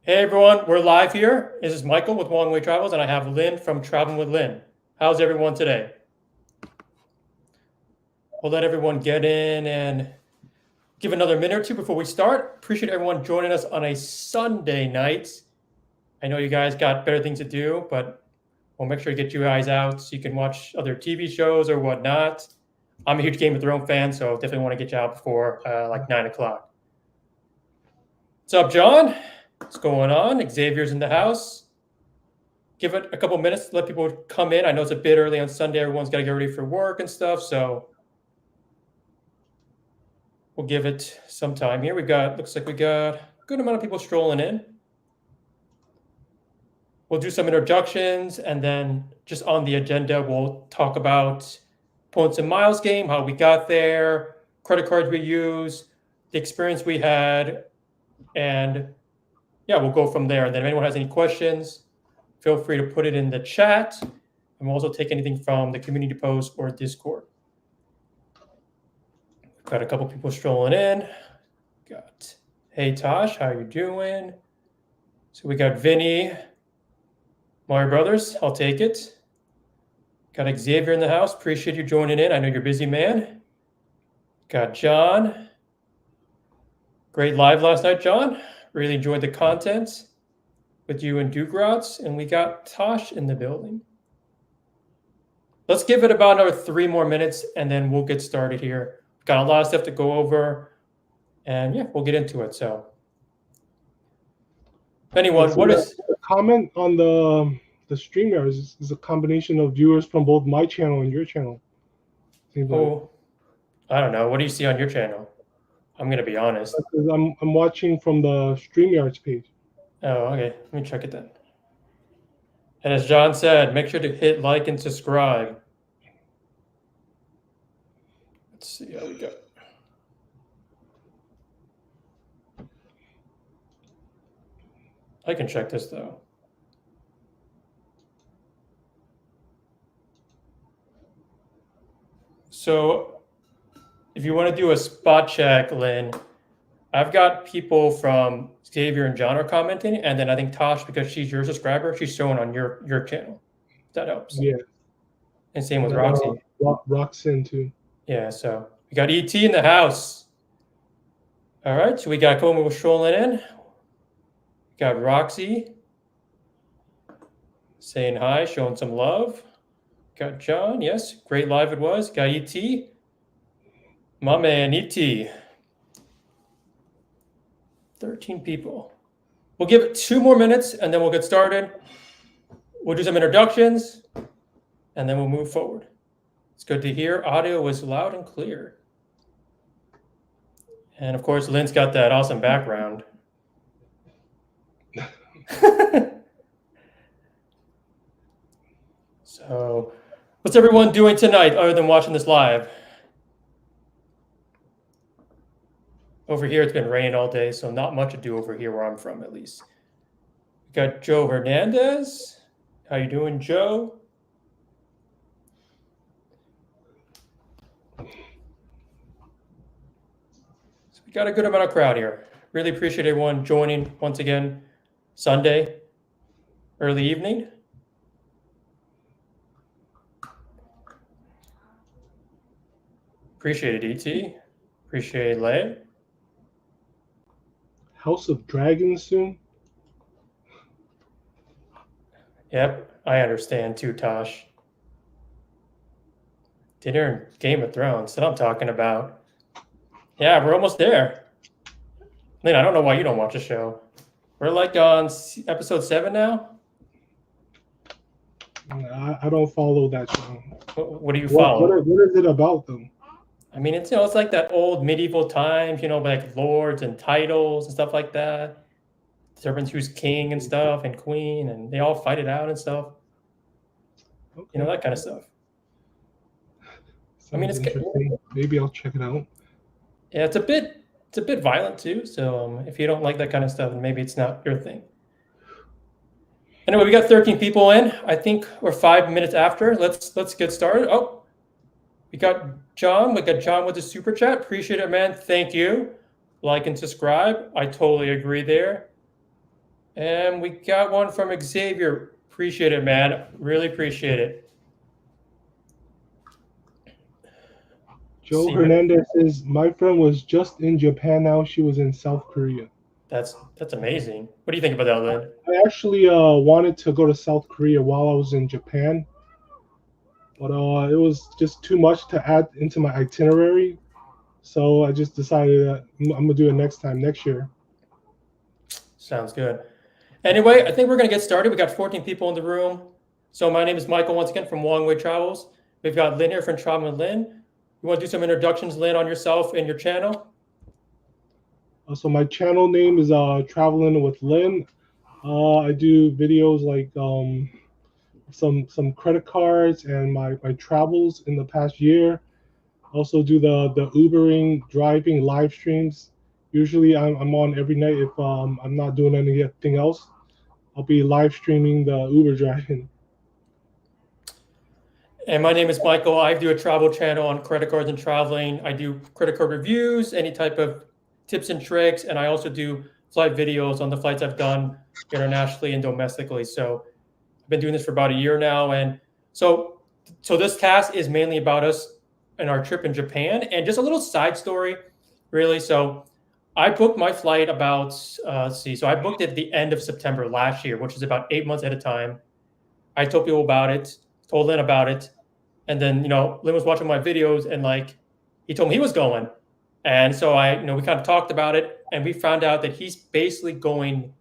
Hey everyone, we're live here. This is Michael with Long Way Travels, and I have Lin from Traveling with Lin. How's everyone today? We'll let everyone get in and give another minute or two before we start. Appreciate everyone joining us on a Sunday night. I know you guys got better things to do, but we'll make sure to get you guys out so you can watch other TV shows or whatnot. I'm a huge Game of Thrones fan, so definitely want to get you out before like 9 o'clock. What's up, John? What's going on? Xavier's in the house. Give it a couple minutes to let people come in. I know it's a bit early on Sunday. Everyone's got to get ready for work and stuff, so we'll give it some time here. Looks like we got a good amount of people strolling in. We'll do some introductions, and then just on the agenda, we'll talk about points and miles game, how we got there, credit cards we use, the experience we had, and yeah, we'll go from there. And then if anyone has any questions, feel free to put it in the chat, and we'll also take anything from the community post or Discord. Got a couple people strolling in. Hey Tosh, how you doing? So we got Vinny, Mario Brothers, I'll take it. Got Xavier in the house, appreciate you joining in. I know you're a busy man. Got John. Great live last night, John. Really enjoyed the content with you and Dugrats, and we got Tosh in the building. Let's give it about another 3 more minutes, and then we'll get started here. We've got a lot of stuff to go over, and yeah, we'll get into it. So, anyone, what is the comment on the StreamYard is a combination of viewers from both my channel and your channel? Seems like. I don't know. What do you see on your channel? I'm gonna be honest. I'm watching from the StreamYard's page. Oh, okay. Let me check it then. And as John said, make sure to hit like and subscribe. Let's see how we go. I can check this though. So if you want to do a spot check, Lynn, I've got people from Xavier and John are commenting, and then I think Tosh, because she's your subscriber, she's showing on your channel. If that helps. Yeah. And same with Roxy. Roxanne too. Yeah, so we got ET in the house. All right, so we got a couple people strolling in. We got Roxy saying hi, showing some love. Got John, yes, great live it was. Got ET. My man, ET. 13 people. We'll give it 2 more minutes and then we'll get started. We'll do some introductions and then we'll move forward. It's good to hear. Audio was loud and clear. And of course, Lynn's got that awesome background. So, what's everyone doing tonight other than watching this live? Over here, it's been raining all day, so not much to do over here where I'm from, at least. We got Joe Hernandez. How you doing, Joe? So we got a good amount of crowd here. Really appreciate everyone joining once again. Sunday, early evening. Appreciate it, ET. Appreciate Lay. House of Dragons soon? Yep, I understand too, Tosh. Dinner and Game of Thrones, that's what I'm talking about. Yeah, we're almost there. Lynn, I don't know why you don't watch the show. We're like on episode 7 now? I don't follow that show. What do you follow? What is it about, though? I mean, it's it's like that old medieval times, like lords and titles and stuff like that. Servants who's king and stuff and queen, and they all fight it out and stuff. Okay. That kind of stuff. Sounds interesting. Maybe I'll check it out. Yeah, it's a bit violent too. So if you don't like that kind of stuff, then maybe it's not your thing. Anyway, we got 13 people in. I think we're 5 minutes after. Let's get started. Oh, we got John. We got John with the super chat. Appreciate it, man. Thank you. Like and subscribe. I totally agree there. And we got one from Xavier. Appreciate it, man. Really appreciate it. Joe Hernandez says, my friend was just in Japan now. She was in South Korea. That's amazing. What do you think about that, Lin? I actually wanted to go to South Korea while I was in Japan, but it was just too much to add into my itinerary. So I just decided that I'm going to do it next year. Sounds good. Anyway, I think we're going to get started. We got 14 people in the room. So my name is Michael once again from Wong Way Travels. We've got Lin here from Travel with Lin. You want to do some introductions, Lin, on yourself and your channel? So my channel name is Traveling with Lin. I do videos like some credit cards and my travels in the past year. Also do the Ubering, driving live streams. Usually I'm on every night if I'm not doing anything else. I'll be live streaming the Uber driving. And my name is Michael. I do a travel channel on credit cards and traveling. I do credit card reviews, any type of tips and tricks, and I also do flight videos on the flights I've done internationally and domestically. So I've been doing this for about a year now, and so this cast is mainly about us and our trip in Japan, and just a little side story, really. So I booked my flight about so I booked it at the end of September last year, which is about 8 months at a time. I told people about it, told Lin about it, and then Lin was watching my videos, and like he told me he was going, and so we kind of talked about it, and we found out that he's basically going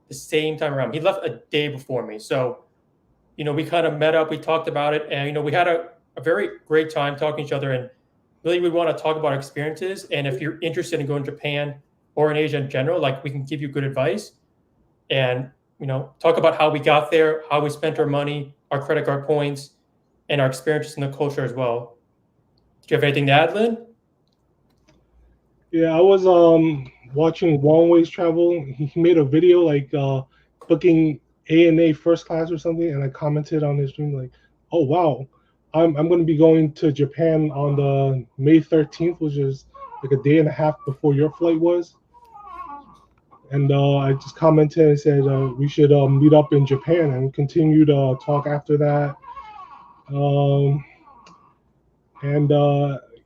the same time around. He left a day before me, so we kind of met up, we talked about it, and we had a very great time talking to each other, and really we want to talk about our experiences. And if you're interested in going to Japan or in Asia in general, like we can give you good advice and talk about how we got there, how we spent our money, our credit card points, and our experiences in the culture as well. Do you have anything to add, Lin? Yeah, I was watching Wong Way's Travel. He made a video like booking ANA first class or something, and I commented on his stream like, "Oh wow, I'm going to be going to Japan on the May 13th, which is like a day and a half before your flight was." And I just commented and said we should meet up in Japan, and continue to talk after that.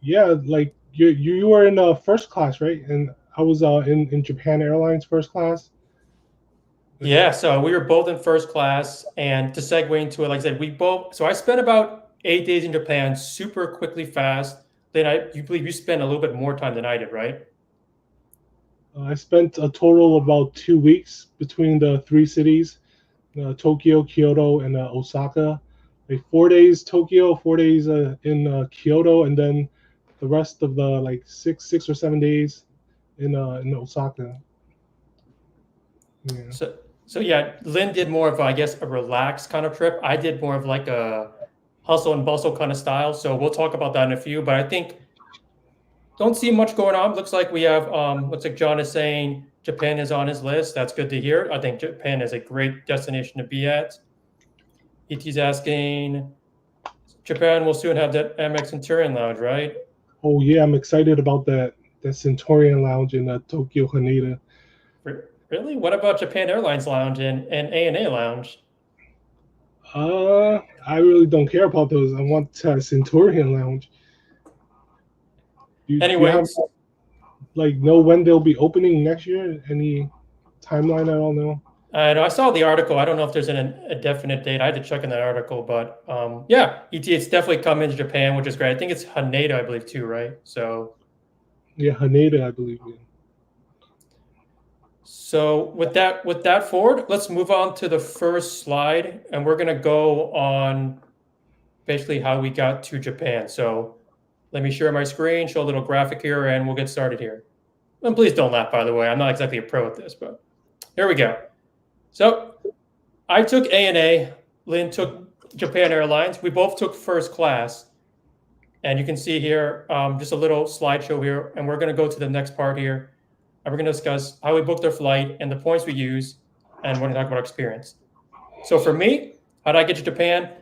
Yeah, like you were in first class, right? And I was in Japan Airlines first class. Yeah, so we were both in first class, and to segue into it, like I said, so I spent about 8 days in Japan, super quickly, fast. Then you believe you spent a little bit more time than I did, right? I spent a total of about 2 weeks between the three cities, Tokyo, Kyoto, and Osaka. Like 4 days Tokyo, 4 days in Kyoto, and then the rest of the like six or 7 days in Osaka. Yeah. So yeah, Lin did more of, I guess, a relaxed kind of trip. I did more of like a hustle and bustle kind of style. So we'll talk about that in a few. But I think don't see much going on. Looks like we have looks like John is saying Japan is on his list. That's good to hear. I think Japan is a great destination to be at. ET's asking, Japan will soon have that MX Centurion Lounge, right? Oh yeah, I'm excited about that Centurion Lounge in Tokyo Haneda. Really? What about Japan Airlines Lounge and ANA Lounge? I really don't care about those. I want Centurion Lounge. Do you have like know when they'll be opening next year? Any timeline? I don't know. I saw the article. I don't know if there's a definite date. I had to check in that article, but yeah, it's definitely coming to Japan, which is great. I think it's Haneda, I believe, too, right? So yeah, Haneda, I believe. Yeah. So with that forward, let's move on to the first slide, and we're gonna go on basically how we got to Japan. So let me share my screen, show a little graphic here, and we'll get started here. And please don't laugh, by the way. I'm not exactly a pro at this, but here we go. So I took ANA, Lin took Japan Airlines. We both took first class. And you can see here, just a little slideshow here, and we're gonna go to the next part here. And we're gonna discuss how we booked our flight and the points we use, and we're gonna talk about our experience. So for me, how did I get to Japan?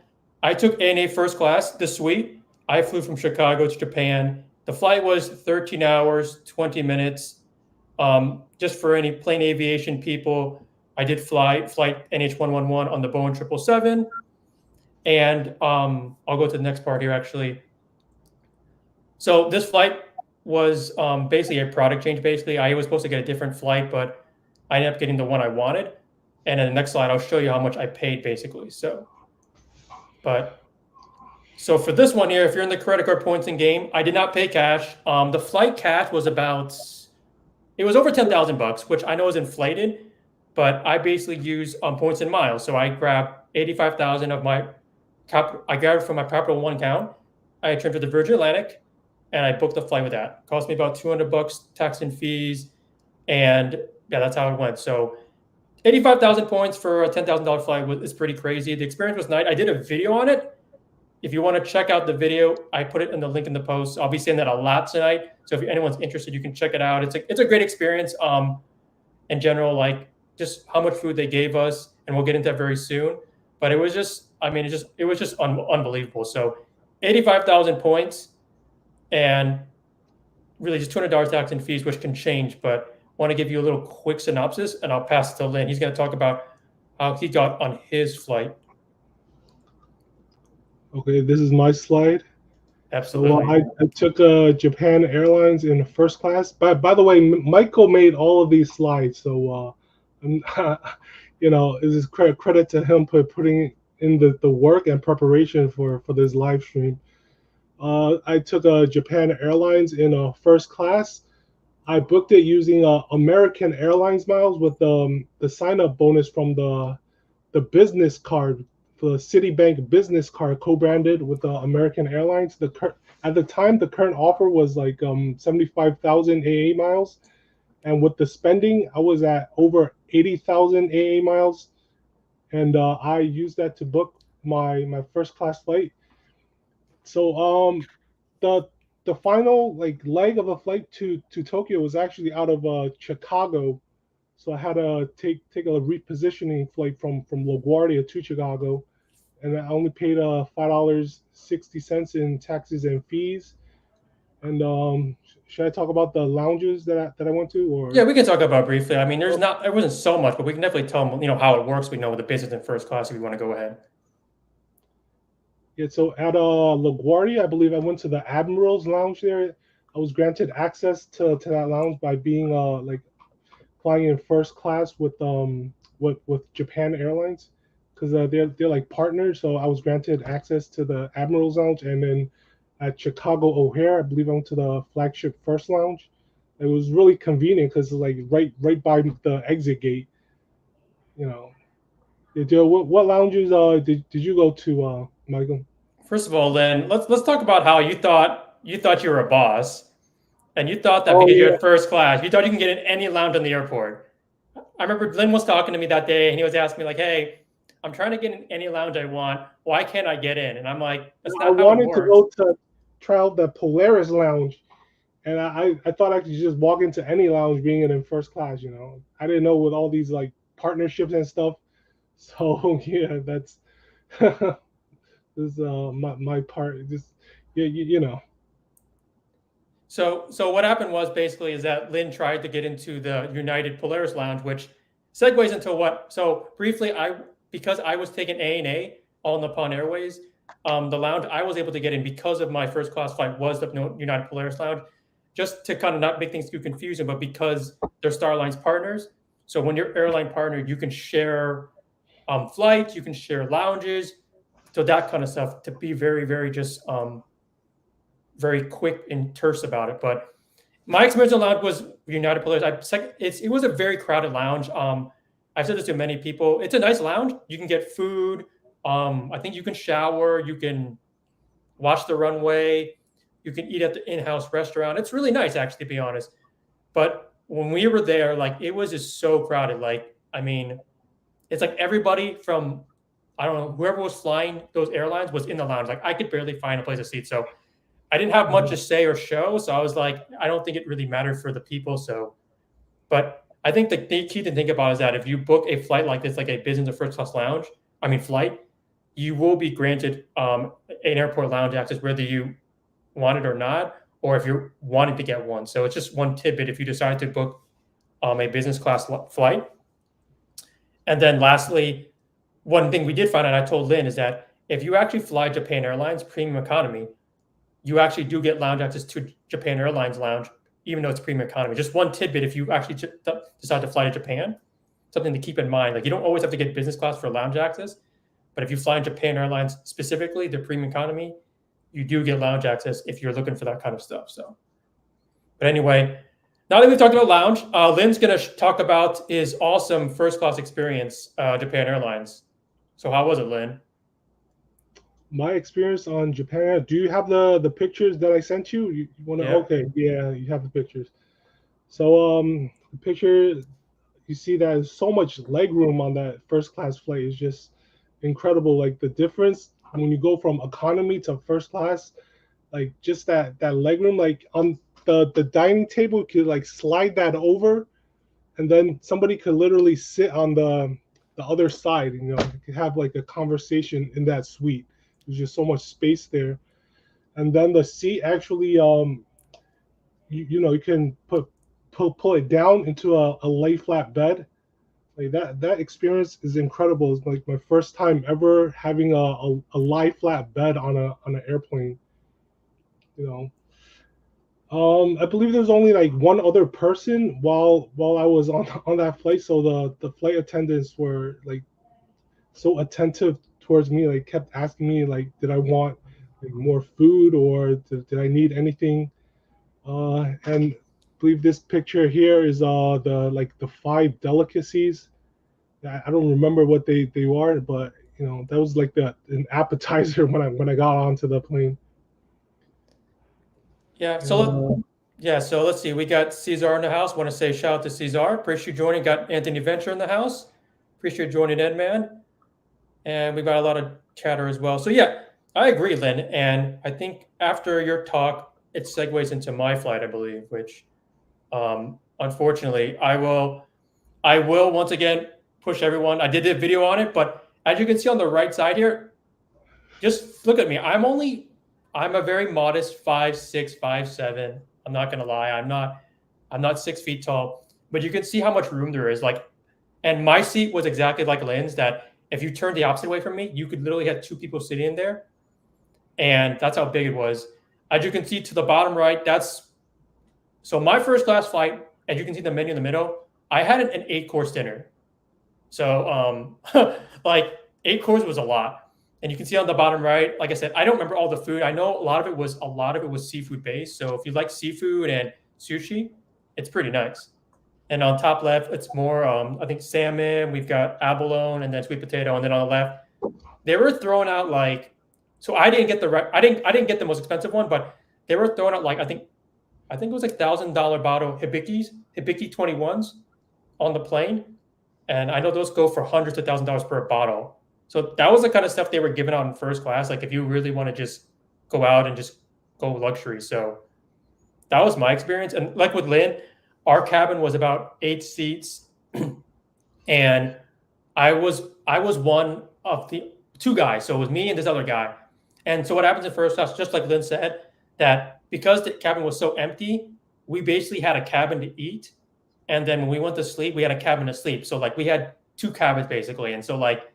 I took ANA first class, the suite. I flew from Chicago to Japan. The flight was 13 hours, 20 minutes. Just for any plane aviation people, I did flight NH111 on the Boeing 777. And I'll go to the next part here, actually. So this flight was basically a product change. Basically, I was supposed to get a different flight, but I ended up getting the one I wanted. And in the next slide, I'll show you how much I paid, basically. So for this one here, if you're in the credit card points and game, I did not pay cash. The flight cash was it was over $10,000, which I know is inflated, but I basically use points and miles. So I grabbed 85,000 of I grabbed it from my Capital One account. I turned to the Virgin Atlantic, and I booked the flight with that. It cost me about $200 tax and fees, and yeah, that's how it went. So 85,000 points for a $10,000 flight is pretty crazy. The experience was nice. I did a video on it. If you want to check out the video, I put it in the link in the post. I'll be saying that a lot tonight. So if anyone's interested, you can check it out. It's a great experience. In general, like just how much food they gave us, and we'll get into that very soon. But it was just, it was just unbelievable. So 85,000 points, and really just $200 tax and fees, which can change. But I want to give you a little quick synopsis, and I'll pass it to Lin. He's going to talk about how he got on his flight. Okay, this is my slide. Absolutely. So I took Japan Airlines in first class. By the way, Michael made all of these slides, so this is credit to him for putting in the work and preparation for this live stream. I took Japan Airlines in first class. I booked it using American Airlines miles with the sign-up bonus from the business card. The Citibank business card co-branded with the American Airlines. At the time, the current offer was like 75,000 AA miles, and with the spending, I was at over 80,000 AA miles, and I used that to book my first class flight. So the final leg of the flight to Tokyo was actually out of Chicago. So I had to take a repositioning flight from LaGuardia to Chicago, and I only paid $5.60 in taxes and fees. And should I talk about the lounges that I went to? Or yeah, we can talk about it briefly. I mean, it wasn't so much, but we can definitely tell them how it works. We know the business in first class. If you want to go ahead. Yeah, so at LaGuardia, I believe I went to the Admiral's Lounge there. I was granted access to that lounge by being flying in first class with Japan Airlines, because they're like partners. So I was granted access to the Admiral's Lounge, and then at Chicago O'Hare, I believe I went to the flagship first lounge. It was really convenient because right by the exit gate. What lounges did you go to, Michael? First of all, Lin, let's talk about how you thought you were a boss, and you thought that because you're at first class, you thought you can get in any lounge in the airport. I remember Lin was talking to me that day, and he was asking me like, "Hey, I'm trying to get in any lounge I want. Why can't I get in?" And I'm like, "That's not how it works." I wanted to go to try out the Polaris Lounge, and I thought I could just walk into any lounge being in first class. I didn't know with all these partnerships and stuff. So yeah, that's this is my part. Just yeah. So what happened was basically is that Lin tried to get into the United Polaris Lounge, which segues into what? So briefly, because I was taking ANA, All Nippon Airways, the lounge I was able to get in because of my first class flight was the United Polaris Lounge, just to kind of not make things too confusing, but because they're Starlines partners. So when you're airline partner, you can share flights, you can share lounges, so that kind of stuff, to be very, very just very quick and terse about it. But my experience in lounge was United Polaris. It was a very crowded lounge. I've said this to many people. It's a nice lounge. You can get food. I think you can shower. You can watch the runway. You can eat at the in-house restaurant. It's really nice, actually, to be honest. But when we were there, it was just so crowded. It's like everybody from, I don't know, whoever was flying those airlines was in the lounge. I could barely find a place to seat. So I didn't have much to say or show. So I was like, I don't think it really mattered for the people. But I think the key to think about is that if you book a flight like this, like a business or first class flight, you will be granted an airport lounge access, whether you want it or not, or if you're wanting to get one. So it's just one tidbit if you decide to book a business class flight. And then lastly, one thing we did find out, I told Lin, is that if you actually fly Japan Airlines premium economy, you actually do get lounge access to Japan Airlines lounge, even though it's premium economy. Just one tidbit: if you actually decide to fly to Japan, something to keep in mind. Like, you don't always have to get business class for lounge access, but if you fly in Japan Airlines specifically, the premium economy, you do get lounge access if you're looking for that kind of stuff. So, but anyway, now that we've talked about lounge, Lin's going to talk about his awesome first class experience, Japan Airlines. So how was it, Lin? My experience on Japan. Do you have the pictures that I sent you? You want to? Yeah. Okay, yeah, you have the pictures. So the picture, you see that there's so much leg room on that first class flight is just incredible. Like the difference when you go from economy to first class, like just that leg room, like on the dining table, you could like slide that over, and then somebody could literally sit on the other side. You know, you could have like a conversation in that suite. There's just so much space there, and then the seat actually you know, you can pull it down into a lay flat bed. Like that experience is incredible. It's like my first time ever having a lie flat bed on an airplane. You know, I believe there's only like one other person while I was on that flight. So the flight attendants were like so attentive towards me. Like kept asking me like, did I want like more food or did I need anything? And I believe this picture here is the five delicacies. I don't remember what they are, but you know that was like an appetizer when I got onto the plane. Yeah. And So let's see. We got Cesar in the house. Want to say shout out to Cesar. Appreciate you joining. Got Anthony Venture in the house. Appreciate you joining in, man. And we've got a lot of chatter as well. So yeah, I agree, Lin. And I think after your talk, it segues into my flight, I believe, which unfortunately I will once again push everyone. I did a video on it, but as you can see on the right side here, just look at me. I'm a very modest 5'6", 5'7". I'm not gonna lie. I'm not 6 feet tall, but you can see how much room there is. Like, and my seat was exactly like Lynn's, that if you turned the opposite way from me, you could literally have two people sitting in there. And that's how big it was. As you can see to the bottom right, so my first class flight, as you can see the menu in the middle, I had an 8-course dinner. So like 8 course was a lot. And you can see on the bottom right, like I said, I don't remember all the food. I know a lot of it was seafood based. So if you like seafood and sushi, it's pretty nice. And on top left, it's more I think salmon. We've got abalone and then sweet potato. And then on the left, they were throwing out like, so I didn't get I didn't get the most expensive one, but they were throwing out like I think it was like $1,000 bottle hibiki 21s on the plane, and I know those go for hundreds of $1,000s per bottle. So that was the kind of stuff they were giving out in first class. Like if you really want to just go out and just go luxury. So that was my experience. And like with Lynn, our cabin was about 8 seats, and I was one of the two guys. So it was me and this other guy. And so what happens in first class, just like Lynn said, that because the cabin was so empty, we basically had a cabin to eat. And then when we went to sleep, we had a cabin to sleep. So like we had two cabins basically. And so like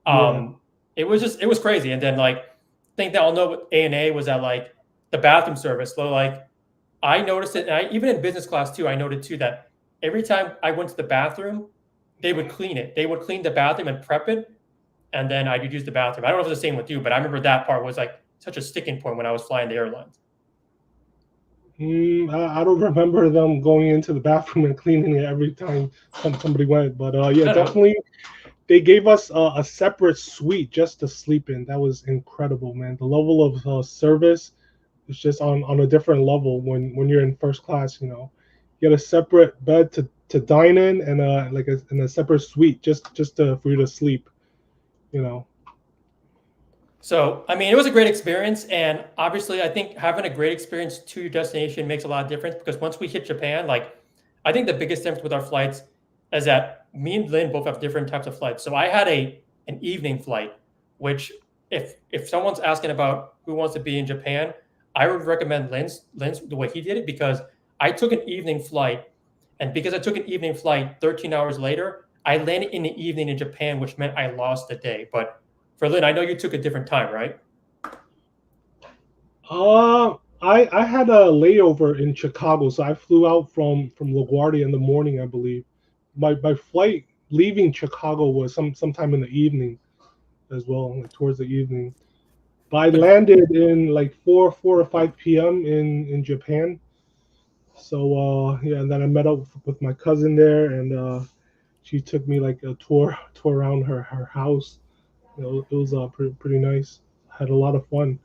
yeah, it was crazy. And then like thing that I'll know with ANA was that like the bathroom service. So like I noticed it, and even in business class too, I noted too that every time I went to the bathroom, they would clean it. They would clean the bathroom and prep it, and then I'd use the bathroom. I don't know if it's the same with you, but I remember that part was like such a sticking point when I was flying the airlines. I don't remember them going into the bathroom and cleaning it every time somebody went, but yeah, I don't know. definitely they gave us a separate suite just to sleep in. That was incredible, man. The level of service is just on a different level when you're in first class. You know, you get a separate bed to dine in and and a separate suite just for you to sleep. You know. So, I mean, it was a great experience. And obviously, I think having a great experience to your destination makes a lot of difference, because once we hit Japan, like, I think the biggest difference with our flights is that me and Lynn both have different types of flights. So I had an evening flight, which if someone's asking about who wants to be in Japan, I would recommend Lynn's the way he did it, because I took an evening flight, and because I took an evening flight 13 hours later, I landed in the evening in Japan, which meant I lost a day. But for Lin, I know you took a different time, right? I had a layover in Chicago, so I flew out from LaGuardia in the morning, I believe. My flight leaving Chicago was sometime in the evening as well, like towards the evening. But I But landed in like 4 or 5 p.m. in Japan. So yeah, and then I met up with my cousin there, and she took me like a tour around her house. It was pretty nice. Had a lot of fun.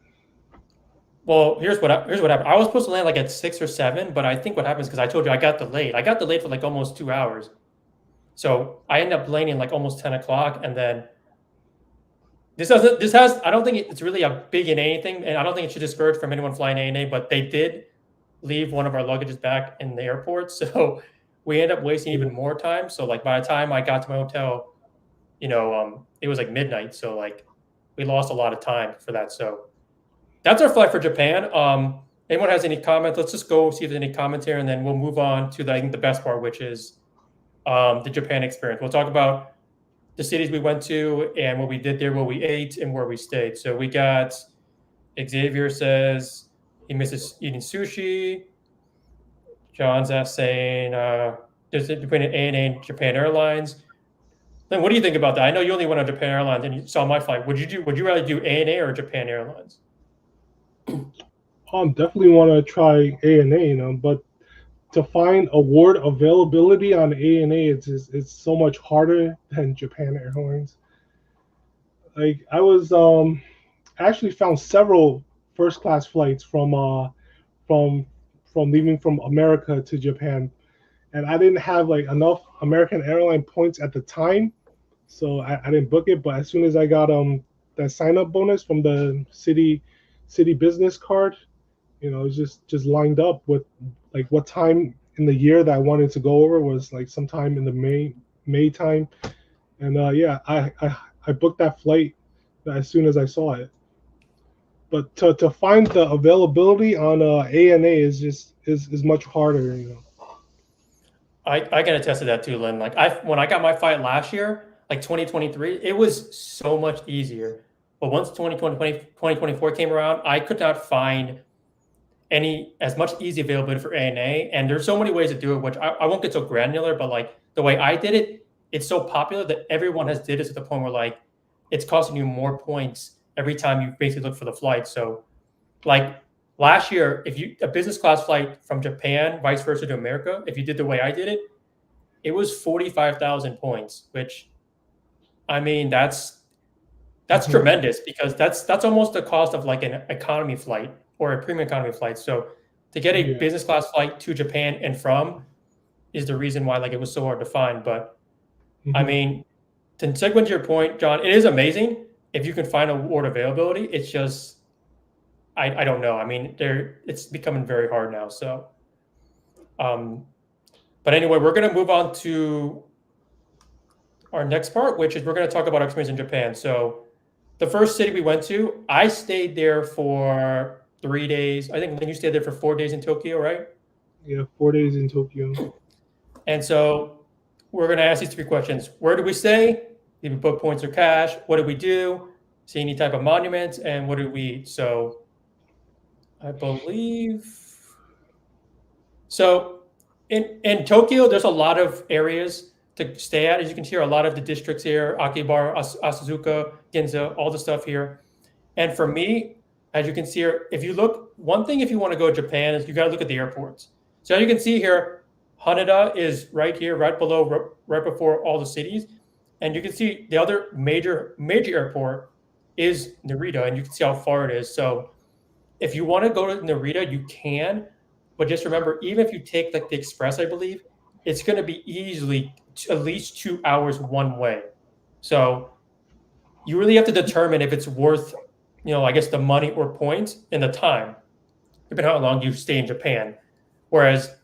well, here's what happened. I was supposed to land like at 6 or 7, but I think what happens because I told you I got delayed. I got delayed for like almost 2 hours. So I ended up landing like almost 10 o'clock, and then this has I don't think it's really a big in anything, and I don't think it should discourage from anyone flying ANA, but they did leave one of our luggages back in the airport, so we ended up wasting even more time. So like by the time I got to my hotel, it was like midnight, so like we lost a lot of time for that. So that's our flight for Japan. Anyone has any comments? Let's just go see if there's any comments here, and then we'll move on to I think the best part, which is the Japan experience. We'll talk about the cities we went to and what we did there, what we ate, and where we stayed. So we got Xavier says he misses eating sushi. John's saying there's between an ANA and Japan Airlines. Then what do you think about that? I know you only went on Japan Airlines and you saw my flight. Would you rather do ANA or Japan Airlines? Definitely want to try ANA, but to find award availability on ANA, it's so much harder than Japan Airlines. Like I was actually found several first class flights from from leaving from America to Japan, and I didn't have like enough American airline points at the time, so I didn't book it. But as soon as I got that sign up bonus from the city business card, it was just lined up with like what time in the year that I wanted to go over was like sometime in the May time, and yeah, I booked that flight as soon as I saw it. But to find the availability on ANA is much harder. I can attest to that too, Lynn. Like when I got my flight last year, like 2023, it was so much easier. But once 2024 came around, I could not find any as much easy availability for ANA. And there's so many ways to do it, which I won't get so granular, but like the way I did it, it's so popular that everyone has did it to the point where like it's costing you more points every time you basically look for the flight. So like last year, if you a business class flight from Japan, vice versa to America, if you did the way I did it, it was 45,000 points, which I mean that's Mhm. tremendous because that's almost the cost of like an economy flight or a premium economy flight. So to get a Yeah. business class flight to Japan and from is the reason why like it was so hard to find. But I Mhm. mean, to segue into your point, John, it is amazing if you can find award availability. It's just I don't know. I mean, it's becoming very hard now. So um, but anyway, we're gonna move on to our next part, which is we're gonna talk about our experience in Japan. So the first city we went to, I stayed there for 3 days. I think Lynn, you stayed there for 4 days in Tokyo, right? Yeah, 4 days in Tokyo. And so we're going to ask these three questions. Where did we stay? Did we book points or cash? What did we do? See any type of monuments? And what did we eat? So I believe so in Tokyo, there's a lot of areas to stay at. As you can see, a lot of the districts here, Akihabara, Asazuka, Ginza, all the stuff here. And for me, as you can see here, if you look, one thing if you want to go to Japan is you got to look at the airports. So as you can see here, Haneda is right here, right below, right before all the cities. And you can see the other major airport is Narita, and you can see how far it is. So if you want to go to Narita, you can, but just remember, even if you take like the express, I believe it's going to be easily at least 2 hours one way. So you really have to determine if it's worth, I guess the money or points and the time, depending on how long you stay in Japan. Whereas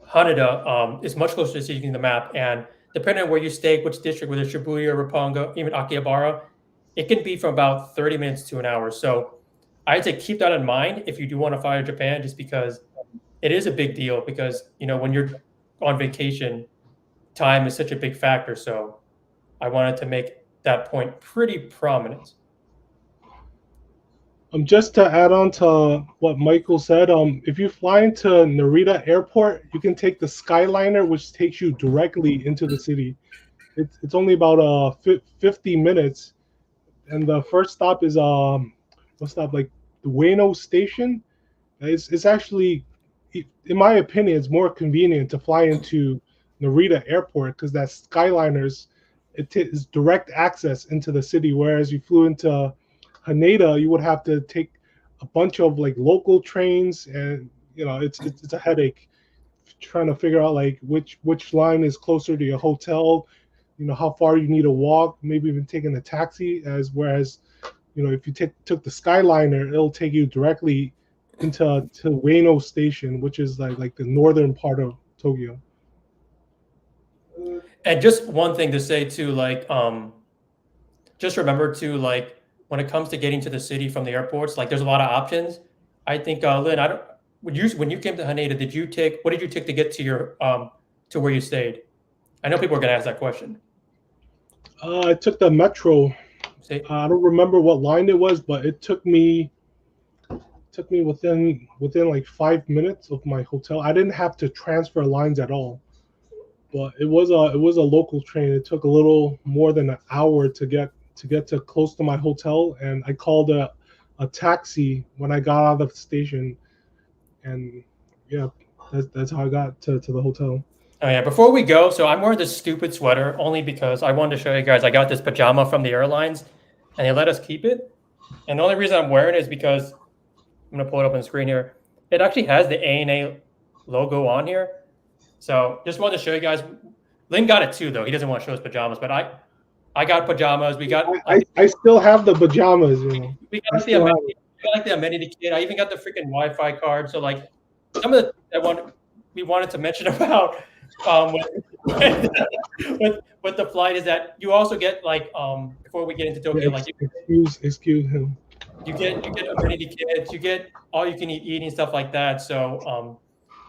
Haneda is much closer to seeing the map, and depending on where you stay, which district, whether it's Shibuya, Roppongi, even Akihabara, it can be from about 30 minutes to an hour. So I'd say keep that in mind if you do want to fly to Japan, just because it is a big deal. Because when you're on vacation, time is such a big factor. So I wanted to make that point pretty prominent. Just to add on to what Michael said, if you fly into Narita Airport, you can take the Skyliner, which takes you directly into the city. It's only about 50 minutes, and the first stop is what stop like the Ueno Station. It's actually, in my opinion, it's more convenient to fly into Narita Airport because that Skyliners is direct access into the city. Whereas you flew into Haneda, you would have to take a bunch of like local trains, and it's a headache trying to figure out like which line is closer to your hotel. How far you need to walk, maybe even taking a taxi. Whereas if you took the Skyliner, it'll take you directly to Ueno Station, which is like the northern part of Tokyo. And just one thing to say too, like just remember to like when it comes to getting to the city from the airports, like there's a lot of options. I think Lynn, I don't when you came to Haneda, what did you take to get to your to where you stayed? I know people are gonna ask that question. I took the metro. See? I don't remember what line it was, but it took me within like 5 minutes of my hotel. I didn't have to transfer lines at all, but it was a local train. It took a little more than an hour to get to close to my hotel, and I called a taxi when I got out of the station, and yeah, that's how I got to the hotel. Oh yeah, before we go, so I'm wearing this stupid sweater only because I wanted to show you guys I got this pajama from the airlines and they let us keep it. And the only reason I'm wearing it is because I'm gonna pull it up on the screen here. It actually has the ANA logo on here. So just wanted to show you guys. Lin got it too, though. He doesn't want to show his pajamas, but I got pajamas. We got I still have the pajamas, you know. we got the amenity, like the amenity kit. I even got the freaking Wi-Fi card. So like some of the we wanted to mention about with the flight is that you also get like before we get into Tokyo, like excuse him. You get amenity kits, you get all you can eat eating stuff like that. So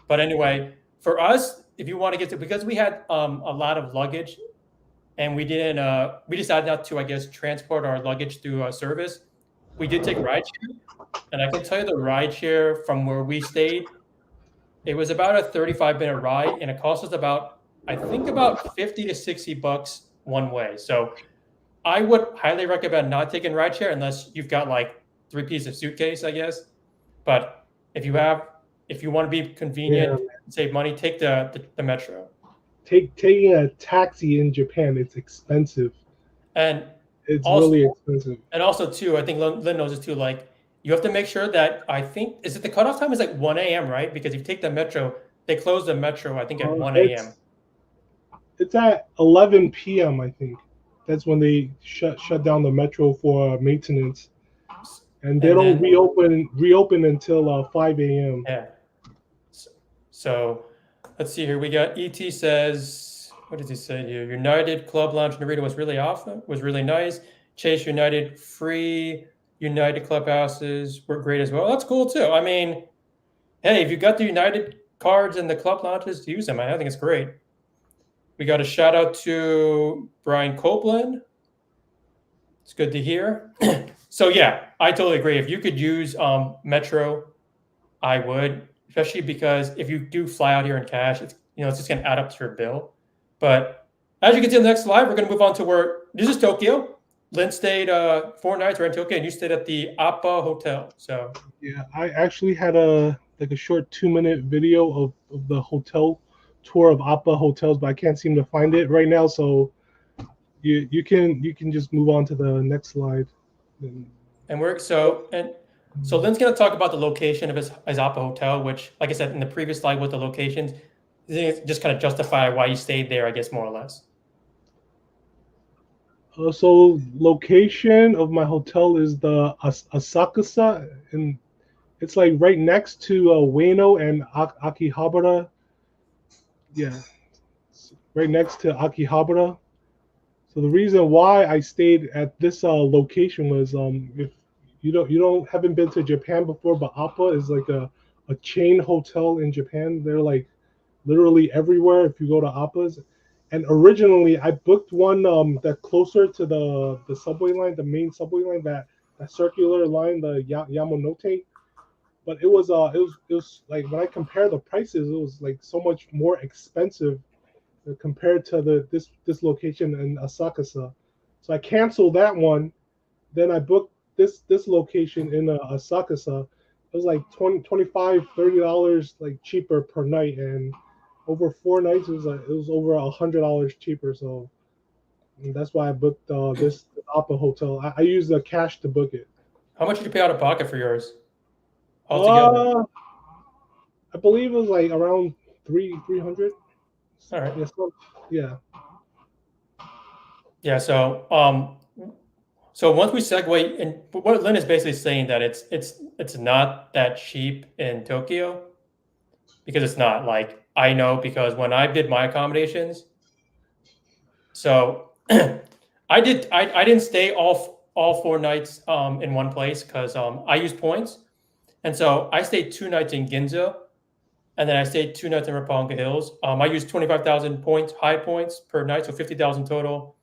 but anyway, for us, if you want to get to because we had a lot of luggage and we didn't we decided not to, I guess, transport our luggage through a service. We did take rideshare, and I can tell you the rideshare from where we stayed, it was about a 35-minute ride, and it cost us about, I think, about 50 to 60 bucks one way. So I would highly recommend not taking rideshare unless you've got like 3 pieces of suitcase, I guess. But if you want to be convenient, save money, take the metro. Taking a taxi in Japan, it's expensive. And it's also, really expensive. And also too, I think Lynn knows this too, like you have to make sure that is it the cutoff time is like 1 a.m., right? Because if you take the metro, they close the metro, I think, at 1 a.m. It's at 11 p.m., I think. That's when they shut down the metro for maintenance. And they don't reopen until 5 a.m. Yeah. So let's see here. We got ET says, what does he say here? United Club Lounge Narita was really nice. Chase United free. United clubhouses were great as well. That's cool too. I mean, hey, if you got the United cards and the club lounges, use them. I think it's great. We got a shout out to Brian Copeland. It's good to hear. So yeah, I totally agree. If you could use Metro, I would, especially because if you do fly out here in cash, it's just gonna add up to your bill. But as you can see in the next slide, we're gonna move on to where this is Tokyo. Lynn stayed 4 nights right in Tokyo, and you stayed at the Appa Hotel. So yeah, I actually had a short 2-minute video of the hotel tour of Appa hotels, but I can't seem to find it right now. So you can just move on to the next slide. So Lynn's gonna talk about the location of his Appa Hotel, which, like I said in the previous slide with the locations, just kind of justify why you stayed there, I guess, more or less. So location of my hotel is the Asakusa, and it's like right next to Ueno and Akihabara. Yeah, right next to Akihabara. So the reason why I stayed at this location was if you haven't been to Japan before, but Appa is like a chain hotel in Japan. They're like literally everywhere if you go to Appa's. And originally, I booked one that closer to the subway line, the main subway line, that circular line, the Yamanote. But it was like when I compare the prices, it was like so much more expensive compared to this location in Asakusa. So I canceled that one. Then I booked this location in Asakusa. It was like 20, 25, $30 like cheaper per night, and over 4 nights it was over $100 cheaper. So that's why I booked this Appa hotel. I used the cash to book it. How much did you pay out of pocket for yours altogether? Uh, I believe it was like around 300. All right. Yes, yeah. Yeah. So once we segue, and what Lynn is basically saying that it's not that cheap in Tokyo because it's not. Like I know because when I did my accommodations, so I didn't stay all 4 nights in one place because I used points, and so I stayed 2 nights in Ginza, and then I stayed 2 nights in Roppongi Hills. I used 25,000 points, high points per night, so 50,000 total.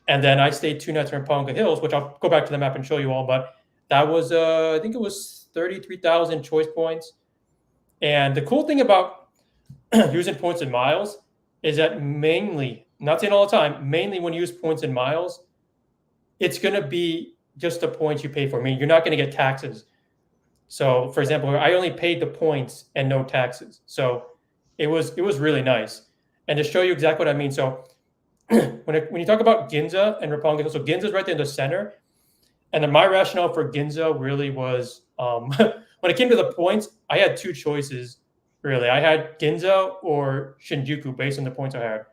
And then I stayed 2 nights in Roppongi Hills, which I'll go back to the map and show you all. But that was I think it was 33,000 choice points. And the cool thing about using points and miles is that mainly, not saying all the time, mainly when you use points and miles, it's going to be just the points you pay for. I mean, you're not going to get taxes. So, for example, I only paid the points and no taxes. So, it was really nice. And to show you exactly what I mean, so when you talk about Ginza and Roppongi, so Ginza is right there in the center, and then my rationale for Ginza really was when it came to the points, I had two choices. Really, I had Ginza or Shinjuku based on the points I had,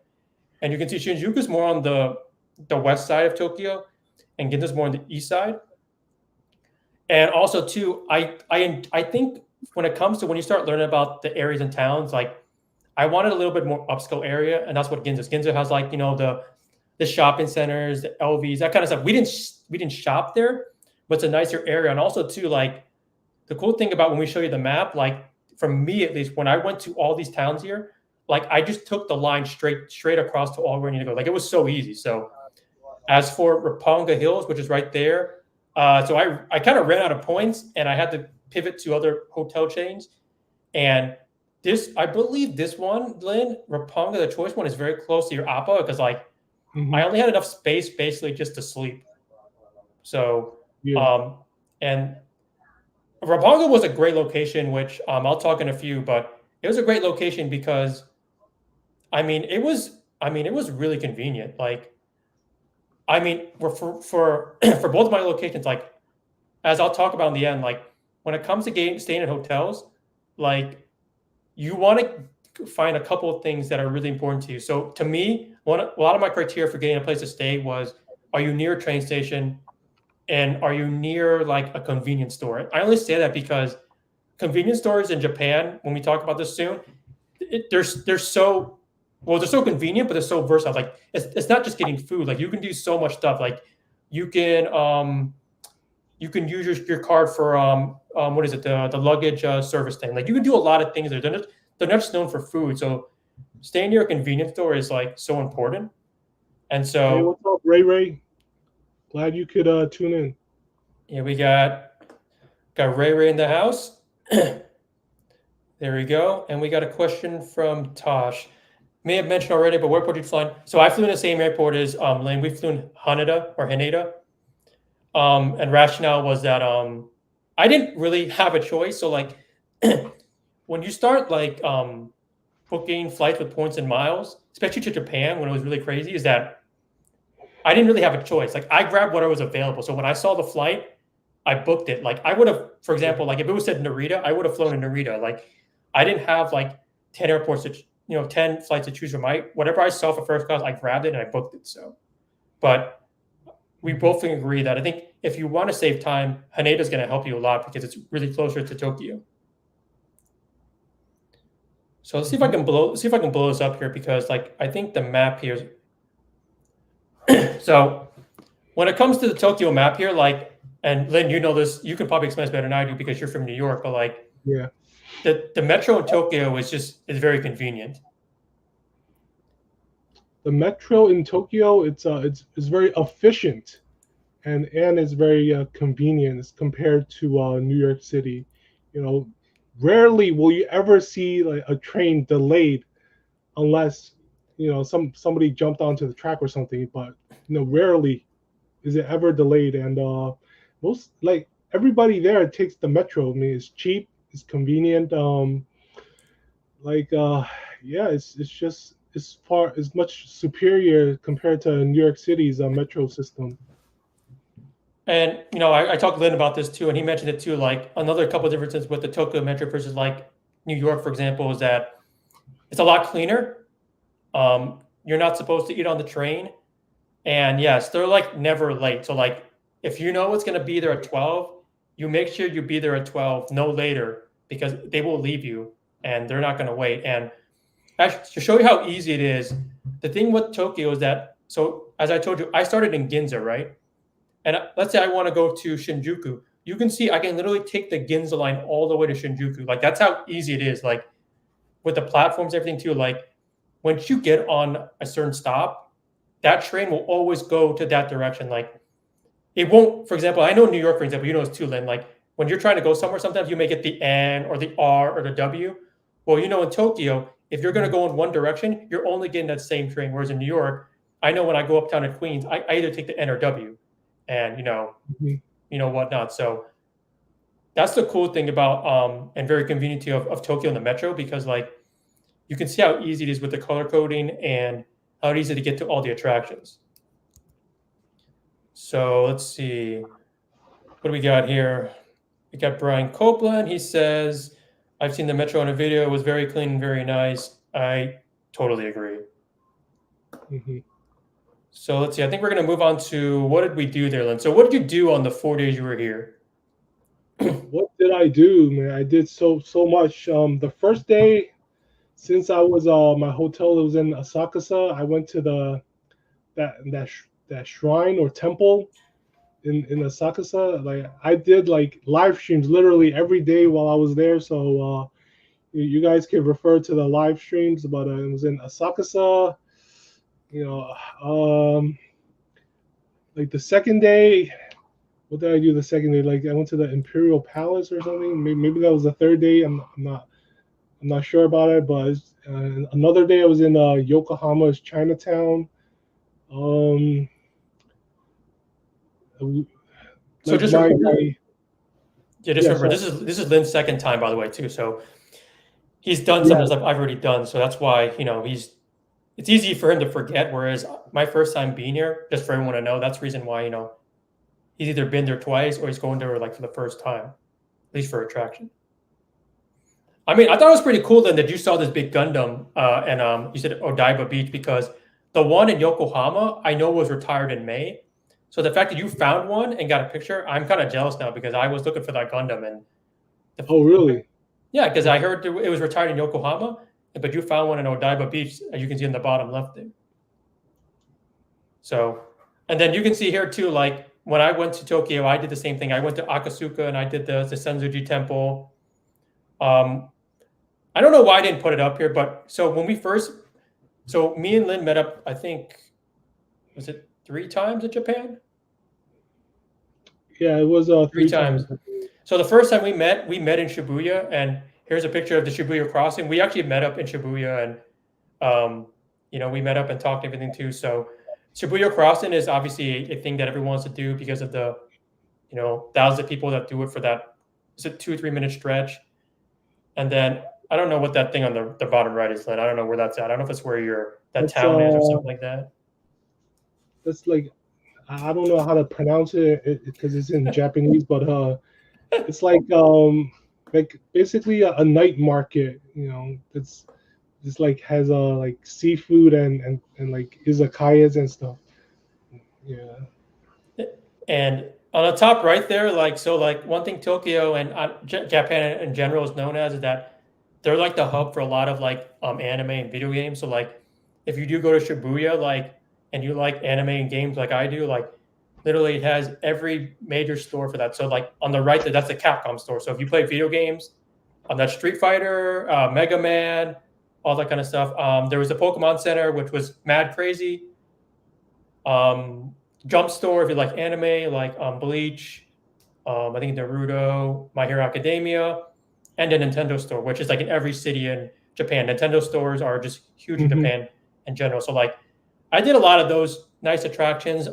and you can see Shinjuku is more on the west side of Tokyo, and Ginza is more on the east side. And also, too, I think when it comes to when you start learning about the areas and towns, like I wanted a little bit more upscale area, and that's what Ginza is. Ginza has like the shopping centers, the LVs, that kind of stuff. We didn't shop there, but it's a nicer area. And also too, like the cool thing about when we show you the map, like for me at least, when I went to all these towns here, like I just took the line straight across to all where I need to go. Like it was so easy. So as for Raponga Hills, which is right there, so I kind of ran out of points and I had to pivot to other hotel chains. And this, I believe this one, Lynn, Raponga, the choice one, is very close to your Appa because like I Hmm. only had enough space basically just to sleep. So, Yeah. um, and Raponga was a great location, which I'll talk in a few, but it was a great location because I mean, it was really convenient. Like, I mean, for for both of my locations, like as I'll talk about in the end, like when it comes to staying in hotels, like you want to find a couple of things that are really important to you. So to me, a lot of my criteria for getting a place to stay was: are you near a train station, and are you near like a convenience store? I only say that because convenience stores in Japan, when we talk about this soon, they're so well, they're so convenient, but they're so versatile. Like it's not just getting food. Like you can do so much stuff. Like you can um you can use your card for what is it, the luggage service thing. Like you can do a lot of things there. They're not just known for food. So staying near a convenience store is like so important. And Hey, so what's up, Ray Ray? Glad you could tune in. yeah, we got Ray Ray in the house. There we go. And we got a question from Tosh. May have mentioned already, but where airport did you fly? So I flew in the same airport as Lane. We flew in Haneda. And rationale was that I didn't really have a choice. So like when you start like booking flights with points and miles, especially to Japan when it was really crazy, is that I didn't really have a choice. Like I grabbed whatever was available. So when I saw the flight, I booked it. Like I would have, for example, like if it was said Narita, I would have flown to Narita. Like I didn't have like 10 airports to 10 flights to choose from. I whatever I saw for first class, I grabbed it and I booked it. So but we Mhm. both agree that I think if you want to save time, Haneda is going to help you a lot because it's really closer to Tokyo. So let's Mhm. see if I can blow this up here because like I think the map here. So when it comes to the Tokyo map here, like and Lynn, you know this, you can probably explain this better than I do because you're from New York, but like Yeah. the metro in Tokyo is very convenient. the metro in Tokyo, it's very efficient, and it's very convenient as compared to New York City. You know, rarely will you ever see like a train delayed unless somebody jumped onto the track or something. But rarely is it ever delayed, and most like everybody there takes the metro. I mean, it's cheap, it's convenient. Like yeah, it's just it's much superior compared to New York City's metro system. And I talked to Lin about this too, and he mentioned it too. Like another couple of differences with the Tokyo Metro versus like New York, for example, is that it's a lot cleaner. You're not supposed to eat on the train, and yes, they're like never late. So like if you know it's going to be there at 12, you make sure you be there at 12, no later, because they will leave you and they're not going to wait. And actually, to show you how easy it is, the thing with Tokyo is that, so as I told you, I started in Ginza, right? And let's say I want to go to Shinjuku. You can see I can literally take the Ginza line all the way to Shinjuku. Like that's how easy it is. Like with the platforms, everything too. Like once you get on a certain stop, that train will always go to that direction. Like it won't. For example, I know New York, for example, it's too, Lin. Like when you're trying to go somewhere, sometimes you may get the N or the R or the W. Well, in Tokyo, if you're going to go in one direction, you're only getting that same train. Whereas in New York, I know when I go uptown to Queens, I either take the N or W, and Mhm. whatnot. So that's the cool thing about and very convenient to of Tokyo and the metro, because like you can see how easy it is with the color coding and how easy to get to all the attractions. So let's see, what do we got here? We got Brian Copeland. He says, I've seen the metro in a video. It was very clean and very nice. I totally agree. Mhm. So let's see. I think we're going to move on to what did we do there, Lynn? So what did you do on the 4 days you were here? What did I do, man? I did so much. The first day, since I was my hotel was in Osaka, I went to that shrine or temple in Osaka. Like I did like live streams literally every day while I was there. So you guys can refer to the live streams. But it was in Osaka. You know, like the second day, what did I do the second day? Like I went to the Imperial Palace or something. Maybe that was the third day. I'm not sure about it. But another day I was in Yokohama's Chinatown. Um, So like just my, remember, my yeah, just yeah, remember so this is Lynn's second time, by the way, too. So he's done some yeah, of the stuff I've already done. So that's why, it's easy for him to forget. Whereas my first time being here, just for everyone to know, that's the reason why, he's either been there twice or he's going there like for the first time, at least for attraction. I mean, I thought it was pretty cool then that you saw this big Gundam, and you said Odaiba Beach, because the one in Yokohama I know was retired in May. So the fact that you found one and got a picture, I'm kind of jealous now, because I was looking for that Gundam, and oh really? yeah, because I heard it was retired in Yokohama, but you found one in Odaiba Beach, as you can see in the bottom left there. So, and then you can see here too, like when I went to Tokyo, I did the same thing. I went to Akasuka and I did the Senzuji Temple. Um, I don't know why I didn't put it up here, but so me and Lynn met up, I think, was it 3 times in Japan? Yeah, it was Three three times. times. So the first time we met in Shibuya, and here's a picture of the Shibuya crossing. We actually met up in Shibuya, and we met up and talked everything too. So Shibuya crossing is obviously a thing that everyone wants to do because of the, thousands of people that do it for that. It's a 2 or 3 minute stretch. And then I don't know what that thing on the bottom right is, Lynn. I don't know where that's at. I don't know if it's where that That's town is or something like that. that's like I don't know how to pronounce it because it's in Japanese, but it's like basically a night market. It's like has like seafood and like izakayas and stuff. Yeah. And on the top right there, like, so like one thing Tokyo and Japan in general is known as is that they're like the hub for a lot of like anime and video games. So like if you do go to Shibuya, like, and you like anime and games like I do, like literally it has every major store for that. So like on the right there, that's the Capcom store. So if you play video games, on that Street Fighter, Mega Man, all that kind of stuff. There was the Pokemon Center, which was mad crazy. Jump Store, if you like anime, like Bleach, I think Naruto, My Hero Academia, and the Nintendo Store, which is like in every city in Japan. Nintendo stores are just huge in Hmm. Japan in general. So like, I did a lot of those nice attractions.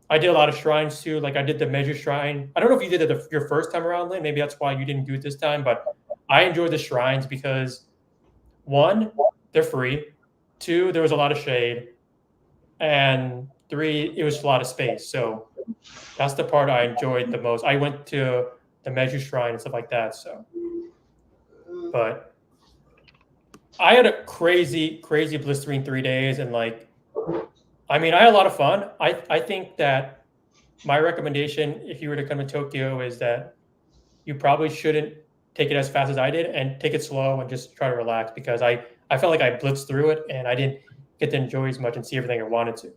I did a lot of shrines too. Like I did the Measure Shrine. I don't know if you did it your first time around, Lynn. Maybe that's why you didn't do it this time. But I enjoyed the shrines because one, they're free. Two, there was a lot of shade, and three, it was a lot of space. So that's the part I enjoyed the most. I went to the Measure Shrine and stuff like that. So, but I had a crazy, crazy blistering 3 days, and like, I mean, I had a lot of fun. I think that my recommendation, if you were to come to Tokyo, is that you probably shouldn't take it as fast as I did, and take it slow and just try to relax, because I felt like I blitzed through it and I didn't get to enjoy as much and see everything I wanted to. Yeah,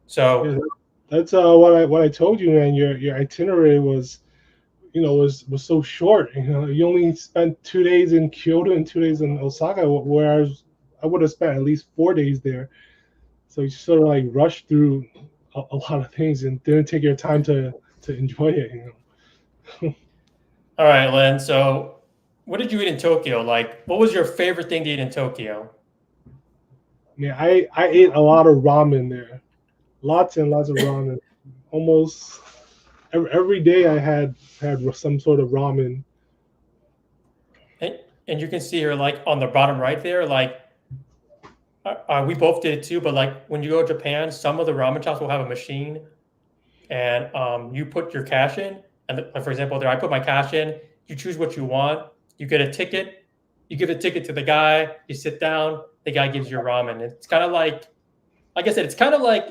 So that's what I told you, man. Your itinerary was, was so short. You only spent 2 days in Kyoto and 2 days in Osaka, whereas I would have spent at least 4 days there. So you sort of like rushed through a lot of things and didn't take your time to enjoy it. all right, Len. So what did you eat in Tokyo? Like, what was your favorite thing to eat in Tokyo? Yeah, I ate a lot of ramen there, lots and lots of ramen. Almost every day I had some sort of ramen. And you can see here, like on the bottom right there, like we both did it too. But like when you go to Japan, some of the ramen shops will have a machine, and you put your cash in. And for example, there I put my cash in. You choose what you want. You get a ticket. You give a ticket to the guy. You sit down. The guy gives you ramen. It's kind of like I said, it's kind of like,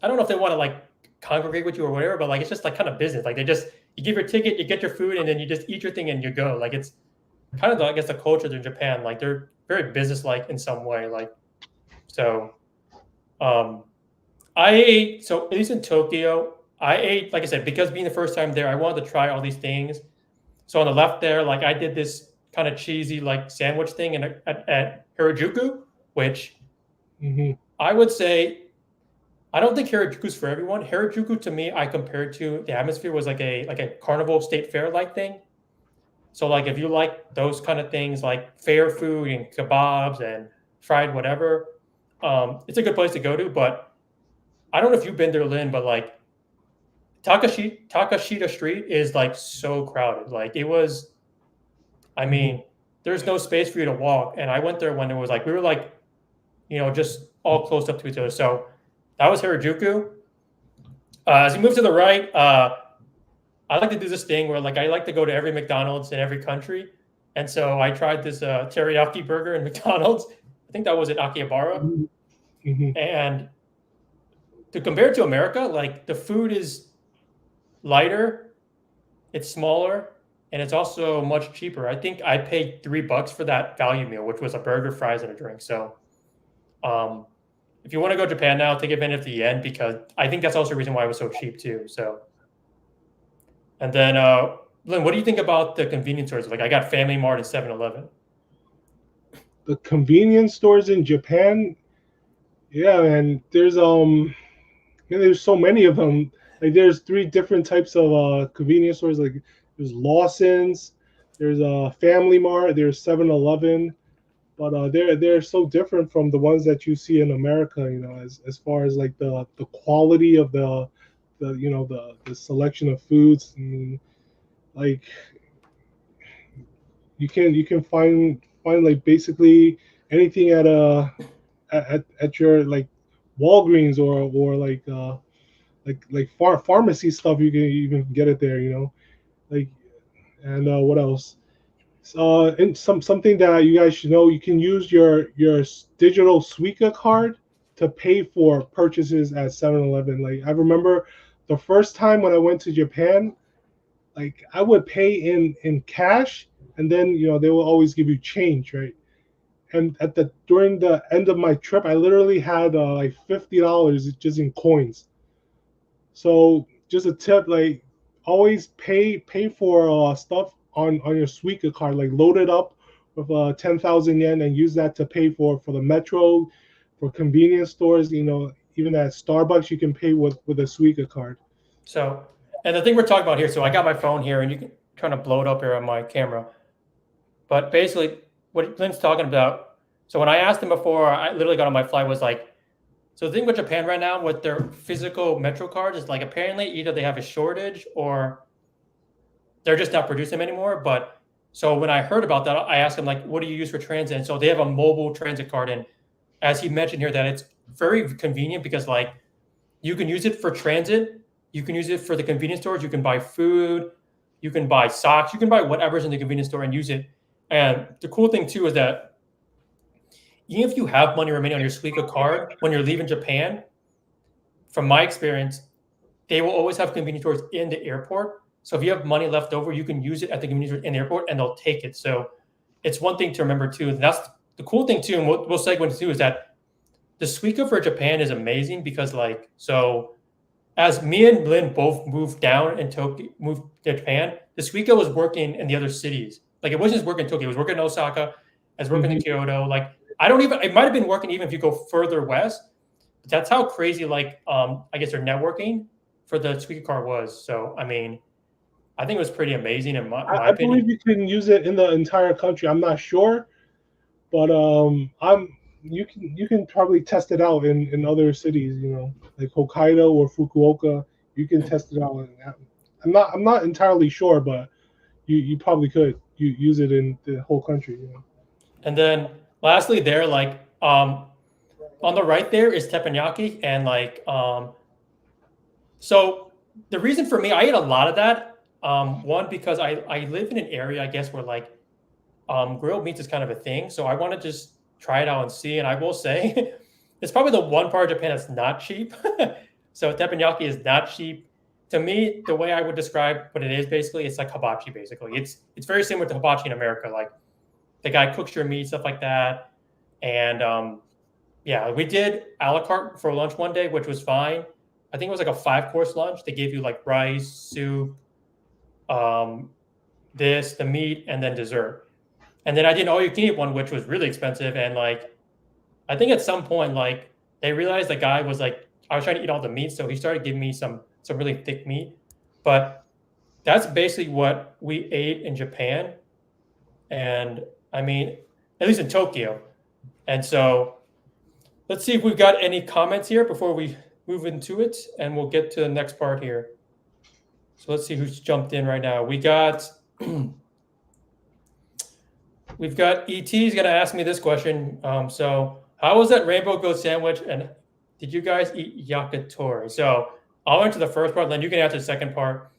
I don't know if they want to like congregate with you or whatever, but like it's just like kind of business. Like they just, you give your ticket, you get your food, and then you just eat your thing and you go. Like it's kind of, I guess, the culture in Japan. Like they're very business-like in some way. Like so, um, I ate, so at least in Tokyo, I ate, like I said, because being the first time there, I wanted to try all these things. So on the left there, like I did this kind of cheesy like sandwich thing at Harajuku, which Hmm. I would say, I don't think Harajuku's for everyone. Harajuku to me, I compared to the atmosphere was like a carnival state fair like thing. So like if you like those kind of things like fair food and kebabs and fried whatever, it's a good place to go to. But I don't know if you've been there, Lynn, but like Takashita Street is like so crowded. Like it was, I Hmm. mean, there's no space for you to walk. And I went there when it was like we were like, just all close up to each other. So that was Harajuku. As you move to the right, I like to do this thing where like I like to go to every McDonald's in every country. And so I tried this teriyaki burger in McDonald's. I think that was at Akihabara. Hmm. And to compare it to America, like the food is lighter, it's smaller, and it's also much cheaper. I think I paid $3 for that value meal, which was a burger, fries, and a drink. So, um, if you want to go to Japan now, take advantage of the yen, because I think that's also the reason why it was so cheap too. So, and then, Lynn, what do you think about the convenience stores? Like, I got Family Mart and 7-Eleven. The convenience stores in Japan, yeah, man. There's so many of them. Like there's three different types of convenience stores. Like there's Lawson's, there's Family Mart, there's 7-Eleven, but they're so different from the ones that you see in America. As far as like the quality of the selection of foods. I mean, like you can find like basically anything at your like Walgreens or like pharmacy stuff. You can even get it there, like. And what else? And something that you guys should know: you can use your digital Suica card to pay for purchases at 7-Eleven. Like I remember the first time when I went to Japan, like I would pay in cash, and then they will always give you change, right? And during the end of my trip, I literally had like $50 just in coins. So just a tip, like always pay for stuff on your Suica card, like load it up of 10,000 yen and use that to pay for the metro, for convenience stores. Even at Starbucks, you can pay with a Suica card. So, and the thing we're talking about here, so I got my phone here, and you can kind of blow it up here on my camera. But basically, what Lynn's talking about. So when I asked him before, I literally got on my flight was like, so the thing with Japan right now with their physical metro cards is like apparently either they have a shortage or they're just not producing them anymore. But so when I heard about that, I asked him like, what do you use for transit? And so they have a mobile transit card, and as he mentioned here, that it's very convenient because like you can use it for transit, you can use it for the convenience stores, you can buy food, you can buy socks, you can buy whatever's in the convenience store and use it. And the cool thing too is that even if you have money remaining on your Suica card when you're leaving Japan, from my experience, they will always have convenience stores in the airport. So if you have money left over, you can use it at the convenience store in the airport, and they'll take it. So it's one thing to remember too. That's the cool thing too, and we'll segue into too, is that the Suica for Japan is amazing because like so. As me and Lynn both moved down in Tokyo, moved to Japan, the Suica was working in the other cities. Like it wasn't just working in Tokyo; it was working in Osaka, it was working in Kyoto. Like I don't even. It might have been working even if you go further west. But that's how crazy, like I guess their networking for the Suica card was. So I mean, I think it was pretty amazing in my I believe opinion. you can use it in the entire country. I'm not sure, but I'm you can probably test it out in other cities. Like Hokkaido or Fukuoka. You can test it out. I'm not entirely sure, but you probably could use it in the whole country. And then lastly, there like on the right there is teppanyaki, and like so the reason for me, I ate a lot of that. One because I live in an area, I guess, where like grilled meats is kind of a thing. So I want to just try it out and see. And I will say, it's probably the one part of Japan that's not cheap. So teppanyaki is not cheap. To me, the way I would describe what it is basically, it's like hibachi. Basically, it's very similar to hibachi in America. Like the guy cooks your meat, stuff like that. And yeah, we did a la carte for lunch one day, which was fine. I think it was like a 5-course lunch. They gave you like rice, soup, um, the meat, and then dessert. And then I did an all you can eat one, which was really expensive. And like, I think at some point, like they realized the guy was like, I was trying to eat all the meat, so he started giving me some really thick meat. But that's basically what we ate in Japan, and I mean, at least in Tokyo. And so let's see if we've got any comments here before we move into it, and we'll get to the next part here. So let's see who's jumped in right now. We've got ET's going to ask me this question. So how was that rainbow goat sandwich, and did you guys eat yakitori? So I'll answer the first part, then you can answer the second part.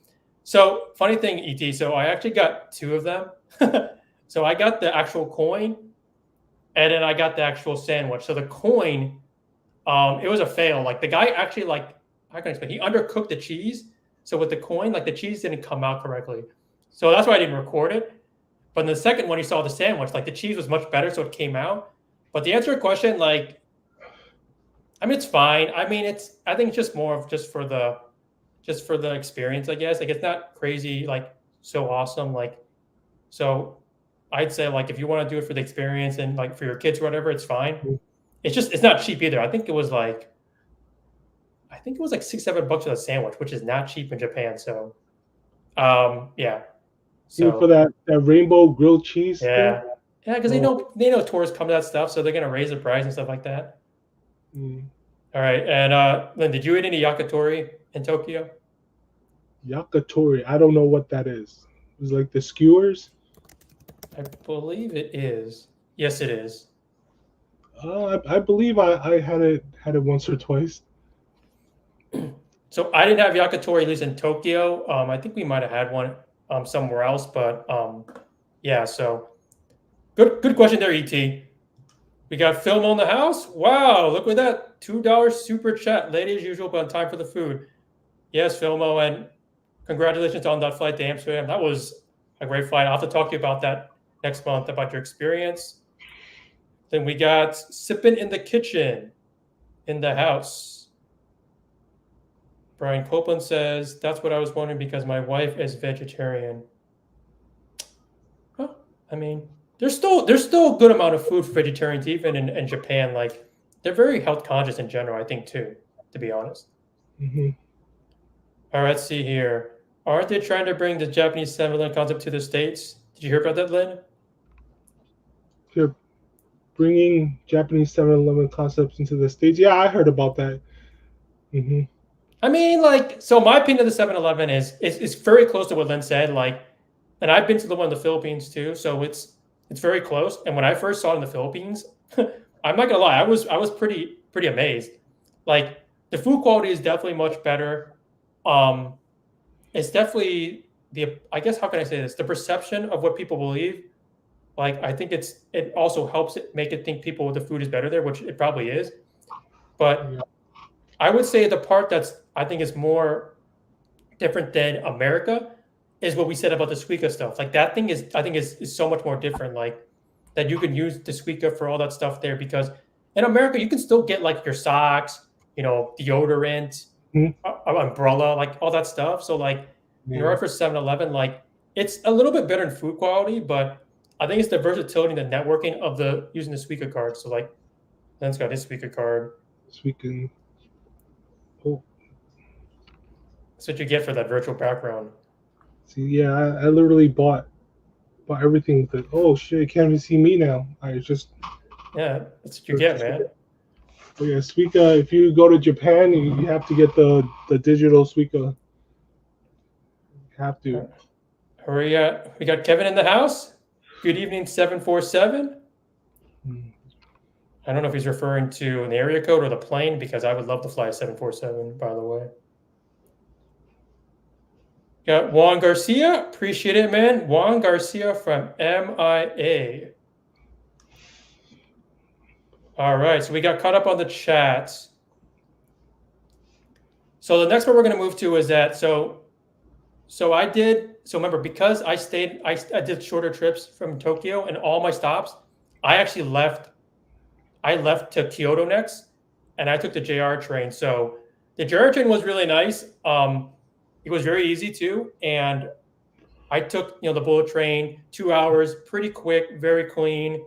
So funny thing, ET. So I actually got two of them. So I got the actual coin, and then I got the actual sandwich. So the coin, it was a fail. Like the guy actually like how can I explain? He undercooked the cheese. So with the coin, like the cheese didn't come out correctly. So that's why I didn't record it. But in the second one, you saw the sandwich. Like the cheese was much better, so it came out. But the answer to your question, like, I mean, it's fine. I mean, I think it's just more of just for the experience, I guess. Like it's not crazy, like so awesome. Like so I'd say like if you want to do it for the experience and like for your kids or whatever, it's fine. It's not cheap either. I think it was like $6-7 for the sandwich, which is not cheap in Japan. So yeah. Even for So that rainbow grilled cheese thing. yeah. Yeah, because they know tourists come to that stuff, so they're gonna raise the price and stuff like that. Mm. All right. And Lynn, did you eat any yakitori in Tokyo? Yakitori. I don't know what that is. It's like the skewers. I believe it is. Yes, it is. I believe I had it once or twice. So I didn't have yakitori at least in Tokyo. I think we might have had one somewhere else, but yeah. So good question there, ET. We got film on the house. Wow, look at that $2 super chat, late as usual, but on time for the food. Yes, Filmo, and congratulations on that flight to Amsterdam. That was a great flight. I'll have to talk to you about that next month about your experience. Then we got sipping in the kitchen in the house. Brian Copeland says, that's what I was wondering because my wife is vegetarian. Well, I mean, there's still a good amount of food for vegetarians even in Japan. Like they're very health conscious in general, I think too, to be honest. Hmm. All right, let's see here. Aren't they trying to bring the Japanese 7-Eleven concept to the States? Did you hear about that, Lin? They're bringing Japanese 7-Eleven concepts into the States. Yeah, I heard about that. Hmm. I mean, like, so my opinion of the 7-Eleven is very close to what Lin said. Like, and I've been to the one in the Philippines too, so it's very close. And when I first saw it in the Philippines, I'm not gonna lie, I was pretty amazed. Like, the food quality is definitely much better. Um, it's definitely the I guess how can I say this? The perception of what people believe. Like, I think it also helps it make it think people the food is better there, which it probably is. But Yeah. I would say the part that's I think is more different than America is what we said about the Suica stuff. Like that thing is I think is so much more different. Like that you can use the Suica for all that stuff there because in America you can still get like your socks, deodorant, Mhm. umbrella, like all that stuff. So like in order Yeah. for 7-Eleven, like it's a little bit better in food quality, but I think it's the versatility and the networking of the using the Suica card. So like Len's got his Suica card. This weekend. Oh, That's what you get for that virtual background. see, yeah, I literally bought everything. But oh shit, you can't even see me now. I just Yeah, that's what you get, man. But yeah, Suica. If you go to Japan, you have to get the digital Suica. You have to. We got Kevin in the house. Good evening, 747. Mm. I don't know if he's referring to an area code or the plane because I would love to fly 747, by the way. Got Juan Garcia. Appreciate it, man. Juan Garcia from MIA. All right, so we got caught up on the chats. So the next one we're going to move to is that remember because I did shorter trips from Tokyo and all my stops, I actually left to Kyoto next, and I took the JR train. So the JR train was really nice. It was very easy too, and I took the bullet train, 2 hours, pretty quick, very clean.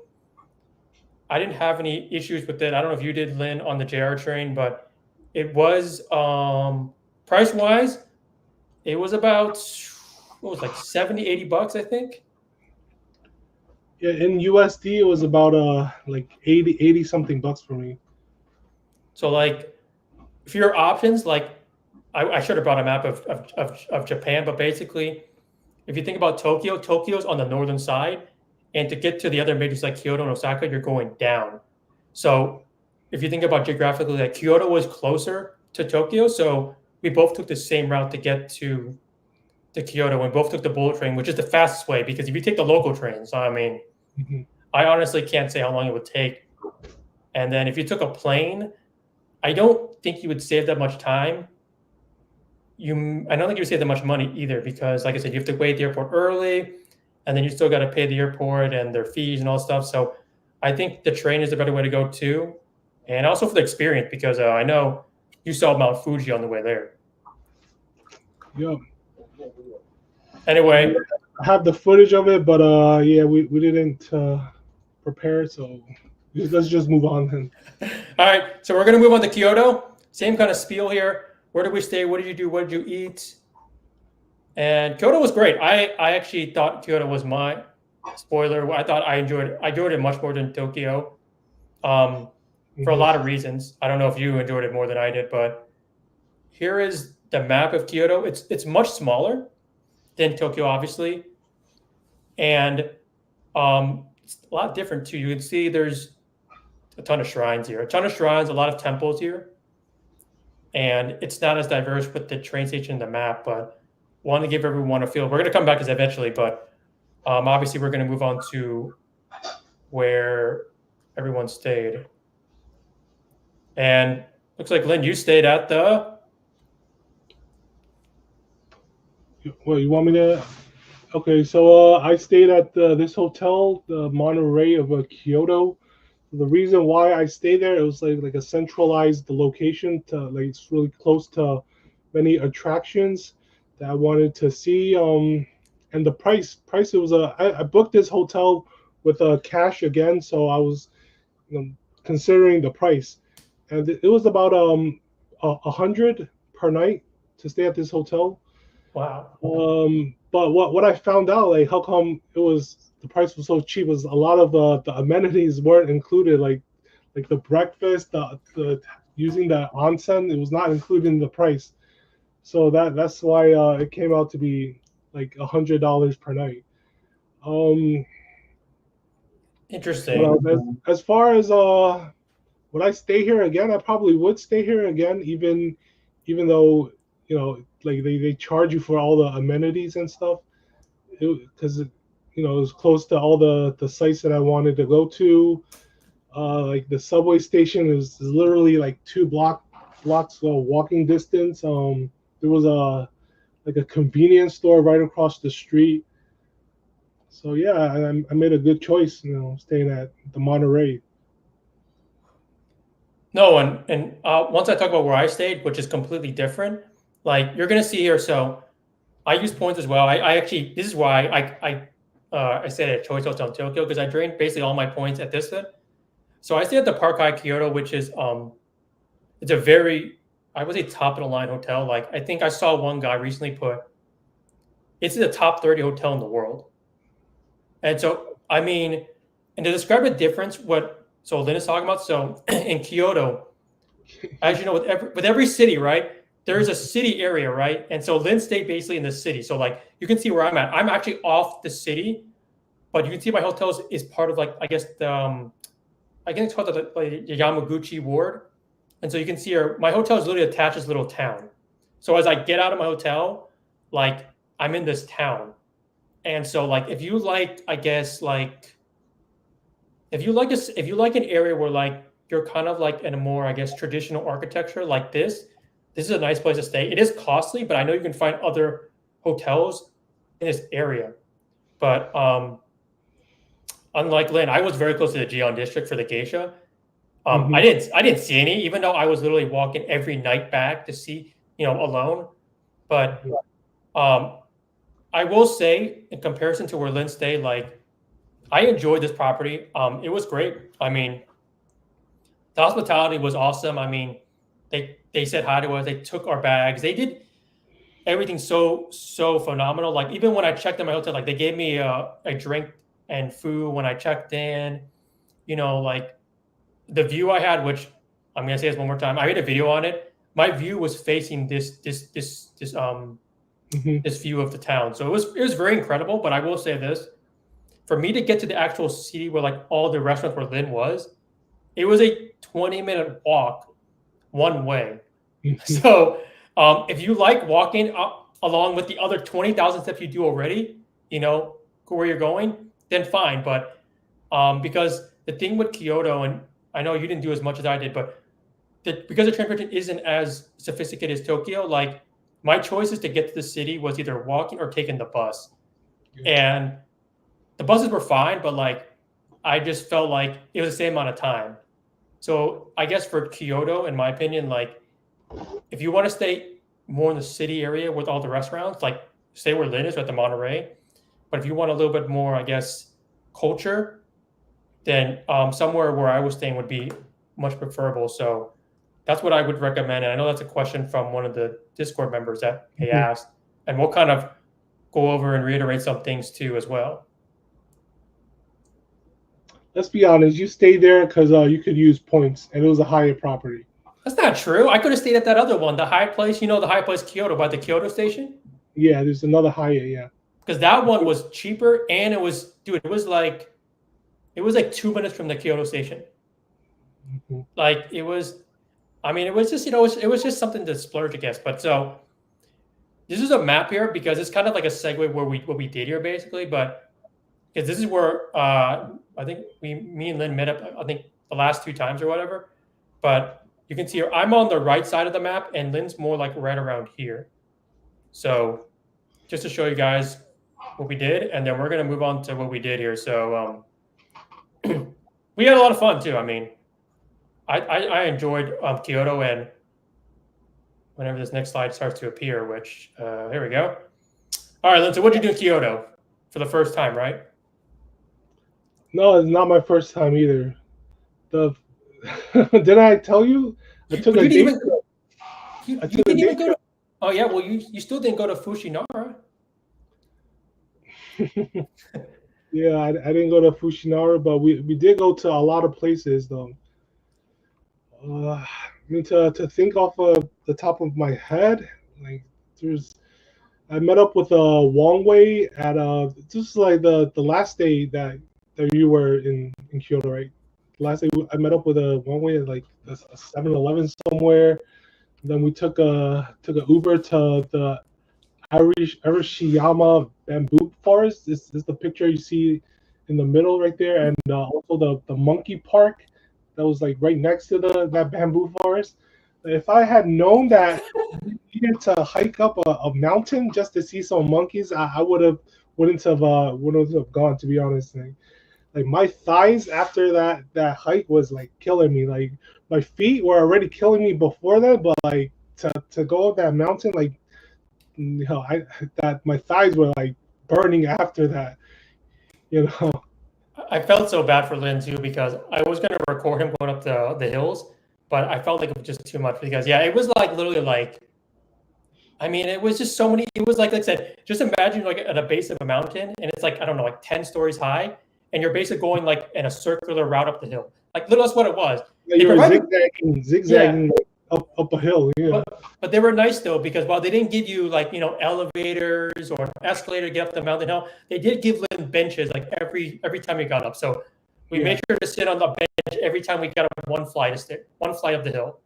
I didn't have any issues with it. I don't know if you did, Lynn, on the JR train, but it was price wise, it was about what was it, like 70, $80, I think. Yeah, in USD it was about like 80 something bucks for me. So like for your options, like I should have brought a map of Japan, but basically, if you think about Tokyo, Tokyo's on the northern side, and to get to the other majors like Kyoto and Osaka, you're going down. So if you think about geographically, like Kyoto was closer to Tokyo, so we both took the same route to get to Kyoto, and both took the bullet train, which is the fastest way. Because if you take the local trains, I mean, Mhm. I honestly can't say how long it would take. And then if you took a plane, I don't think you would save that much time. I don't think you would save that much money either because, like I said, you have to wait at the airport early, and then you still got to pay the airport and their fees and all stuff. So I think the train is the better way to go too, and also for the experience because I know you saw Mount Fuji on the way there. Yep. Anyway, I have the footage of it, but yeah, we didn't prepare, so let's just move on then. all right, so we're gonna move on to Kyoto. Same kind of spiel here. Where did we stay? What did you do? What did you eat? And Kyoto was great. I actually thought Kyoto was my spoiler. I thought I enjoyed it much more than Tokyo, for a Mhm. lot of reasons. I don't know if you enjoyed it more than I did, but here is the map of Kyoto. It's much smaller than Tokyo, obviously, and it's a lot different too. You can see there's a ton of shrines here, a lot of temples here, and it's not as diverse with the train station and the map, but want to give everyone a feel. We're going to come back to this eventually, but obviously we're going to move on to where everyone stayed. And looks like Lynn, you stayed at the Well, you want me to? Okay, so I stayed at this hotel, the Monterey of Kyoto. The reason why I stayed there, it was like a centralized location to like it's really close to many attractions that I wanted to see. And the price it was I booked this hotel with cash again, so I was, considering the price, and it was about 100 per night to stay at this hotel. Wow. But what I found out, like how come it was the price was so cheap, was a lot of the amenities weren't included, like the breakfast, the using the onsen, it was not included in the price. So that's why it came out to be like $100 per night. Um, Interesting. as far as would I stay here again? I probably would stay here again, even though like they charge you for all the amenities and stuff. Because it was close to all the sites that I wanted to go to. Like the subway station is literally like blocks walking distance. There was a like a convenience store right across the street. So yeah, I made a good choice, staying at the Monterey. No, and once I talk about where I stayed, which is completely different, like you're gonna see here. So I use points as well. I actually this is why I stayed at Choice Hotel in Tokyo because I drained basically all my points at this one. So I stayed at the Park Hyatt Kyoto, which is it's a very I would say top of the line hotel. Like I think I saw one guy recently put it's the top 30 hotel in the world. And so I mean, and to describe the difference, what so Lynn is talking about. So in Kyoto, as you know, with every city, right? There is a city area, right? And so Lynn stayed basically in the city. So like you can see where I'm at. I'm actually off the city, but you can see my hotels is part of like I guess the I think it's called the Yamaguchi ward. And so you can see here, my hotel is literally attached to this little town. So as I get out of my hotel, like I'm in this town. And so like if you like, I guess like if you like an area where like you're kind of like in a more, I guess, traditional architecture like this is a nice place to stay. It is costly, but I know you can find other hotels in this area. But unlike Lynn, I was very close to the Gion district for the geisha. Hmm. I didn't see any, even though I was literally walking every night back to see, alone. But um, I will say, in comparison to where Lynn stayed, like I enjoyed this property. It was great. I mean, the hospitality was awesome. I mean, they said hi to us. They took our bags. They did everything so phenomenal. Like even when I checked in my hotel, like they gave me a drink and food when I checked in. Like the view I had, which I'm gonna say this one more time. I made a video on it. My view was facing Hmm. this view of the town, so it was very incredible. But I will say this: for me to get to the actual city where like all the restaurants where Lynn was, it was a 20-minute walk one way. So if you like walking up along with the other 20,000 steps you do already, where you're going, then fine. But because the thing with Kyoto, and I know you didn't do as much as I did, but because the transportation isn't as sophisticated as Tokyo, like my choices to get to the city was either walking or taking the bus. And the buses were fine, but like I just felt like it was the same amount of time. So I guess for Kyoto, in my opinion, like if you want to stay more in the city area with all the restaurants, like stay where Lynn is at the Monterey. But if you want a little bit more, I guess, culture, then somewhere where I was staying would be much preferable. So that's what I would recommend. And I know that's a question from one of the Discord members that they Hmm. asked, and we'll kind of go over and reiterate some things too as well. Let's be honest, you stayed there because you could use points, and it was a higher property. That's not true. I could have stayed at that other one, the high place. The high place Kyoto by the Kyoto station, Yeah, there's another higher. Yeah. because that one was cheaper and it was, dude, it was like 2 minutes from the Kyoto station. Hmm. Like it was, I mean, it was just it was just something to splurge, I guess. But so this is a map here because it's kind of like a segue where what we did here basically. But because this is where I think me and Lynn met up. I think the last two times or whatever. But you can see here, I'm on the right side of the map, and Lynn's more like right around here. So just to show you guys what we did, and then we're gonna move on to what we did here. So we had a lot of fun too. I mean, I enjoyed Kyoto, and whenever this next slide starts to appear, which here we go. All right, Lynn. So what'd you do in Kyoto for the first time, right? No, it's not my first time either. The did I tell you? I took But a you didn't day even trip. I you took a didn't day even go to. Oh yeah, well you still didn't go to Fushinara. trip. Yeah, I didn't go to Fushinara, but we did go to a lot of places though. I mean, to think off of the top of my head, like there's I met up with Wong Wei at just like the last day that you were in Kyoto, right? Last day I met up with Wong Wei at like a 7-Eleven somewhere. Then we took a Uber to the Arashiyama bamboo forest. This is the picture you see in the middle right there, and also the monkey park that was like right next to the that bamboo forest. If I had known that we needed to hike up a mountain just to see some monkeys, I wouldn't have gone, to be honest. Like my thighs after that hike was like killing me. Like my feet were already killing me before that, but like to go up that mountain, like I that my thighs were like burning after that. You know. I felt so bad for Lin too because I was gonna record him going up the hills, but I felt like it was just too much because yeah, it was like literally like I mean it was just so many. It was like I said, just imagine like at a base of a mountain and it's like I don't know like 10 stories high, and you're basically going like in a circular route up the hill. Like literally that's what it was. Yeah, They you were provided zigzagging yeah, like, up a hill. Yeah, but they were nice though because while they didn't give you like elevators or an escalator to get up the mountain hill, they did give Lynn benches like every time we got up. So we yeah. made sure to sit on the bench every time we got up one flight of the hill.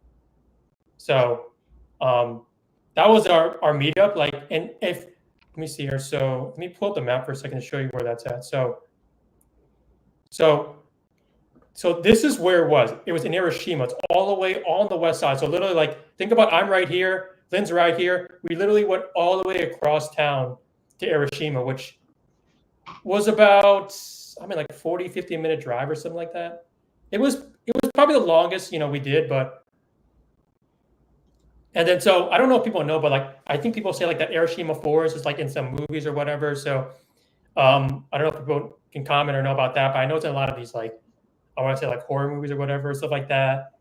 So that was our meetup. Like, and if let me see here. So let me pull up the map for a second to show you where that's at. So so this is where it was. It was in Hiroshima. It's all the way on the west side. So literally, like, think about I'm right here, Lynn's right here. We literally went all the way across town to Hiroshima, which was about, I mean, like 40, 50-minute drive or something like that. It was probably the longest, we did, but and then so I don't know if people know, but like I think people say like that Hiroshima Forest is like in some movies or whatever. So I don't know if people can comment or know about that, but I know it's in a lot of these like I want to say like horror movies or whatever, stuff like that.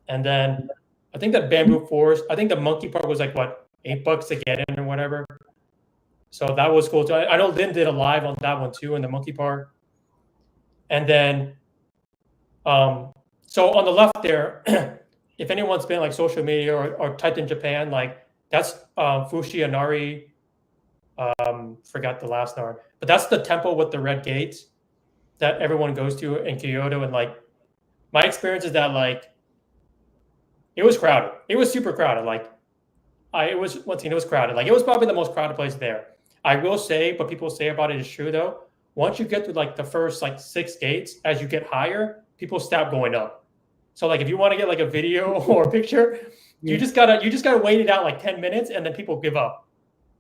And then I think that Bamboo Forest, I think the monkey park was like what, $8 to get in or whatever. So that was cool too. I know Lynn did a live on that one too in the monkey park. And then so on the left there, if anyone's been like social media or typed in Japan, like that's Fushi Inari, forgot the last name, but that's the temple with the red gates that everyone goes to in Kyoto. And like my experience is that like it was crowded. It was super crowded. Like it was once again, it was crowded. Like it was probably the most crowded place there. I will say, but people say about it is true though. Once you get to like the first like 6 gates, as you get higher, people stop going up. So like if you want to get like a video or a picture, you Yeah. just gotta wait it out like 10 minutes and then people give up.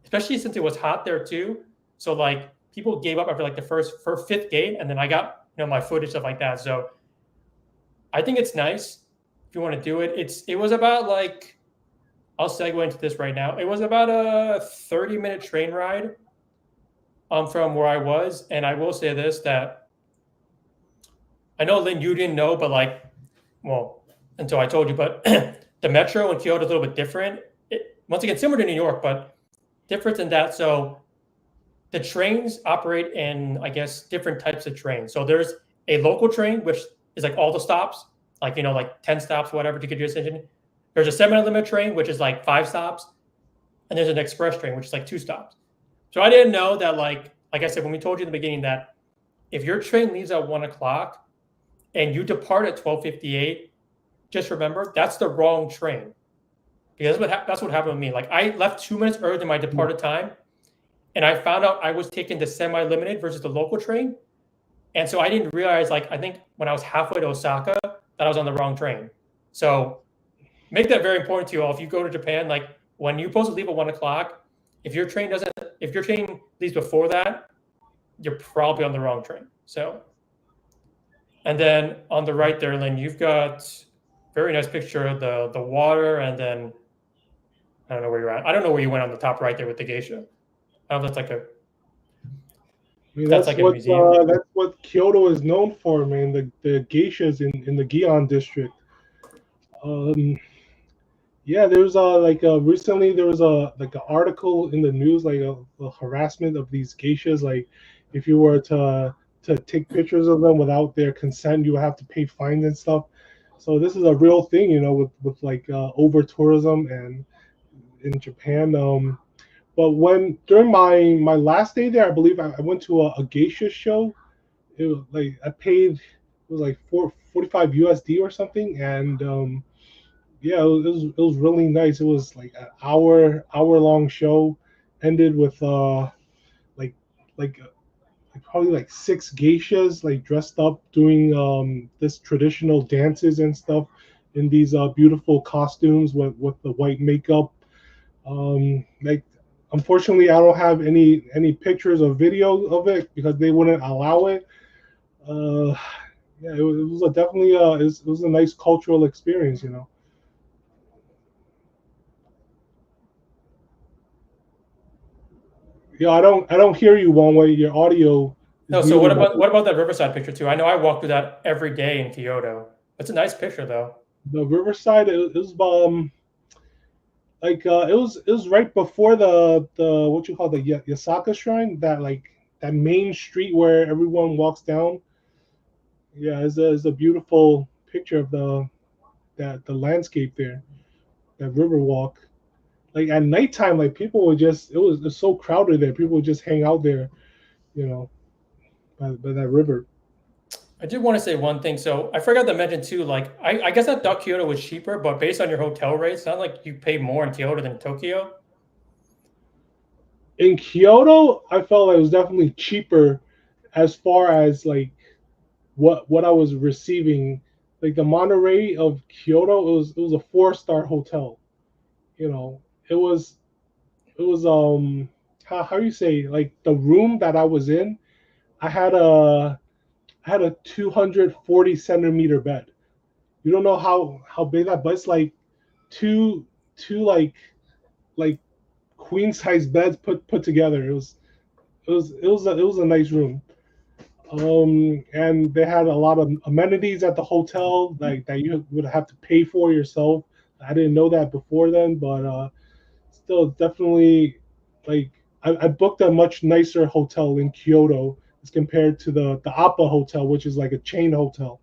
Especially since it was hot there too. So like people gave up after like the first fifth gate, and then I got my footage stuff like that. So I think it's nice if you want to do it. It was about like I'll segue into this right now. It was about a 30-minute train ride from where I was. And I will say this, that I know, Lynn, you didn't know, but like, well, until I told you, but the metro in Kyoto is a little bit different. Once again, similar to New York, but different in that. So the trains operate in, I guess, different types of trains. So there's a local train, which is like all the stops, like, like 10 stops, whatever, to get your attention. There's a semi-limit train, which is like 5 stops. And there's an express train, which is like 2 stops. So I didn't know that, like I said, when we told you in the beginning that if your train leaves at 1 o'clock and you depart at 12:58, just remember that's the wrong train. Because that's what happened with me. Like I left 2 minutes earlier than my departed time, and I found out I was taking the semi-limited versus the local train. And so I didn't realize, like, I think when I was halfway to Osaka, that I was on the wrong train. So make that very important to you all. If you go to Japan, like when you're supposed to leave at 1 o'clock, if your train leaves before that, you're probably on the wrong train. So, and then on the right there, Lynn, you've got very nice picture of the water, and then I don't know where you're at. I don't know where you went on the top right there with the geisha. I don't know if that's like I mean, That's like a museum. that's what Kyoto is known for, man. The geishas in the Gion district. Um, yeah, there was recently there was a like an article in the news like a harassment of these geishas. Like, if you were to take pictures of them without their consent, you would have to pay fines and stuff. So this is a real thing, with like over tourism and in Japan. But when during my last day there, I believe I went to a geisha show. It was like I paid, it was like 45 USD or something, and yeah, it was really nice. It was like an hour long show, ended with like like probably like six geishas like dressed up doing this traditional dances and stuff in these beautiful costumes with the white makeup. Like, unfortunately, I don't have any pictures or video of it because they wouldn't allow it. Uh, yeah, it was definitely it was a nice cultural experience. Yeah, I don't hear you one way. Your audio is No, so what muted. about that Riverside picture too? I know I walk through that every day in Kyoto. It's a nice picture though. The Riverside, it was like it was right before the what you call the Yasaka Shrine, that like that main street where everyone walks down. Yeah, it's a beautiful picture of the landscape there, that river walk. Like at nighttime, like people would just it's so crowded there. People would just hang out there, you know, by that river. I did want to say one thing. So I forgot to mention too, like I guess I thought Kyoto was cheaper, but based on your hotel rates, it's not like you pay more in Kyoto than Tokyo. In Kyoto, I felt like it was definitely cheaper as far as like what I was receiving. Like the Monterey of Kyoto, it was a 4-star hotel. You know, it was how you say, like the room that I was in, I had a 240 centimeter bed. You don't know how big that, but it's like two like queen size beds put together. It was a nice room. And they had a lot of amenities at the hotel like that you would have to pay for yourself. I didn't know that before then, but still definitely like I booked a much nicer hotel in Kyoto as compared to the Appa hotel, which is like a chain hotel.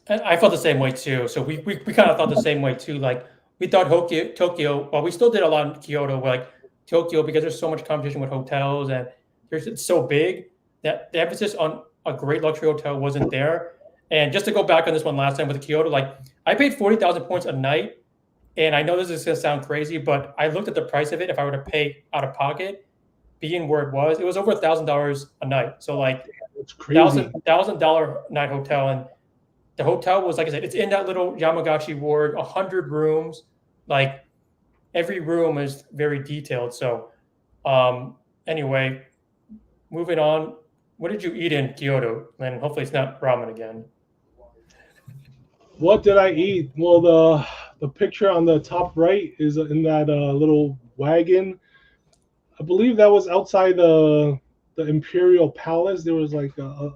And I felt the same way too. So we kind of thought the same way too. Like we thought Tokyo, well, we still did a lot in Kyoto, like Tokyo, because there's so much competition with hotels and it's so big that the emphasis on a great luxury hotel wasn't there. And just to go back on this one last time with Kyoto, like I paid 40,000 points a night. And I know this is going to sound crazy, but I looked at the price of it. If I were to pay out of pocket, being where it was over $1,000 a night. So like It's crazy. $1,000 night hotel. And the hotel was, like I said, it's in that little Yamagashi ward, 100 rooms. Like every room is very detailed. So, anyway, moving on. What did you eat in Kyoto? And hopefully it's not ramen again. What did I eat? Well, the picture on the top right is in that little wagon. I believe that was outside the Imperial Palace. There was like a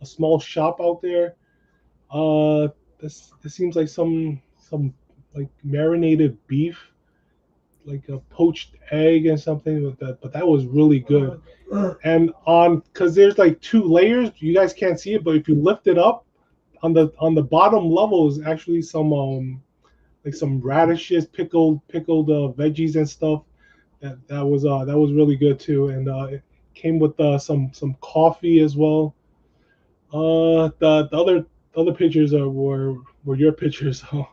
small shop out there. Uh, this seems like some like marinated beef, like a poached egg and something with that. But that was really good. And because there's like two layers, you guys can't see it, but if you lift it up, on the bottom level is actually some like some radishes, pickled veggies and stuff. That was really good too, and it came with some coffee as well. The other pictures were your pictures. So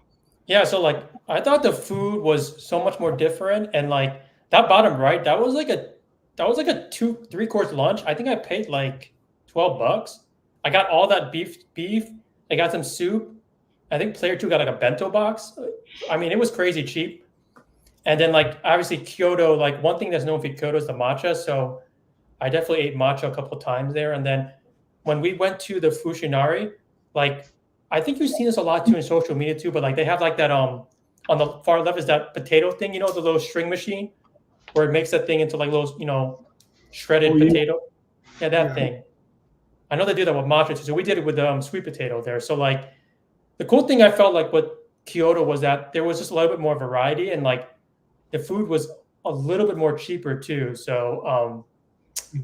Yeah, so like I thought the food was so much more different, and like that bottom right, that was like a 2 3 course lunch. I think I paid like $12. I got all that beef. I got some soup. I think player two got like a bento box. I mean, it was crazy cheap. And then like obviously Kyoto, like one thing that's known for Kyoto is the matcha. So I definitely ate matcha a couple of times there. And then when we went to the Fushinari, like I think you've seen this a lot too in social media too, but like they have like that on the far left is that potato thing, the little string machine where it makes that thing into like little, oh, shredded potato. Yeah, that Yeah. thing. I know they do that with matcha too. So we did it with sweet potato there. So like the cool thing I felt like with Kyoto was that there was just a little bit more variety and like the food was a little bit more cheaper too. So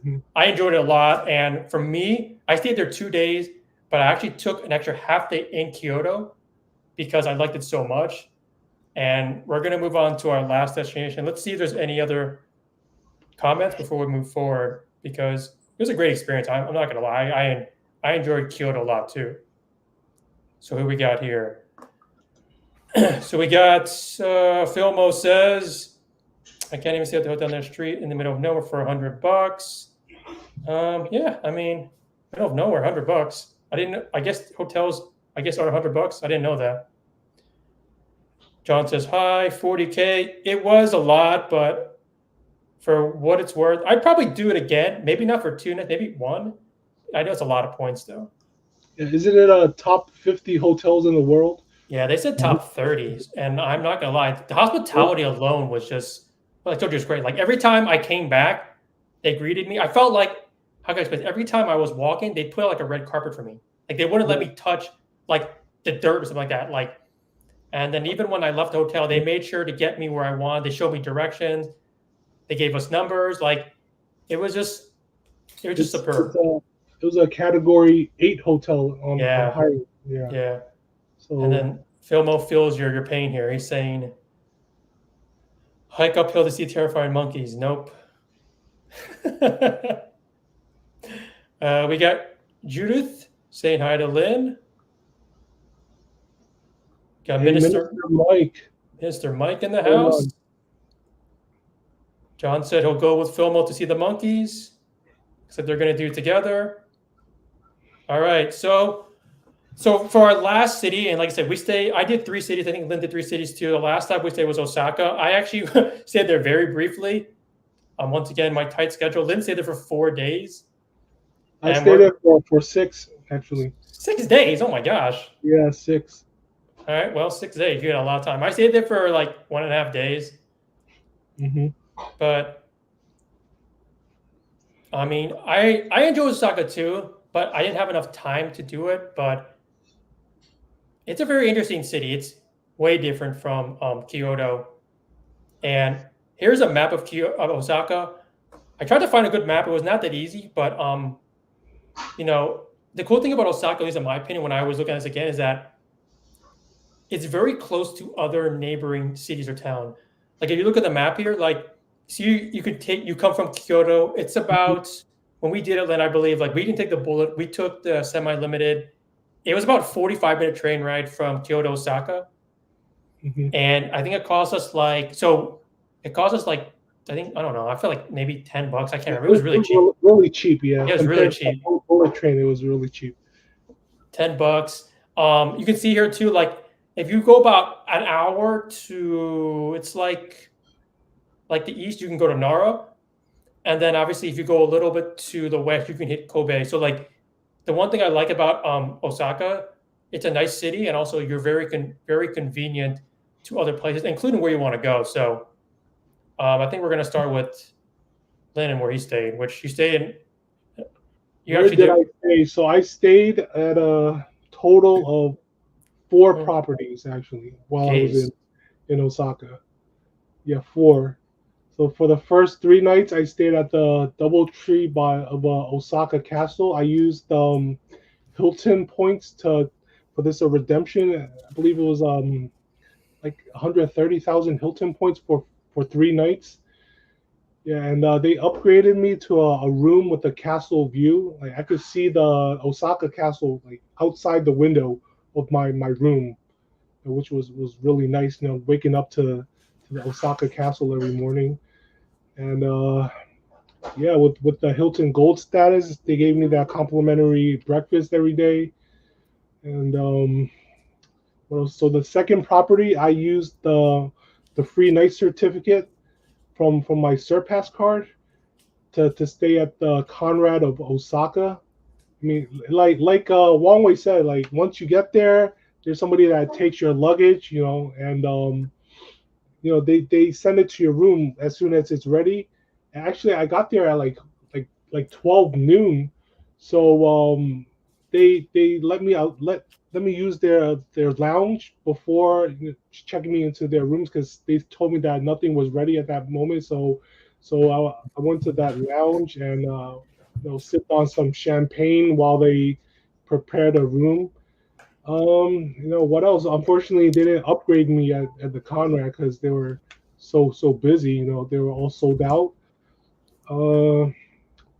Hmm. I enjoyed it a lot. And for me, I stayed there 2 days, but I actually took an extra half day in Kyoto because I liked it so much. And we're going to move on to our last destination. Let's see if there's any other comments before we move forward because it was a great experience. I'm not going to lie. I enjoyed Kyoto a lot too. So who we got here? So we got Filmo says, I can't even see the hotel down the street in the middle of nowhere for $100. Yeah, I mean, middle of nowhere, $100. I didn't. I guess hotels, I guess, are $100. I didn't know that. John says hi, 40K. It was a lot, but for what it's worth, I'd probably do it again. Maybe not for two nights, maybe one. I know it's a lot of points though. Isn't it a top 50 hotels in the world? Yeah, they said top 30s, and I'm not gonna lie, the hospitality alone was just, well, I told you it's great. Like every time I came back, they greeted me. I felt like, how can I explain? Every time I was walking, they put out like a red carpet for me. Like they wouldn't let me touch like the dirt or something like that. Like, and then even when I left the hotel, they made sure to get me where I wanted. They showed me directions. They gave us numbers. Like it was just, it was just superb. It was a category 8 hotel on Yeah, Hyatt. Yeah. yeah. And So then Philmo feels your pain here. He's saying, hike uphill to see terrifying monkeys. Nope. We got Judith saying hi to Lynn. Got hey, Minister Mike. Minister Mike in the What's going house. on? John said he'll go with Filmo to see the monkeys. Said they're going to do it together. All right. So for our last city, and like I said, I did 3 cities. I think Lynn did 3 cities too. The last time we stayed was Osaka. I actually stayed there very briefly. Once again, my tight schedule. Lynn stayed there for 4 days. I And stayed there for 6 actually. 6 days. Oh my gosh. Yeah, 6. All right. Well, 6 days. You had a lot of time. I stayed there for like 1.5 days. Hmm. But I mean, I enjoy Osaka too, but I didn't have enough time to do it. But it's a very interesting city. It's way different from Kyoto. And here's a map of Osaka. I tried to find a good map. It was not that easy, but you know, the cool thing about Osaka, at least in my opinion, when I was looking at this again, is that it's very close to other neighboring cities or town. Like if you look at the map here, like so you come from Kyoto. It's about when we did it, then I believe like we didn't take the bullet, we took the semi-limited. It was about 45-minute train ride from Kyoto, Osaka. Hmm. And I think it cost us like I think I don't know, I feel like maybe $10. I can't remember. It was really cheap. Really cheap, yeah. It was really Compared to cheap. the bullet train, it was really cheap. $10. You can see here too, like if you go about an hour to it's like the east, you can go to Nara. And then obviously if you go a little bit to the west, you can hit Kobe. So like the one thing I like about Osaka, it's a nice city and also you're very convenient to other places, including where you want to go. So I think we're gonna start with Lynn and where he stayed, which you stayed in. You Where actually did did. I stay? So I stayed at a total of 4 Mm, properties actually while I was Jeez. in Osaka. Yeah, 4. So for the first 3 nights, I stayed at the DoubleTree of Osaka Castle. I used Hilton points to for this a redemption. I believe it was like 130,000 Hilton points for 3 nights. Yeah, and they upgraded me to a room with a castle view. Like I could see the Osaka Castle like outside the window of my room, which was really nice. You know, waking up to the Osaka Castle every morning, and yeah, with the Hilton Gold status, they gave me that complimentary breakfast every day, and well, so the second property, I used the free night certificate from my Surpass card to stay at the Conrad of Osaka. I mean, like Wong Wei said, like once you get there, there's somebody that takes your luggage, you know, and they send it to your room as soon as it's ready. And actually, I got there at like like 12 noon. So they let me out let me use their lounge before checking me into their rooms because they told me that nothing was ready at that moment. So I went to that lounge and sipped on some champagne while they prepared a room. What else? Unfortunately, they didn't upgrade me at the Conrad because they were so busy. They were all sold out. Uh,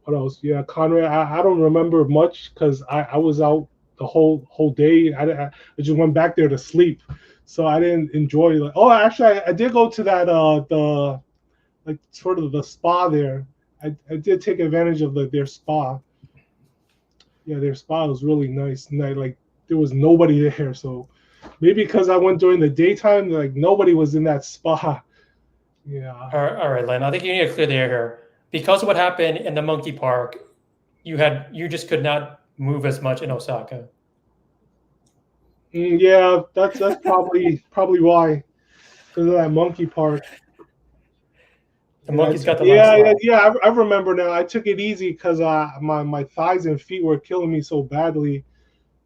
what else? Yeah, Conrad. I don't remember much because I was out the whole day. I just went back there to sleep, so I didn't enjoy. Like, oh, actually, I did go to that the like sort of the spa there. I did take advantage of their spa. Yeah, their spa was really nice. And like there was nobody there, so maybe because I went during the daytime, like nobody was in that spa. Yeah. All right, Len. I think you need to clear the air here because of what happened in the monkey park. You just could not move as much in Osaka. Yeah, that's probably why because of that monkey park. The Yeah, monkeys got the last yeah, yeah, laugh. yeah. I remember now. I took it easy because my thighs and feet were killing me so badly.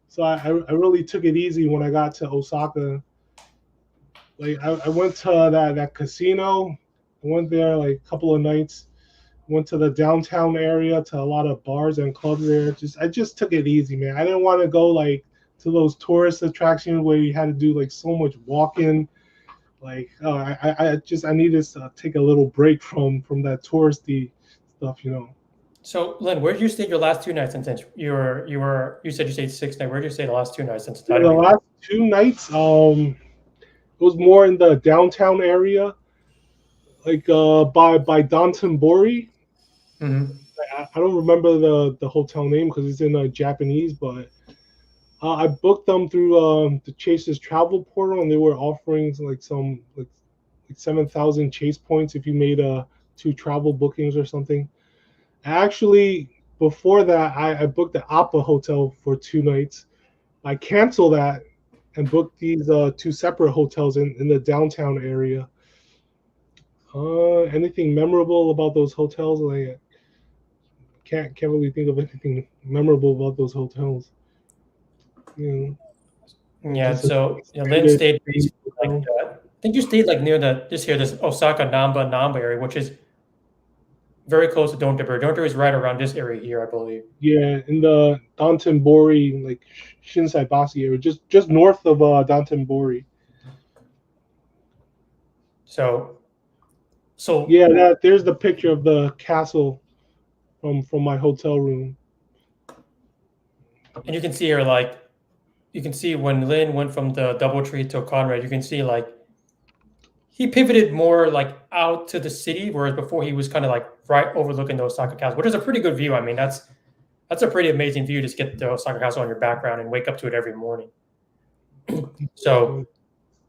So I really took it easy when I got to Osaka. Like I went to that casino. I went there like a couple of nights. Went to the downtown area to a lot of bars and clubs there. I just took it easy, man. I didn't want to go like to those tourist attractions where you had to do like so much walking. Like I needed to take a little break from that touristy stuff. So, Len, where did you stay your last 2 nights? And since you said you stayed 6 nights, where did you stay the last 2 nights since Yeah, the Taipei? last 2 nights, it was more in the downtown area, like by Downton. Mm-hmm. I don't remember the hotel name because it's in Japanese, but I booked them through the Chase's travel portal, and they were offering like some like 7,000 Chase points if you made 2 travel bookings or something. Actually, before that, I booked the Appa hotel for 2 nights. I canceled that and booked these 2 separate hotels in the downtown area. Anything memorable about those hotels? Like can't really think of anything memorable about those hotels. You Yeah. just a So, Lynn standard stayed Chinese like hotel. I think you stayed like near this Osaka Namba area, which is very close to Dontebu. Dontebu is right around this area here, I believe. Yeah, in the Downton, like Shinsaibashi area, just north of Downton. So, so Yeah, there's the picture of the castle from my hotel room. and you can see here like you can see when Lynn went from the DoubleTree to Conrad, you can see like he pivoted more like out to the city, whereas before he was kind of like right overlooking the Osaka Castle, which is a pretty good view. I mean, that's a pretty amazing view. Just get the Osaka Castle on your background and wake up to it every morning. So,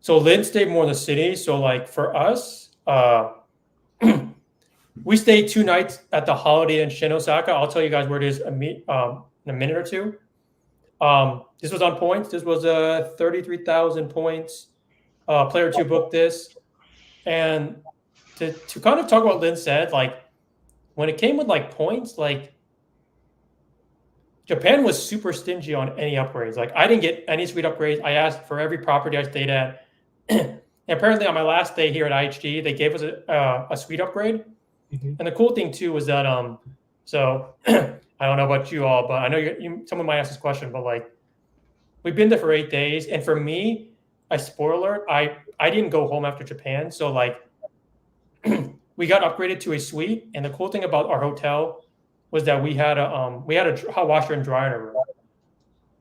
so Lynn stayed more in the city. So, like for us, we stayed 2 nights at the Holiday Inn Shin Osaka. I'll tell you guys where it is in a minute or two. This was on points. This was 33,000 points. Player two booked this. And to kind of talk about what Lynn said, like when it came with like points, like Japan was super stingy on any upgrades. Like I didn't get any suite upgrades. I asked for every property I stayed at. And apparently on my last day here at IHG, they gave us a suite upgrade. Mm-hmm. And the cool thing too was that so I don't know about you all, but I know someone might ask this question, but like we've been there for 8 days, and for me, a spoiler, I didn't go home after Japan, so like we got upgraded to a suite, and the cool thing about our hotel was that we had a hot washer and dryer in our room,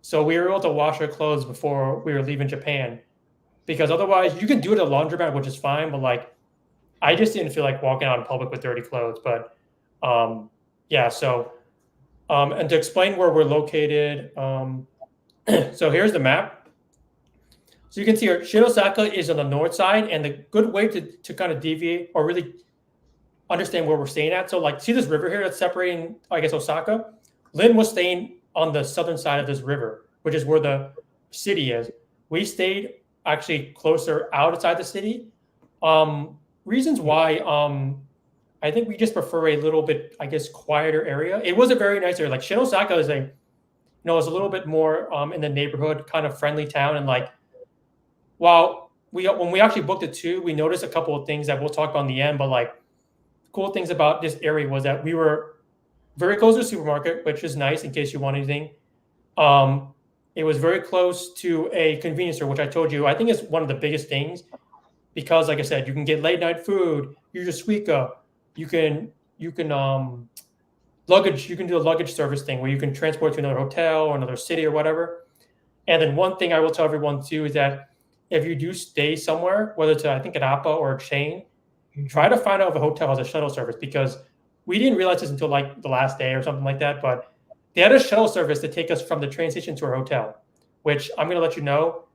so we were able to wash our clothes before we were leaving Japan, because otherwise you can do it at a laundromat, which is fine, but like I just didn't feel like walking out in public with dirty clothes, but yeah, so and to explain where we're located, so here's the map. So you can see here, Shinosaka is on the north side, and the good way to kind of deviate or really understand where we're staying at. So like, see this river here that's separating, I guess, Osaka? Lynn was staying on the southern side of this river, which is where the city is. We stayed actually closer outside the city. Reasons why I think we just prefer a little bit, I guess, quieter area. It was a very nice area. Like Shin Osaka is is a little bit more in the neighborhood, kind of friendly town. And like, while when we actually booked it too, we noticed a couple of things that we'll talk about in the end. But like, cool things about this area was that we were very close to a supermarket, which is nice in case you want anything. It was very close to a convenience store, which I told you I think is one of the biggest things because, like I said, you can get late night food, use your Suica, you can luggage, you can do a luggage service thing where you can transport to another hotel or another city or whatever. And then one thing I will tell everyone too is that if you do stay somewhere, whether it's I think an APA or a chain, try to find out if a hotel has a shuttle service because we didn't realize this until like the last day or something like that. But they had a shuttle service to take us from the train station to our hotel, which I'm going to let you know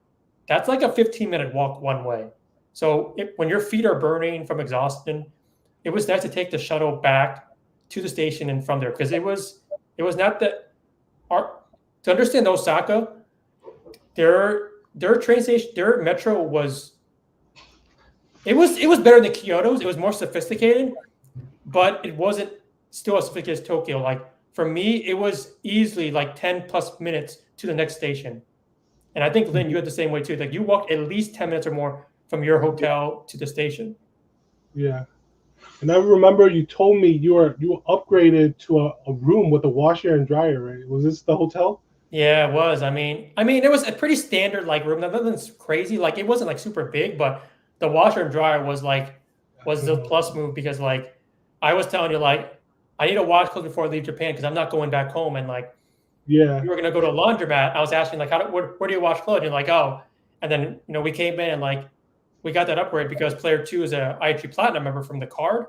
that's like a 15-minute walk one way. So when your feet are burning from exhaustion, it was nice to take the shuttle back to the station and from there because it was not that our to understand Osaka, their train station, their metro was it was better than Kyoto's. It was more sophisticated, but it wasn't still as sophisticated as Tokyo. Like for me, it was easily like 10 plus minutes to the next station. And I think Lin, you had the same way too. Like you walked at least 10 minutes or more from your hotel to the station. Yeah. And I remember you told me you were upgraded to a room with a washer and dryer, right? Was this the hotel? Yeah, it was. I mean, it was a pretty standard like room. Nothing's crazy. Like it wasn't like super big, but the washer and dryer was the plus move because like I was telling you like I need to wash clothes before I leave Japan because I'm not going back home. And like Yeah. we were gonna go to a laundromat. I was asking like where do you wash clothes? And you're like, oh, and then we came in and like we got that upgrade because player two is a IG Platinum member from the card.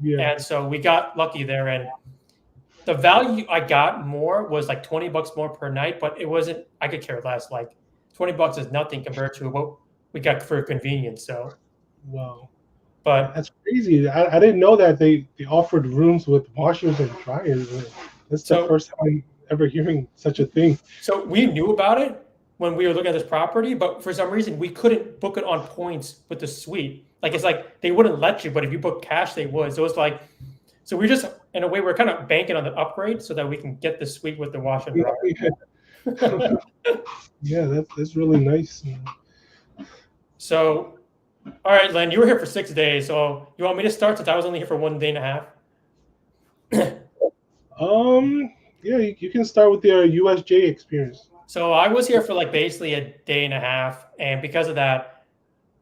Yeah. And so we got lucky there. And the value I got more was like $20 more per night, but it wasn't, I could care less. Like $20 is nothing compared to what we got for convenience. So, Wow. but That's crazy. I didn't know that they offered rooms with washers and dryers. That's the so, first time ever hearing such a thing. so we knew about it when we were looking at this property, but for some reason we couldn't book it on points with the suite. Like it's like they wouldn't let you, but if you book cash, they would. So it's like, so we just, in a way, we're kind of banking on the upgrade so that we can get the suite with the wash and dryer. Yeah, that's really nice. So, all right, Len, you were here for 6 days. So you want me to start since I was only here for 1 day and a half? Yeah, you can start with your USJ experience. So I was here for like basically a day and a half, and because of that,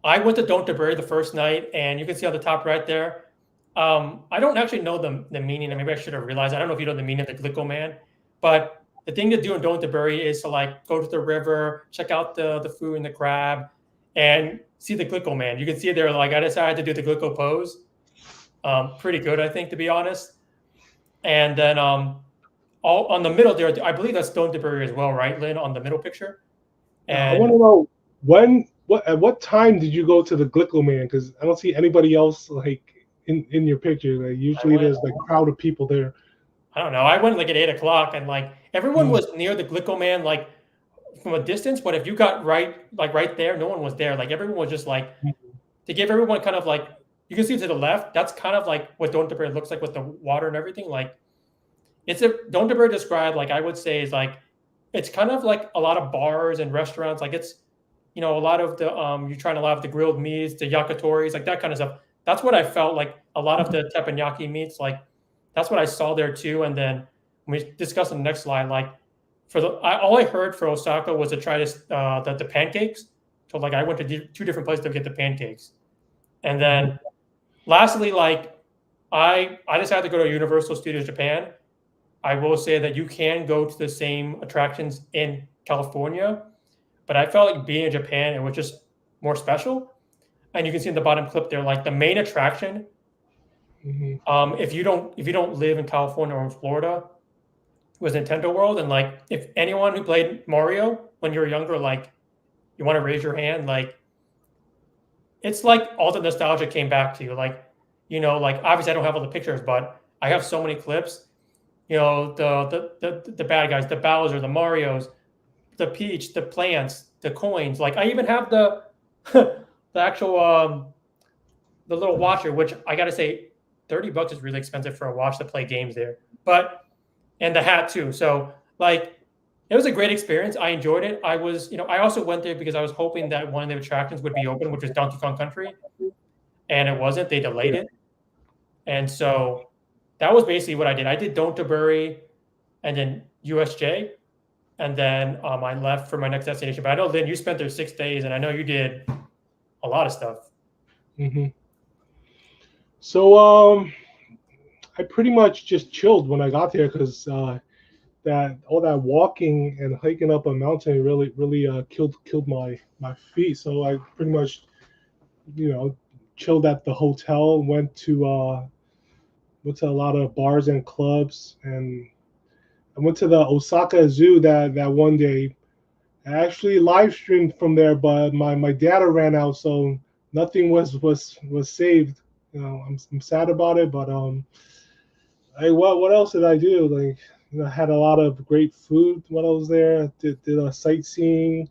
I went to Don't Bury the first night, and you can see on the top right there. I don't actually know the meaning, and maybe I should have realized. I don't know if you know the meaning of the Glico Man, but the thing to do in Don't Bury is to like go to the river, check out the food and the crab, and see the Glico Man. You can see there, like I decided to do the Glico pose. Pretty good, I think, to be honest. And then all on the middle there, I believe that's Don't Bury as well, right, Lynn, on the middle picture. I want And to know at what time did you go to the Glico Man? Because I don't see anybody else like in your picture. Like usually there's like a crowd of people there. I don't know. I went like at 8 o'clock, and like everyone was near the Glico Man, like from a distance. But if you got right there, no one was there. Like everyone was just like to give everyone kind of like you can see to the left. That's kind of like what Don't Bury looks like with the water and everything. Like it's a Don't Bury described like I would say is like it's kind of like a lot of bars and restaurants. Like it's a lot of the you're trying to have the grilled meats, the yakitoris, like that kind of stuff. That's what I felt like a lot of the teppanyaki meats, like that's what I saw there too. And then when we discussed in the next slide, like all I heard for Osaka was to try this the pancakes. So like I went to two different places to get the pancakes, and then lastly, like I decided to go to Universal Studios Japan. I will say that you can go to the same attractions in California, but I felt like being in Japan, it was just more special. And you can see in the bottom clip there, like the main attraction. If you don't live in California or in Florida, was Nintendo World. And like if anyone who played Mario when you were younger, like you want to raise your hand, like it's like all the nostalgia came back to you. Like, like obviously I don't have all the pictures, but I have so many clips. The bad guys, the Bowser, the Marios, the Peach, the plants, the coins. Like I even have the the actual the little watcher, which I gotta say, $30 is really expensive for a watch to play games there. But and the hat too. So like it was a great experience. I enjoyed it. I was, I also went there because I was hoping that one of the attractions would be open, which was Donkey Kong Country, and it wasn't. They delayed it, and so that was basically what I did. I did Don'tabury, and then USJ, and then I left for my next destination. But I know, Lynn, you spent there 6 days, and I know you did a lot of stuff. Hmm. So I pretty much just chilled when I got there because that all that walking and hiking up a mountain really killed my feet. So I pretty much chilled at the hotel. Went to a lot of bars and clubs, and I went to the Osaka Zoo that one day. I actually live streamed from there, but my data ran out, so nothing was saved. I'm sad about it, but what else did I do? Like, I had a lot of great food when I was there. Did a sightseeing.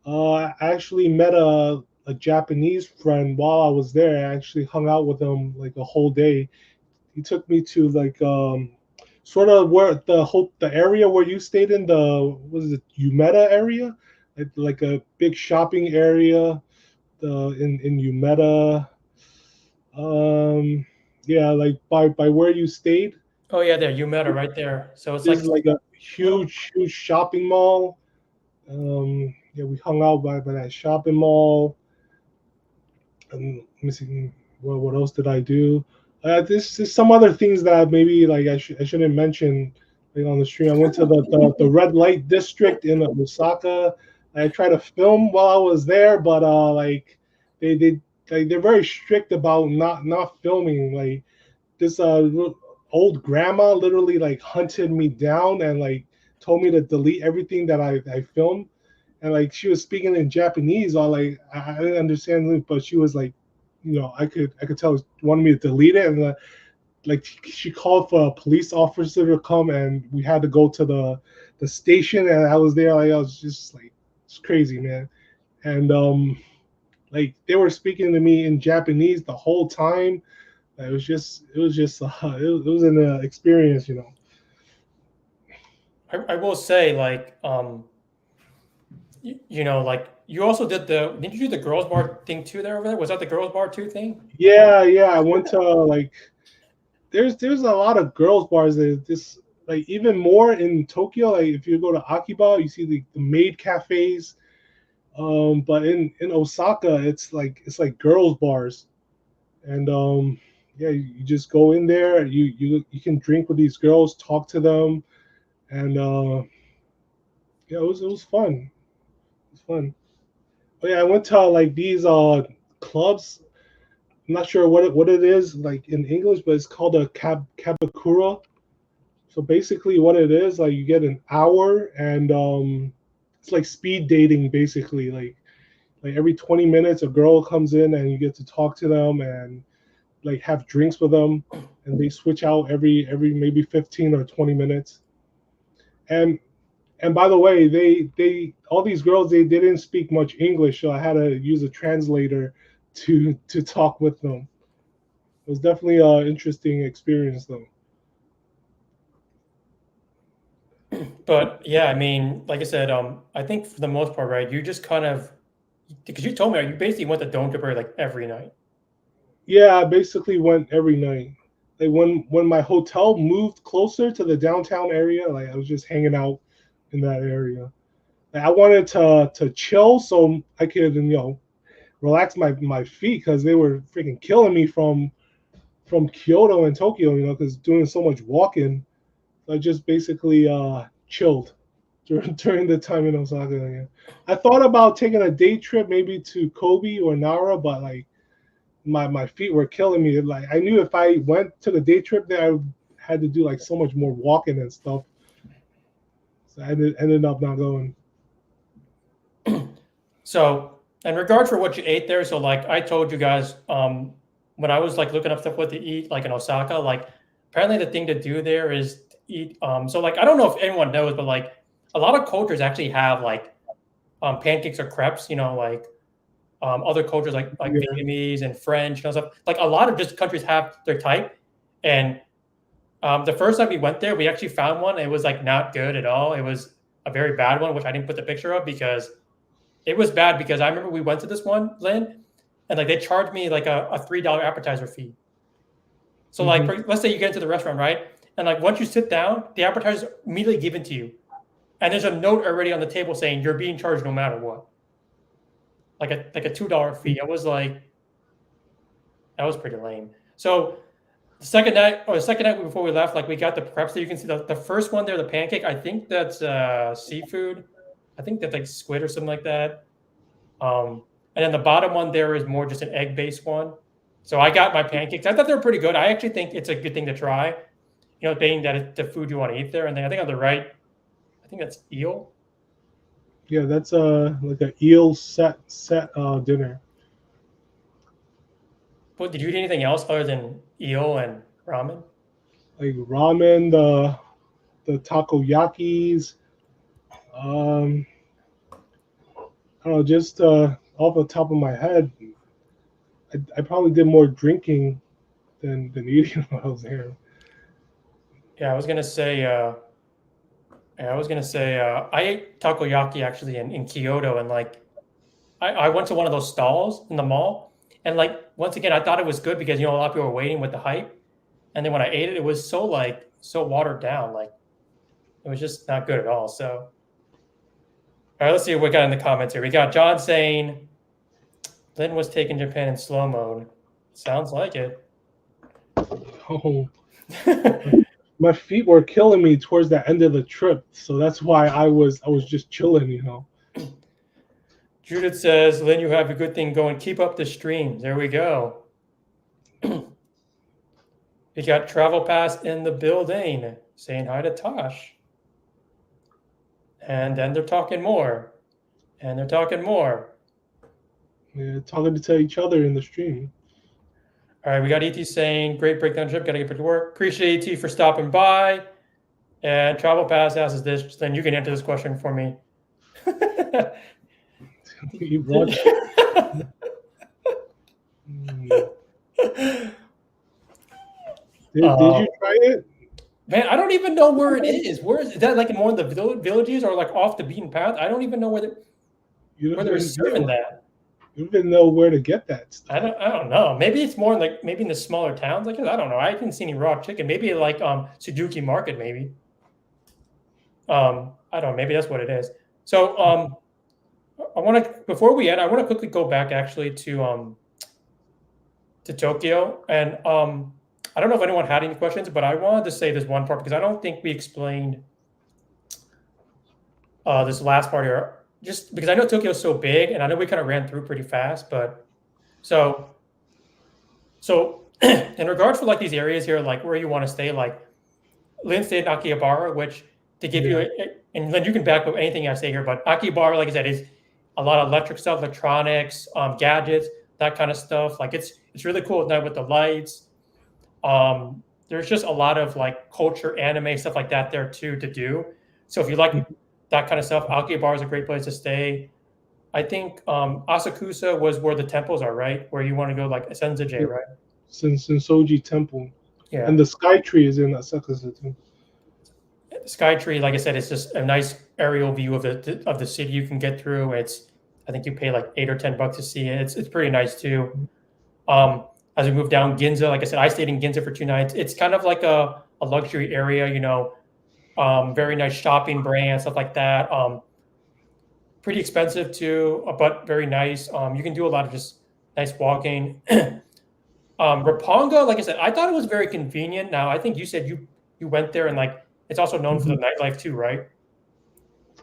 I actually met a Japanese friend while I was there. I actually hung out with him like a whole day. He took me to like sort of where the area where you stayed in, the was it Umeda area, like a big shopping area in Umeda. Um, yeah, like by where you stayed. Oh yeah, there you met her right there. So it's like There's like a little. huge shopping mall. Yeah, we hung out by that shopping mall. And let me see, what else did I do? This is some other things that maybe like I shouldn't mention like on the stream. I went to the red light district in Osaka. I tried to film while I was there, but like they like they're very strict about not filming. Like this old grandma literally like hunted me down and like told me to delete everything that I filmed, and like she was speaking in Japanese. All like I didn't understand it, but she was like, I could tell wanted me to delete it, and like she called for a police officer to come, and we had to go to the station, and I was there. Like I was just like, it's crazy, man. And like they were speaking to me in Japanese the whole time. It was an experience, you know. I will say, like, like you also didn't you do the girls bar thing too there over there? Was that the girls bar too thing? Yeah. I went to like there's a lot of girls bars. There's this like even more in Tokyo. Like if you go to Akiba, you see the maid cafes. But in Osaka, it's like girls bars, and yeah, you just go in there. You can drink with these girls, talk to them, and yeah, it was fun. It was fun. But yeah, I went to like these clubs. I'm not sure what it is like in English, but it's called a kabakura. So basically, what it is, like you get an hour, and it's like speed dating, basically. Like every 20 minutes, a girl comes in, and you get to talk to them and like have drinks with them, and they switch out every maybe 15 or 20 minutes. And and by the way, they all these girls they didn't speak much English, so I had to use a translator to talk with them. It was definitely an interesting experience, though. But yeah, I mean, like I said, I think for the most part, right, you just kind of because you told me you basically went to Don'tabury like every night. Yeah, I basically went every night. Like when my hotel moved closer to the downtown area, like I was just hanging out in that area. Like, I wanted to chill so I could relax my feet because they were freaking killing me from Kyoto and Tokyo, because doing so much walking. So I just basically chilled during the time in Osaka. Yeah. I thought about taking a day trip maybe to Kobe or Nara, but like my feet were killing me. Like I knew if I went to the day trip there, I had to do like so much more walking and stuff. So I ended up not going. So, in regard for what you ate there, so like I told you guys, when I was like looking up stuff what to eat, like in Osaka, like apparently the thing to do there is to eat. So like I don't know if anyone knows, but like a lot of cultures actually have like pancakes or crepes, like other cultures like Yeah. Vietnamese and French and stuff. Like a lot of just countries have their type. And the first time we went there, we actually found one. It was like not good at all. It was a very bad one, which I didn't put the picture of because it was bad. Because I remember we went to this one, Lynn, and like they charged me like a $3 appetizer fee. So like, let's say you get into the restaurant, right? And like once you sit down, the appetizer is immediately given to you, and there's a note already on the table saying you're being charged no matter what. Like a $2 fee. I was like, that was pretty lame. So the second night before we left, like we got the prep. So you can see the first one there, the pancake. I think that's seafood. I think that's like squid or something like that. And then the bottom one there is more just an egg-based one. So I got my pancakes. I thought they were pretty good. I actually think it's a good thing to try. You know, being that it's the food you want to eat there. And then I think on the right, I think that's eel. Yeah, that's like an eel set dinner. But did you eat anything else other than eel and ramen? Like ramen, the takoyakis. I don't know, just off the top of my head, I probably did more drinking than eating while I was there. Yeah, I was gonna say. I ate takoyaki actually in Kyoto, and like I went to one of those stalls in the mall, and like once again I thought it was good because you know a lot of people were waiting with the hype, and then when I ate it, it was so watered down, like it was just not good at all. So, all right, let's see what we got in the comments here. We got John saying Lynn was taking Japan in slow mode. Sounds like it. Oh, my feet were killing me towards the end of the trip, so that's why I was just chilling, you know. Judith says, Lynn, you have a good thing going. Keep up the stream. There we go. We got Travel Pass in the building saying hi to Tosh. And then they're talking more. And they're talking more. Yeah, talking to each other in the stream. All right, we got ET saying, great breakdown trip. Got to get back to work. Appreciate ET for stopping by. And Travel Pass asks this. Then you can answer this question for me. Did you try it? Man, I don't even know where it is. Where is that? Like in one of the villages or like off the beaten path? I don't even know where they're serving that. You don't even know where to get that stuff. I don't know. Maybe it's more like maybe in the smaller towns. Like I don't know. I didn't see any raw chicken. Maybe like Suzuki Market. Maybe. I don't know. Maybe that's what it is. So I want to before we end, I want to quickly go back actually to Tokyo, and I don't know if anyone had any questions, but I wanted to say this one part because I don't think we explained this last part here. Just because I know Tokyo is so big, and I know we kind of ran through pretty fast, but so in regards for like these areas here, like where you want to stay, like Lynn stayed in Akihabara, which to give you, and Lynn, you can back up anything I say here, but Akihabara, like I said, is a lot of electric stuff, electronics, gadgets, that kind of stuff. Like it's really cool at night with the lights. There's just a lot of like culture, anime, stuff like that there too to do. So if you like that kind of stuff, Akihabara is a great place to stay. I think Asakusa was where the temples are, right? Where you want to go, like Senzaji, right? Sensoji Temple. Yeah. And the Sky Tree is in Asakusa too. The Sky Tree, like I said, it's just a nice aerial view of the city you can get through. I think you pay like $8 or $10 to see it. It's pretty nice too. As we move down Ginza, like I said, I stayed in Ginza for 2 nights. It's kind of like a luxury area, you know, very nice shopping brand, stuff like that. Pretty expensive too, but very nice. You can do a lot of just nice walking. Roppongi, like I said, I thought it was very convenient. Now, I think you said you went there and like it's also known for the nightlife too, right?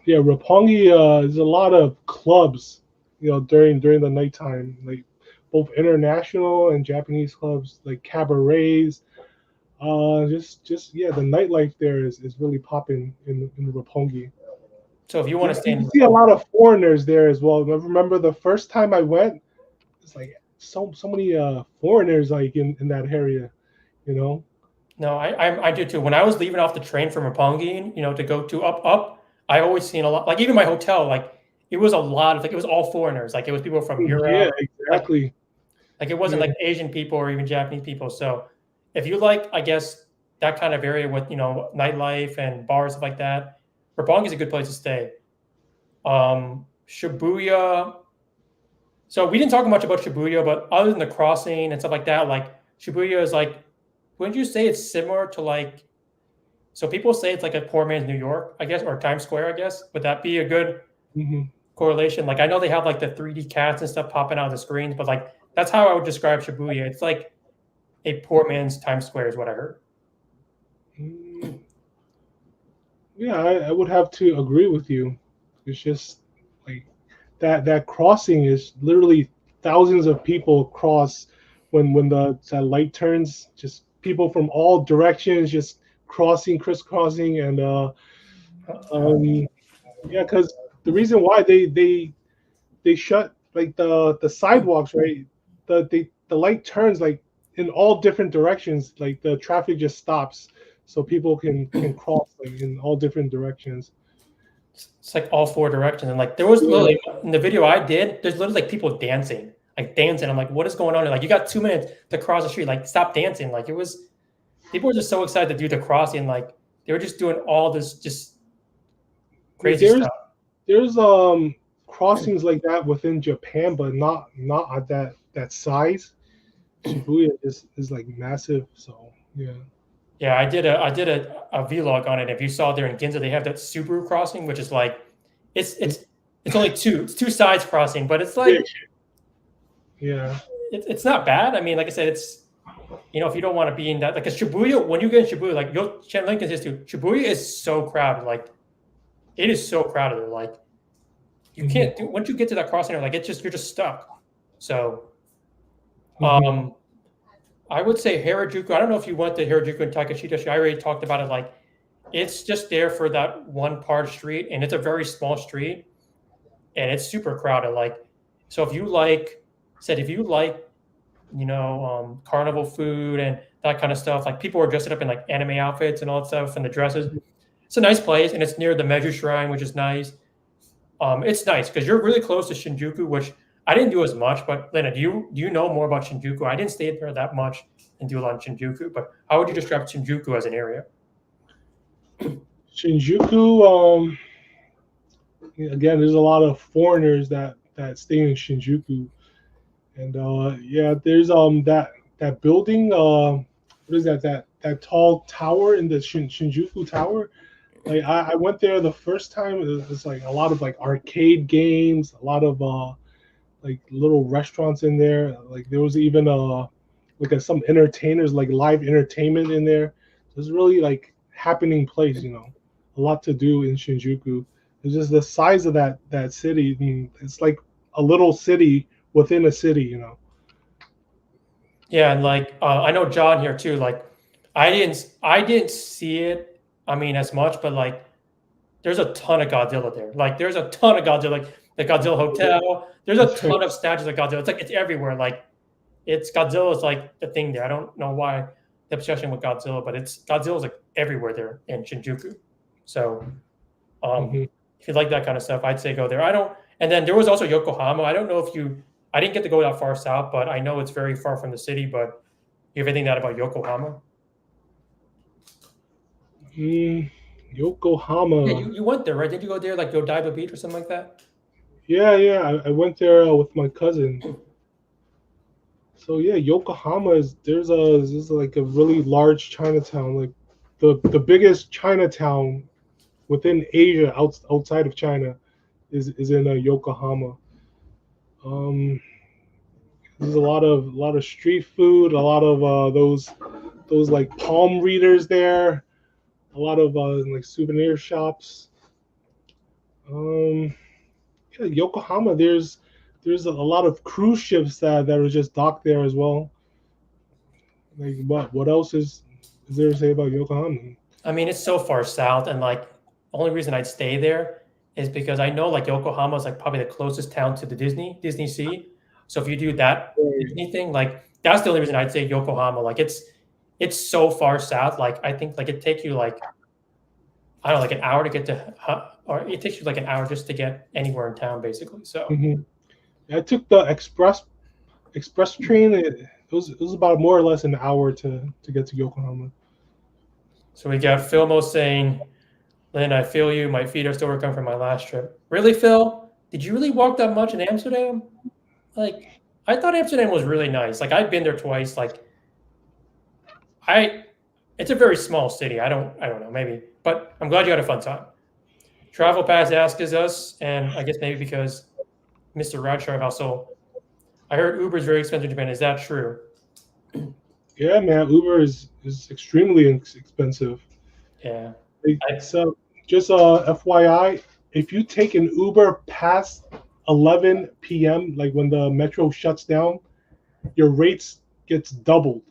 Yeah, Roppongi there's a lot of clubs, you know, during the nighttime, like both international and Japanese clubs, like cabarets. Just yeah, the nightlife there is really popping in Roppongi. So if you want to stay, you see a lot of foreigners there as well. I remember the first time I went, it's like so many foreigners like in that area, you know. No, I do too. When I was leaving off the train from Roppongi, you know, to go to up, I always seen a lot. Like even my hotel, like it was a lot of like it was all foreigners. Like it was people from Yeah, Europe, like exactly. it wasn't Yeah. like Asian people or even Japanese people. So if you like, I guess that kind of area with nightlife and bars stuff like that, Roppongi is a good place to stay. Shibuya. So we didn't talk much about Shibuya, but other than the crossing and stuff like that, like Shibuya is like, wouldn't you say it's similar to like? So people say it's like a poor man's New York, I guess, or Times Square, I guess. Would that be a good Hmm. correlation? Like I know they have like the 3D cats and stuff popping out of the screens, but like that's how I would describe Shibuya. It's like a poor man's Times Square, is what I heard. Yeah, I would have to agree with you. It's just like that crossing is literally thousands of people cross when that light turns. Just people from all directions just crossing, crisscrossing, and um, yeah, because the reason why they shut like the sidewalks, right? The light turns like in all different directions. Like the traffic just stops, so people can cross like in all different directions. It's like all four directions, and like there was Yeah, literally in the video I did, there's literally like people dancing, like dancing. I'm like, what is going on? Like you got 2 minutes to cross the street, like stop dancing. Like it was people were just so excited to do the crossing, like they were just doing all this just yeah. crazy stuff. There's crossings like that within Japan, but not at that size. Shibuya is like massive, so yeah. Yeah, I did a vlog on it. If you saw there in Ginza, they have that Subaru crossing, which is like it's it's it's only two sides crossing, but it's Yeah, like yeah. it's not bad. I mean, like I said, it's if you don't want to be in that, like a Shibuya, when you get in Shibuya, like you'll Lincoln says too, Shibuya is so crowded. Like it is so crowded. Like you Hmm. can't do once you get to that crossing, like it's just you're just stuck. So Hmm. um I would say Harajuku. I don't know if you went to Harajuku and Takashita. I already talked about it. Like it's just there for that one part of street, and it's a very small street, and it's super crowded. Like so, if you like carnival food and that kind of stuff. Like people are dressed up in like anime outfits and all that stuff and the dresses. It's a nice place and it's near the Meiju Shrine, which is nice. It's nice because you're really close to Shinjuku, which I didn't do as much. But Lena, do you know more about Shinjuku? I didn't stay there that much and do a lot in Shinjuku. But how would you describe Shinjuku as an area? Shinjuku, again, there's a lot of foreigners that stay in Shinjuku, and yeah, there's that building. What is that tall tower in the Shinjuku Tower? Like I went there the first time. It's like a lot of like arcade games, a lot of like little restaurants in there. Like there was even some entertainers, like live entertainment in there. So it's really like happening place, a lot to do in Shinjuku. It's just the size of that city. I mean, it's like a little city within a city. Yeah, and like I know John here too. Like I didn't see it. I mean, as much, but like there's a ton of Godzilla there. Like there's a ton of Godzilla, like the Godzilla Hotel. There's a ton of statues of Godzilla. It's like it's everywhere. Like it's Godzilla is like the thing there. I don't know why the obsession with Godzilla, but it's Godzilla's like everywhere there in Shinjuku. So um, Hmm. if you like that kind of stuff, I'd say go there. I don't. And then there was also Yokohama. I don't know if you. I didn't get to go that far south, but I know it's very far from the city. But you have anything that about Yokohama? Mm, Yeah, Yokohama. you went there, right? Did you go there like Godiva Beach or something like that? Yeah, yeah. I went there with my cousin. So yeah, Yokohama is there's like a really large Chinatown, like the biggest Chinatown within Asia outside of China is in Yokohama. Um, there's a lot of street food, a lot of those like palm readers there, a lot of like souvenir shops. Um, yeah, Yokohama, there's a lot of cruise ships that are just docked there as well. Like what else is there to say about Yokohama? I mean, it's so far south, and like the only reason I'd stay there is because I know like Yokohama is like probably the closest town to the Disney Sea. So if you do that Right. Disney thing, like that's the only reason I'd say Yokohama. Like it's so far south. Like I think like it take you like I don't know, like an hour to get to, or it takes you like an hour just to get anywhere in town, basically. So Mhm. I took the express train. It was about more or less an hour to get to Yokohama. so we got Philmo saying, Lynn, I feel you. My feet are still recovering from my last trip. Really, Phil? Did you really walk that much in Amsterdam? Like, I thought Amsterdam was really nice. Like, I've been there twice. Like, I, it's a very small city. I don't know, maybe, but I'm glad you had a fun time. Travel Pass asks us, and I guess maybe because Mr. Radshaw also, I heard Uber is very expensive in Japan. Is that true? Yeah, man, Uber is extremely expensive. Yeah. I, So just FYI, if you take an Uber past 11 p.m., like when the metro shuts down, your rates gets doubled.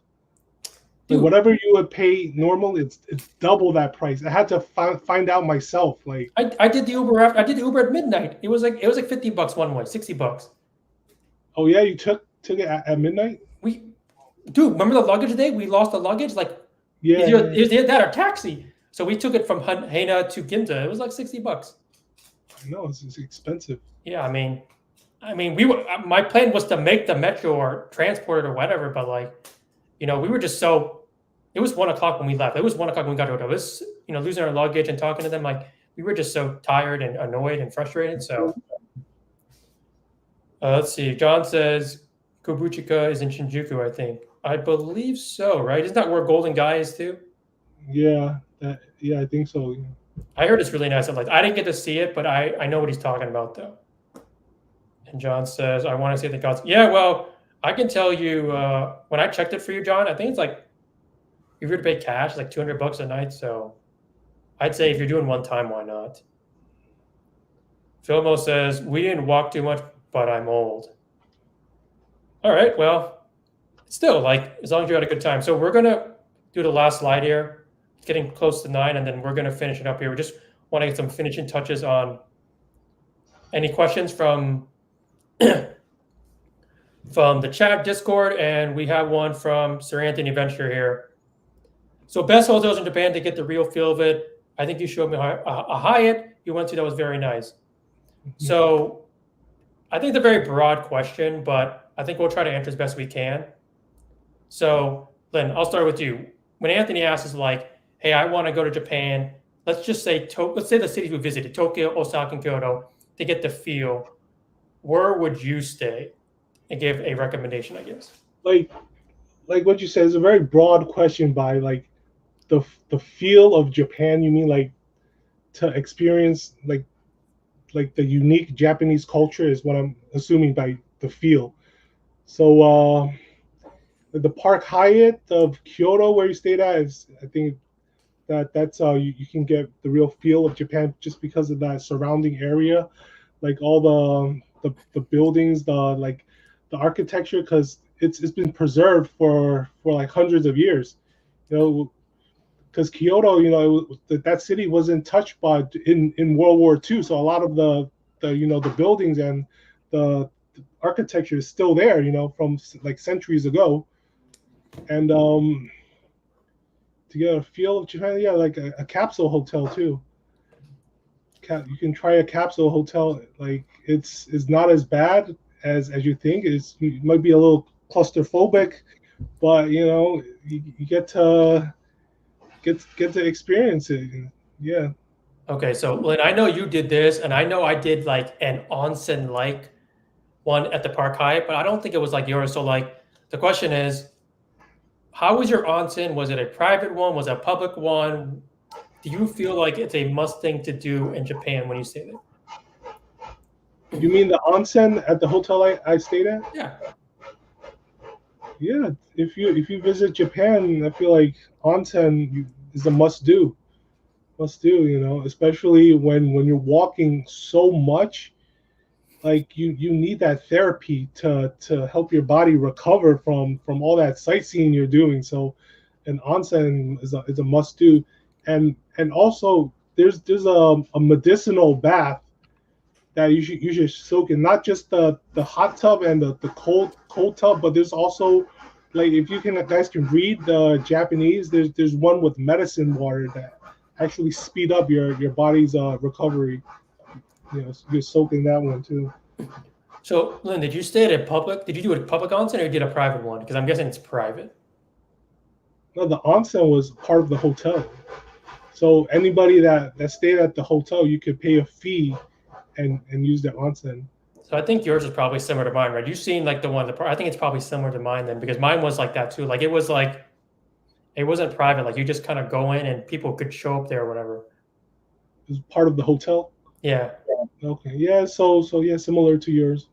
Like dude, whatever you would pay normal, it's double that price. I had to find out myself. Like, I did the Uber after, I did the Uber at midnight. It was like $50 one way, $60. oh yeah, you took it at midnight. We, dude, remember the luggage day? We lost the luggage. Like Yeah, yeah, either that or taxi. So we took it from Haina to Ginza. It was like $60. I know it's expensive. Yeah, we were. My plan was to make the metro or transport it or whatever, but like, we were just so. It was 1 o'clock when we left. It was 1 o'clock when we got to hotel. It was losing our luggage and talking to them. Like we were just so tired and annoyed and frustrated. So let's see. John says Kobuchika is in Shinjuku. I think. I believe so. Right? Isn't that where Golden Guy is too? Yeah, I think so. Yeah. I heard it's really nice. I didn't get to see it, but I know what he's talking about though. And John says, I want to see the gods. Yeah, well, I can tell you when I checked it for you, John, I think it's like if you were to pay cash, it's like $200 a night. So I'd say if you're doing one time, why not? Filmo says, we didn't walk too much, but I'm old. All right, well, still, like, as long as you had a good time. So we're going to do the last slide here. It's getting close to 9, and then we're going to finish it up here. We just want to get some finishing touches on any questions from from the chat Discord, and we have one from Sir Anthony Venture here. So best hotels in Japan to get the real feel of it. I think you showed me a Hyatt you went to that was very nice. So I think it's a very broad question, but I think we'll try to answer as best we can. So Lynn, I'll start with you. When Anthony asks us like, hey, I want to go to Japan, let's just say let's say the cities we visited, Tokyo, Osaka, and Kyoto, to get the feel. Where would you stay? And give a recommendation, I guess. Like what you said is a very broad question by like the feel of Japan. You mean like to experience like the unique Japanese culture is what I'm assuming by the feel. So the Park Hyatt of Kyoto where you stayed at is I think that's you can get the real feel of Japan just because of that surrounding area, like all the buildings, the architecture, because it's been preserved for like hundreds of years, because Kyoto, that city wasn't touched by in World War II, so a lot of the buildings and the architecture is still there, from like centuries ago, and to get a feel of Japan, yeah, like a capsule hotel too. You can try a capsule hotel. Like it's not as bad as you think. You might be a little claustrophobic, but you get to experience it. Yeah. Okay, so Lynn, I know you did this, and I know I did like an onsen like one at the Park Hyatt, but I don't think it was like yours. So like the question is, how was your onsen? Was it a private one? Was it a public one? Do you feel like it's a must thing to do in Japan when you stay there? You mean the onsen at the hotel I stayed at? Yeah. Yeah. If you visit Japan, I feel like onsen is a must do. Must do, especially when you're walking so much, like you need that therapy to help your body recover from all that sightseeing you're doing. So an onsen is a must do, and also there's a medicinal bath that you should soak in, not just the hot tub and the cold tub, but there's also, like, if you guys can read the Japanese, there's one with medicine water that actually speed up your body's recovery. You know, you're soaking that one too. So, Lynn, did you stay at a public? Did you do a public onsen or you did a private one? Because I'm guessing it's private. No, the onsen was part of the hotel. So anybody that stayed at the hotel, you could pay a fee and use the onsen. So I think yours is probably similar to mine, right? You've seen like the one, I think it's probably similar to mine then, because mine was like that too. Like it wasn't private. Like you just kind of go in and people could show up there or whatever. It was part of the hotel. Yeah. Okay. Yeah. So yeah, similar to yours.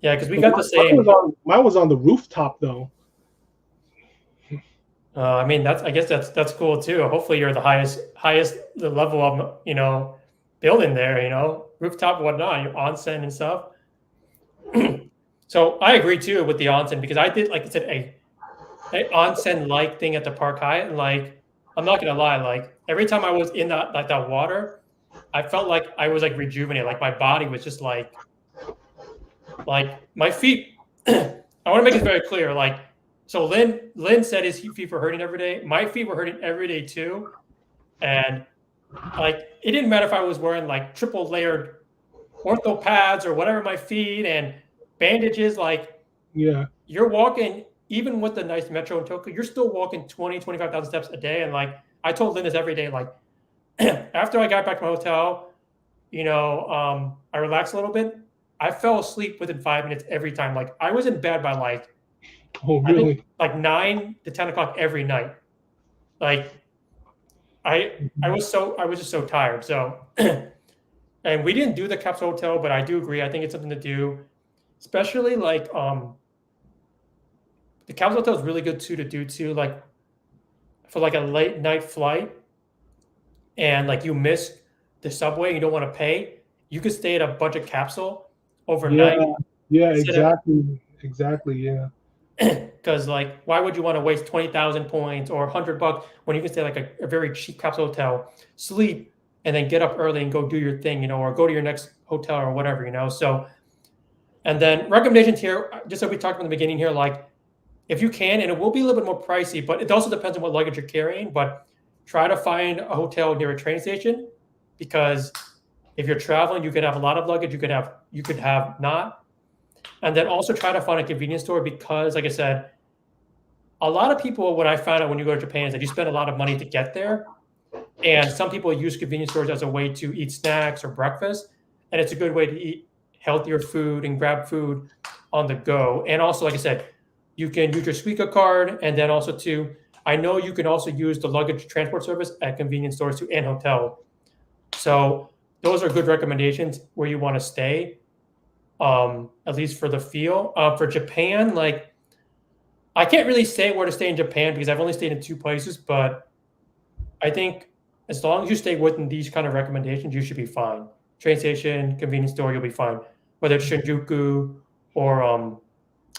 Yeah, because we But got the same. Mine was on the rooftop though. I mean, I guess that's cool too. Hopefully, you're the highest the level of building there. Rooftop, whatnot, your onsen and stuff. So I agree too with the onsen because I did, like I said, a onsen like thing at the Park Hyatt, and like I'm not gonna lie, like every time I was in that water, I felt like I was like rejuvenated, like my body was just like my feet. I want to make it very clear, like. So Lin said his feet were hurting every day. My feet were hurting every day too, and like it didn't matter if I was wearing like triple layered ortho pads or whatever my feet and bandages. Like Yeah. you're walking, even with the nice metro in Tokyo, you're still walking 25,000 steps a day. And like I told Lin this every day, like after I got back to my hotel, I relaxed a little bit. I fell asleep within 5 minutes every time. Like I was in bed by like. Oh, I really? think like 9 to 10 o'clock every night. Like I was just so tired. So and we didn't do the capsule hotel, but I do agree. I think it's something to do, especially like the capsule hotel is really good too to do too, like for like a late night flight and like you miss the subway, you don't want to pay. You could stay at a budget capsule overnight. Yeah, exactly. Yeah. Because like why would you want to waste 20,000 points or $100 when you can stay like a very cheap capsule hotel, sleep, and then get up early and go do your thing, or go to your next hotel or whatever. So, and then recommendations here, just like we talked about in the beginning here, like if you can, and it will be a little bit more pricey, but it also depends on what luggage you're carrying, but try to find a hotel near a train station, because if you're traveling, you could have a lot of luggage, you could have not. And then also try to find a convenience store, because like I said, a lot of people, what I found out when you go to Japan is that you spend a lot of money to get there. And some people use convenience stores as a way to eat snacks or breakfast. And it's a good way to eat healthier food and grab food on the go. And also, like I said, you can use your Suica card. And then also too, I know you can also use the luggage transport service at convenience stores too and hotel. So those are good recommendations where you want to stay. At least for the feel. For Japan, like I can't really say where to stay in Japan because I've only stayed in 2 places, but I think as long as you stay within these kind of recommendations, you should be fine. Train station, convenience store, you'll be fine. Whether it's Shinjuku or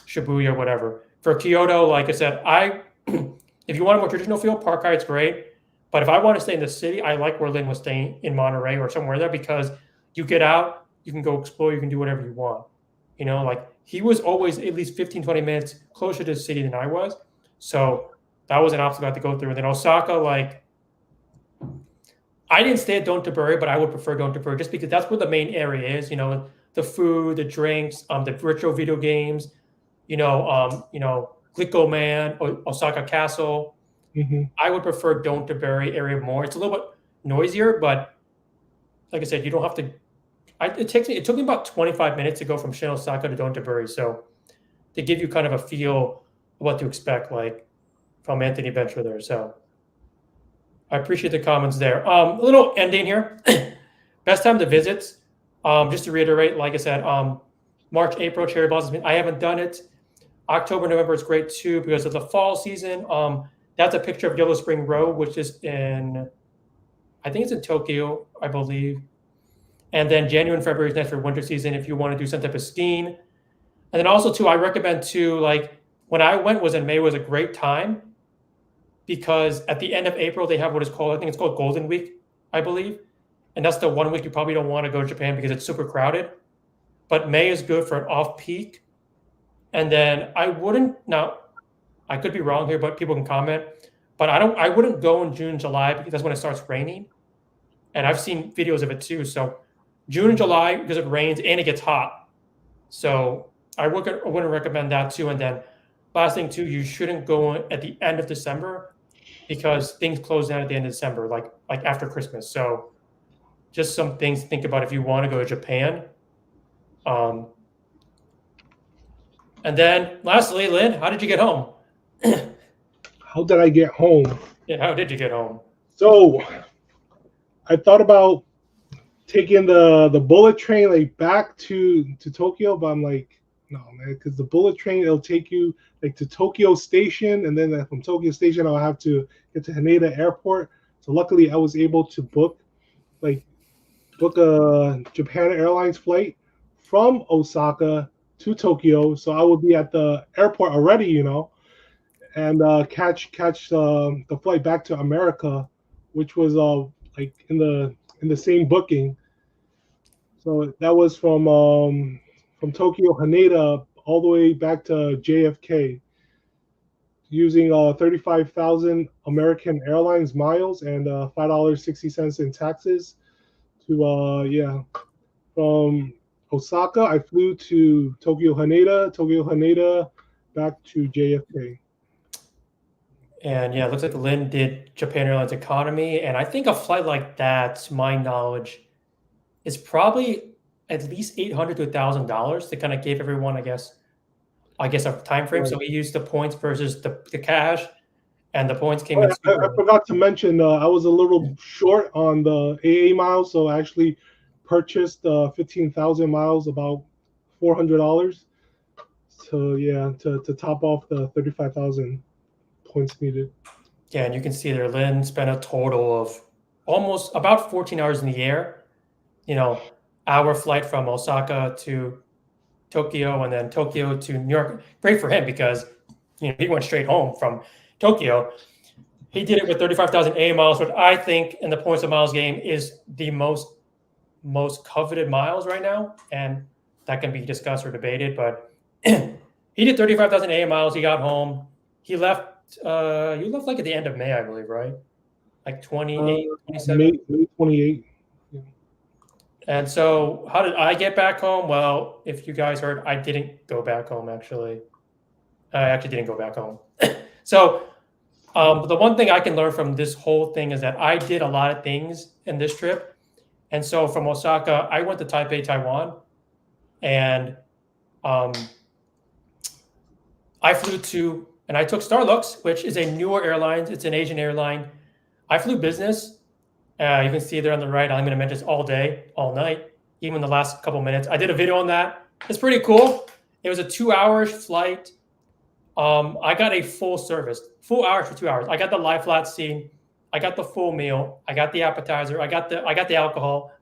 Shibuya, whatever. For Kyoto, like I said, if you want a more traditional feel, Park Hyatt's great. But if I want to stay in the city, I like where Lin was staying in Monterey or somewhere there, because you get out, you can go explore, you can do whatever you want. Like he was always at least 15, 20 minutes closer to the city than I was. So that was an obstacle I had to go through. And then Osaka, like I didn't stay at Donteburi, but I would prefer Donteburi just because that's where the main area is, the food, the drinks, the virtual video games, Glico Man, Osaka Castle. Mm-hmm. I would prefer Donteburi area more. It's a little bit noisier, but like I said, you don't have to. It took me about 25 minutes to go from Shin Osaka to Donteburi, so to give you kind of a feel of what to expect, like from Anthony Venture there. So I appreciate the comments there. A little ending here. Best time to visit. Just to reiterate, like I said, March, April, cherry blossoms. I haven't done it. October, November is great too because of the fall season. That's a picture of Yellow Spring Road, which is I think it's in Tokyo, I believe. And then January and February is nice for winter season if you want to do some type of skiing. And then also too, I recommend too, like when I went was in May, was a great time because at the end of April, they have what is called, I think it's called Golden Week, I believe. And that's the 1 week you probably don't want to go to Japan because it's super crowded. But May is good for an off peak. And then I could be wrong here, but people can comment. But I wouldn't go in June, July because that's when it starts raining. and I've seen videos of it too. So June and July, because it rains and it gets hot. So I wouldn't recommend that too. And then last thing too, you shouldn't go at the end of December because things close down at the end of December, like after Christmas. So just some things to think about if you want to go to Japan. And then lastly, Lin, how did you get home? How did I get home? Yeah, how did you get home? So I thought about taking the bullet train like back to Tokyo, but I'm like, no, man, because the bullet train, it'll take you like to Tokyo Station, and then from Tokyo Station I'll have to get to Haneda Airport. So luckily I was able to book a Japan Airlines flight from Osaka to Tokyo. So I would be at the airport already, and catch the flight back to America, which was like in the same booking. So that was from Tokyo Haneda all the way back to JFK, using 35,000 American Airlines miles and $5.60 in taxes. From Osaka, I flew to Tokyo Haneda, back to JFK. And yeah, it looks like Lin did Japan Airlines economy, and I think a flight like that, to my knowledge, is probably at least $800 to $1,000. They kind of gave everyone, I guess, a time frame. Right. So we used the points versus the cash, and the points came Oh, in. I forgot to mention, I was a little short on the AA miles, so I actually purchased 15,000 miles, about $400. So yeah, to top off the 35,000 points needed. Yeah, and you can see there, Lin spent a total of almost about 14 hours in the air. Hour flight from Osaka to Tokyo, and then Tokyo to New York. Great for him because he went straight home from Tokyo. He did it with 35,000 A miles, which I think in the points of miles game is the most coveted miles right now, and that can be discussed or debated. But he did 35,000 A miles. He got home. He left. You left like at the end of May, I believe, right? Like 28, 27? May 28. And so how did I get back home? Well, if you guys heard, I didn't go back home, actually. I actually didn't go back home. So the one thing I can learn from this whole thing is that I did a lot of things in this trip. And so from Osaka, I went to Taipei, Taiwan. And I flew to, and I took Starlux, which is a newer airline. It's an Asian airline. I flew business. You can see there on the right. I'm going to mention this all day, all night, even the last couple minutes. I did a video on that. It's pretty cool. It was a 2-hour flight. I got a full service, full hours for 2 hours. I got the lie flat seat. I got the full meal. I got the appetizer. I got the alcohol.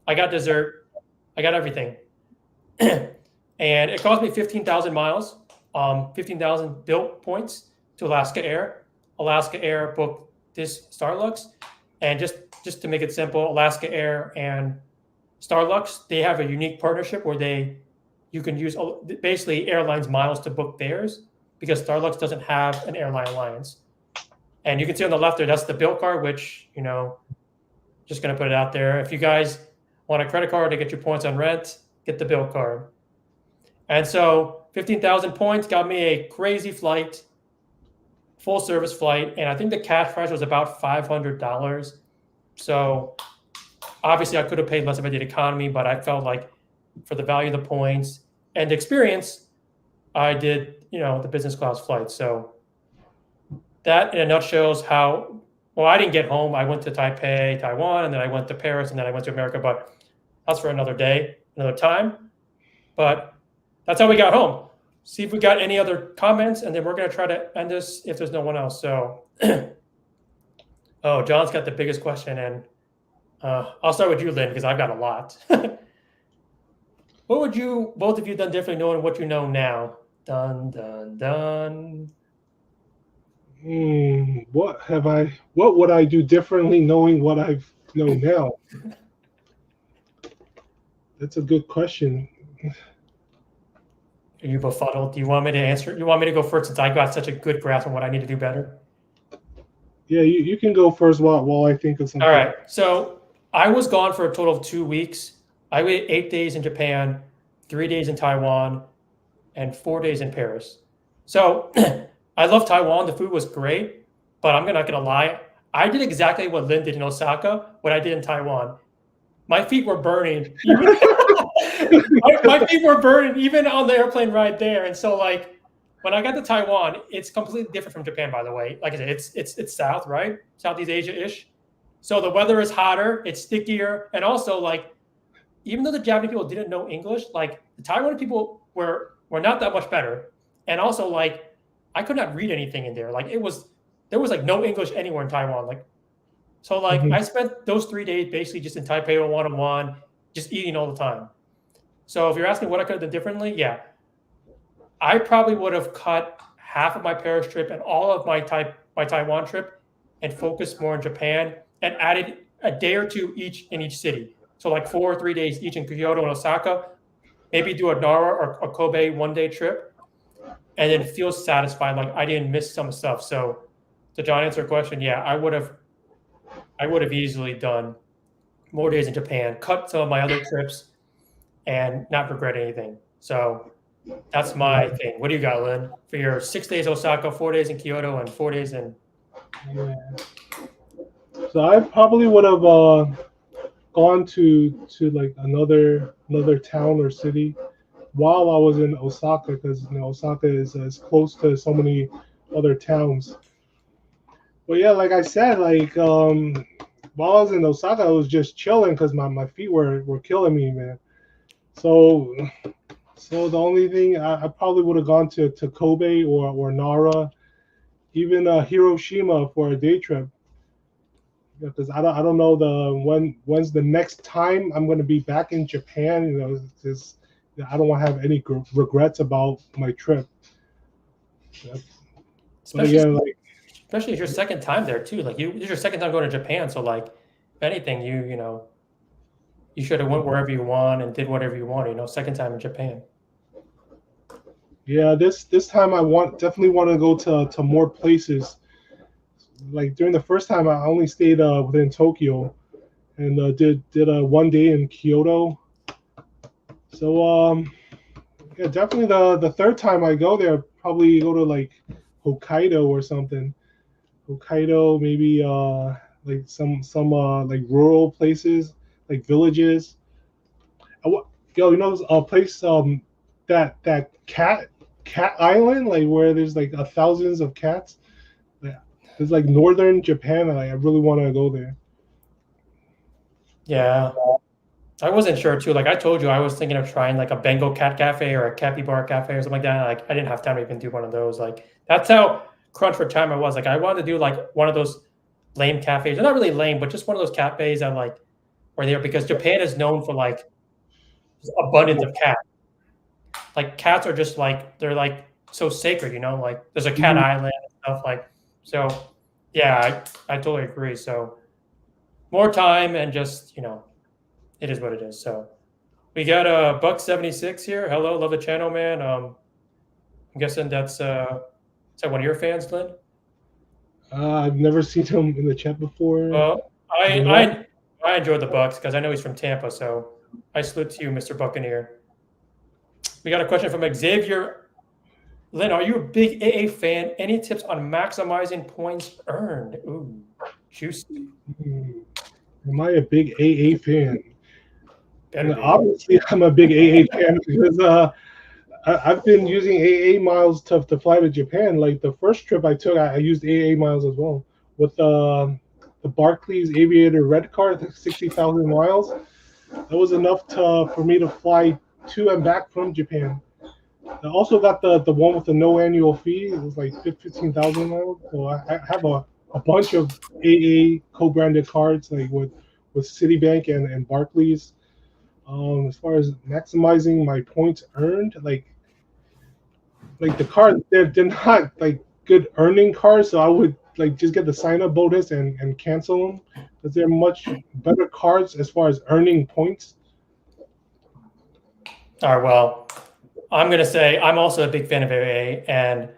I got dessert. I got everything. And it cost me 15,000 miles, 15,000 built points to Alaska Air. Alaska Air booked this Starlux. And just to make it simple, Alaska Air and Starlux, they have a unique partnership where you can use basically airlines miles to book theirs, because Starlux doesn't have an airline alliance. And you can see on the left there, that's the bill card, which, just going to put it out there. If you guys want a credit card to get your points on rent, get the bill card. And so 15,000 points got me a crazy flight, full service flight. And I think the cash price was about $500. So obviously I could have paid less if I did economy, but I felt like for the value of the points and the experience, I did, the business class flight. So that in a nutshell is how, well, I didn't get home. I went to Taipei, Taiwan, and then I went to Paris, and then I went to America, but that's for another day, another time. But that's how we got home. See if we got any other comments, and then we're going to try to end this if there's no one else. So, oh, John's got the biggest question, and I'll start with you, Lin, because I've got a lot. What would you, both of you, done differently knowing what you know now? Dun, dun, dun. What would I do differently knowing what I know now? That's a good question. Are you befuddled? Do you want me to answer? You want me to go first since I got such a good grasp on what I need to do better? Yeah, you can go first while I think of something. All right. So I was gone for a total of 2 weeks. I waited 8 days in Japan, 3 days in Taiwan, and 4 days in Paris. So I love Taiwan. The food was great, but I'm not gonna lie. I did exactly what Lin did in Osaka, what I did in Taiwan. My feet were burning. Even my feet were burning even on the airplane ride there. And so like when I got to Taiwan, it's completely different from Japan, by the way. Like I said, it's south, right? Southeast Asia-ish. So the weather is hotter, it's stickier, and also like even though the Japanese people didn't know English, like the Taiwan people were not that much better. And also like I could not read anything in there. Like there was like no English anywhere in Taiwan. Like so like I spent those 3 days basically just in Taipei one-on-one, just eating all the time. So if you're asking what I could have done differently, yeah, I probably would have cut half of my Paris trip and all of my Taiwan trip and focused more in Japan and added a day or two each in each city. So like 4 or 3 days each in Kyoto and Osaka, maybe do a Nara or a Kobe 1 day trip, and then feel satisfied like I didn't miss some stuff. So to John answer your question, yeah, I would have easily done more days in Japan, cut some of my other trips, and not regret anything. So that's my thing. What do you got, Lynn? For your 6 days Osaka, 4 days in Kyoto, and 4 days in. Yeah. So I probably would have gone to like another town or city while I was in Osaka, because Osaka is close to so many other towns. But yeah, like I said, like while I was in Osaka, I was just chilling because my feet were killing me, man. So the only thing I probably would have gone to Kobe or Nara, even Hiroshima for a day trip, because I don't know when's the next time I'm going to be back in Japan. Just I don't want to have any regrets about my trip. But Especially, again, like especially it's your second time there too. Like it's your second time going to Japan, so like if anything, you should have went wherever you want and did whatever you want. Second time in Japan. yeah, this time I definitely want to go to more places. Like during the first time, I only stayed within Tokyo and did a 1 day in Kyoto. So yeah, definitely the third time I go there, probably go to like Hokkaido or something. Hokkaido, maybe like some like rural places, like villages. Yo, a place that cat island, like where there's like thousands of cats. Yeah, it's like northern Japan, and I really want to go there. Yeah, I wasn't sure too. Like I told you, I was thinking of trying like a Bengal cat cafe or a capybara cafe or something like that. Like I didn't have time to even do one of those. Like that's how crunch for time I was. Like I wanted to do like one of those lame cafes. They're not really lame, but just one of those cafes that like were there because Japan is known for like abundance of cats. Like cats are just like they're like so sacred, like there's a cat Mhm. island and stuff like so yeah, I totally agree. So more time and just it is what it is. So we got a buck 76 here. Hello, love the channel, man. I'm guessing that's is that one of your fans, Lynn? I've never seen him in the chat before. Well, You know? I enjoyed the Bucks because I know he's from Tampa, so I salute to you, Mr. Buccaneer. We got a question from Xavier. Lynn, are you a big AA fan? Any tips on maximizing points earned? Ooh, juicy. Am I a big AA fan? Better And be. obviously, I'm a big AA fan because I've been using AA miles to fly to Japan. Like the first trip I took, I used AA miles as well with the Barclays Aviator Red Card, 60,000 miles. That was enough for me to fly to and back from Japan. I also got the one with the no annual fee. It was like 15,000 miles. So I have a bunch of AA co-branded cards, like with Citibank and Barclays. As far as maximizing my points earned, like the cards, they're not like good earning cards, so I would like just get the sign up bonus and cancel them because they're much better cards as far as earning points. All right, well, I'm going to say I'm also a big fan of AA, and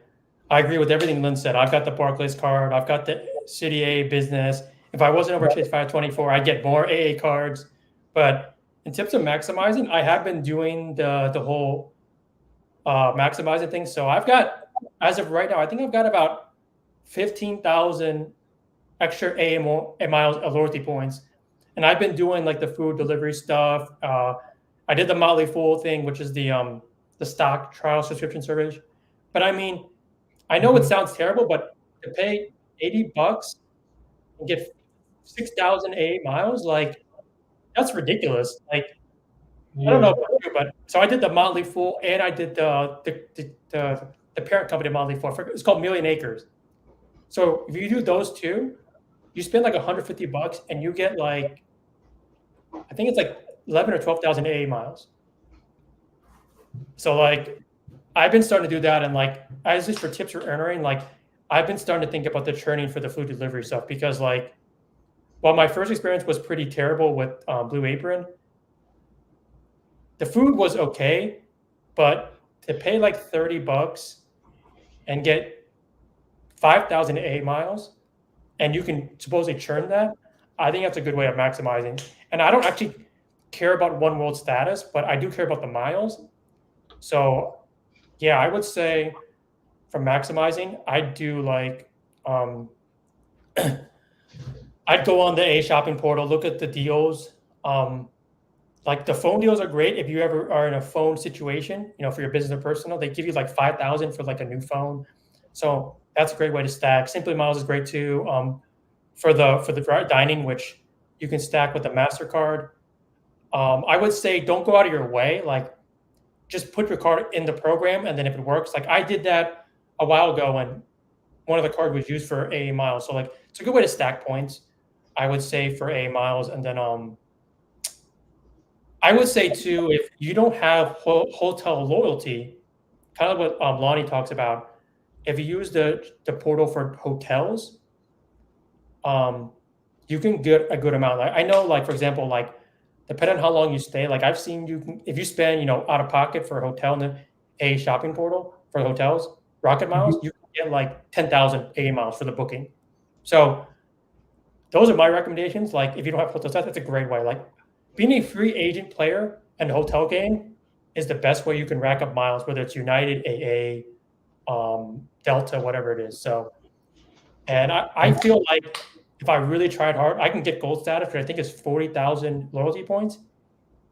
I agree with everything Lynn said. I've got the Barclays card. I've got the City A business. If I wasn't over Chase 524, I'd get more AA cards. But in terms of maximizing, I have been doing the whole maximizing thing. So I've got, as of right now, I think I've got about 15,000 extra AA miles loyalty points. And I've been doing like the food delivery stuff. I did the Motley Fool thing, which is the stock trial subscription service. But I mean, I know it sounds terrible, but to pay $80 and get 6,000 AA miles, like that's ridiculous. Like I don't know about you, but so I did the Motley Fool and I did the parent company Motley Fool. It's called Million Acres. So if you do those two, you spend like $150 and you get like, I think it's like 11 or 12,000 AA miles. So like, I've been starting to do that, and like, as just for tips for earning, like, I've been starting to think about the churning for the food delivery stuff because like, while my first experience was pretty terrible with Blue Apron, the food was okay, but to pay like $30 and get 5,000 AA miles, and you can supposedly churn that, I think that's a good way of maximizing. And I don't actually care about one world status, but I do care about the miles. So yeah, I would say for maximizing, I'd do like I'd go on the A shopping portal, look at the deals. Like the phone deals are great if you ever are in a phone situation, for your business or personal. They give you like 5,000 for like a new phone. So that's a great way to stack. Simply Miles is great too. For the dining, which you can stack with the MasterCard. I would say don't go out of your way. Like just put your card in the program, and then if it works, like I did that a while ago, and one of the cards was used for AA miles. So like it's a good way to stack points, I would say, for AA miles. And then I would say too, if you don't have hotel loyalty, kind of what Lonnie talks about, if you use the portal for hotels, you can get a good amount. Like I know, like for example, like depending on how long you stay, like I've seen if you spend out of pocket for a hotel in the A shopping portal for hotels, Rocket Miles, you can get like 10,000 A miles for the booking. So those are my recommendations. Like if you don't have hotels, that's a great way. Like being a free agent player and hotel game is the best way you can rack up miles, whether it's United, AA, Delta, whatever it is. So, and I feel like if I really tried hard, I can get gold status, which I think is 40,000 loyalty points.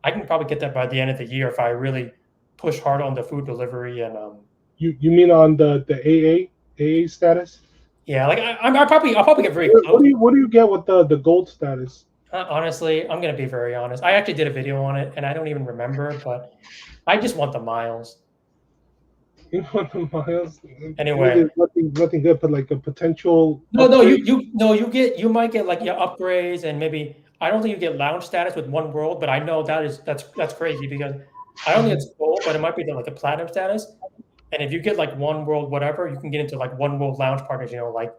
I can probably get that by the end of the year if I really push hard on the food delivery and You mean on the AA status? Yeah, like I'll probably get very close. What do you get with the gold status? Honestly, I'm gonna be very honest. I actually did a video on it, and I don't even remember, but I just want the miles. You want the miles? Anyway, nothing good, but like a potential. No, you might get like upgrades, and maybe I don't think you get lounge status with One World, but I know that's crazy because I don't think it's gold, but it might be like a platinum status. And if you get like One World whatever, you can get into like One World lounge partners, like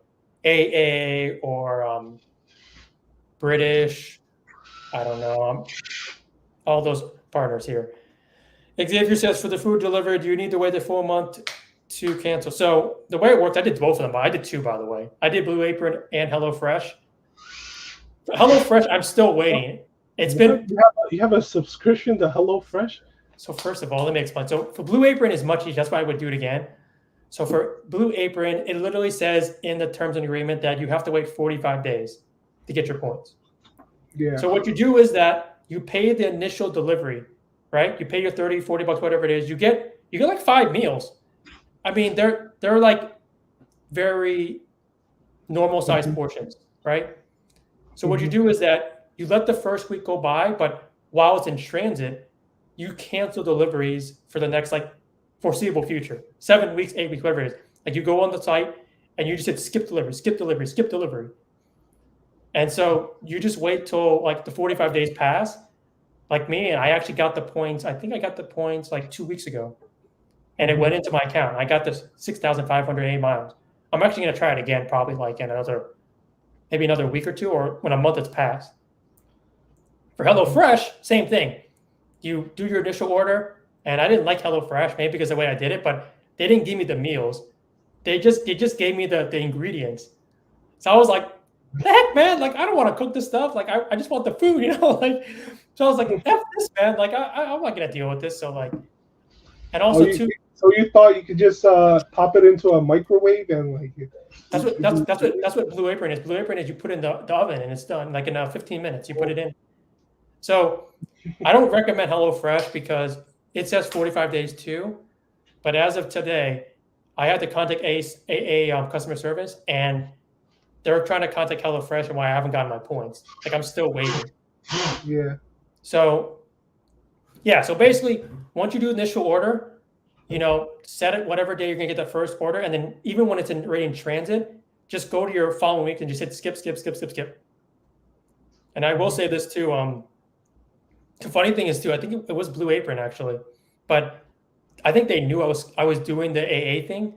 AA or British, I don't know, all those partners here. Xavier says, for the food delivery, do you need to wait the full month to cancel? So the way it worked, I did both of them, but I did two, by the way. I did Blue Apron and HelloFresh. HelloFresh, I'm still waiting. It's been you have a subscription to HelloFresh? So first of all, let me explain. So for Blue Apron is much easier. That's why I would do it again. So for Blue Apron, it literally says in the terms and agreement that you have to wait 45 days to get your points. Yeah. So what you do is that you pay the initial delivery, right? You pay your 30, 40 bucks, whatever it is. You get like 5 meals. I mean, they're like very normal sized portions, right? So what you do is that you let the first week go by, but while it's in transit, you cancel deliveries for the next like foreseeable future, 7 weeks, 8 weeks, whatever it is. Like you go on the site and you just hit skip delivery, skip delivery, skip delivery. And so you just wait till like the 45 days pass, like me, and I actually got the points. I think I got the points like 2 weeks ago, and it went into my account. I got this 6,500 A miles. I'm actually going to try it again, probably like in maybe another week or two, or when a month has passed. For HelloFresh, same thing. You do your initial order, and I didn't like HelloFresh, maybe because of the way I did it, but they didn't give me the meals. They just gave me the ingredients. So I was like, the heck, man, like, I don't want to cook this stuff. Like, I just want the food, like, so I was like, F this, man. Like, I'm not going to deal with this. So, like, and Oh, also, too, so you thought you could just pop it into a microwave and like that's what Blue Apron is. Blue Apron is you put in the oven and it's done, like, in 15 minutes. You put it in. So, I don't recommend HelloFresh because it says 45 days too. But as of today, I had to contact a customer service, and they're trying to contact HelloFresh and why I haven't gotten my points. Like, I'm still waiting. Yeah. So, yeah. So basically, once you do initial order, set it whatever day you're gonna get the first order, and then even when it's already in transit, just go to your following week and just hit skip, skip, skip, skip, skip. And I will say this too. The funny thing is too, I think it was Blue Apron actually, but I think they knew I was doing the AA thing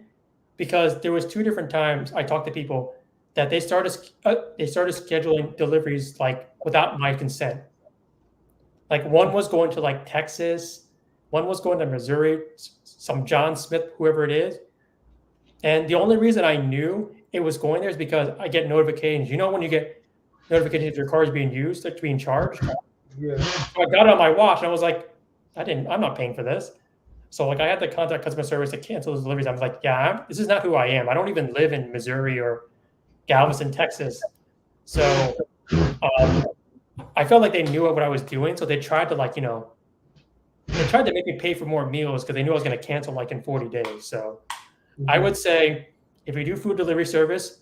because there was 2 different times I talked to people that they started scheduling deliveries like without my consent. Like one was going to like Texas, one was going to Missouri, some John Smith, whoever it is. And the only reason I knew it was going there is because I get notifications. When you get notifications if your car is being used, it's being charged. Yeah. So I got it on my watch and I was like, I'm not paying for this. So like I had to contact customer service to cancel those deliveries. I was like, yeah, this is not who I am. I don't even live in Missouri or Galveston, Texas. So I felt like they knew what I was doing. So they tried to they tried to make me pay for more meals because they knew I was going to cancel like in 40 days. So I would say if you do food delivery service,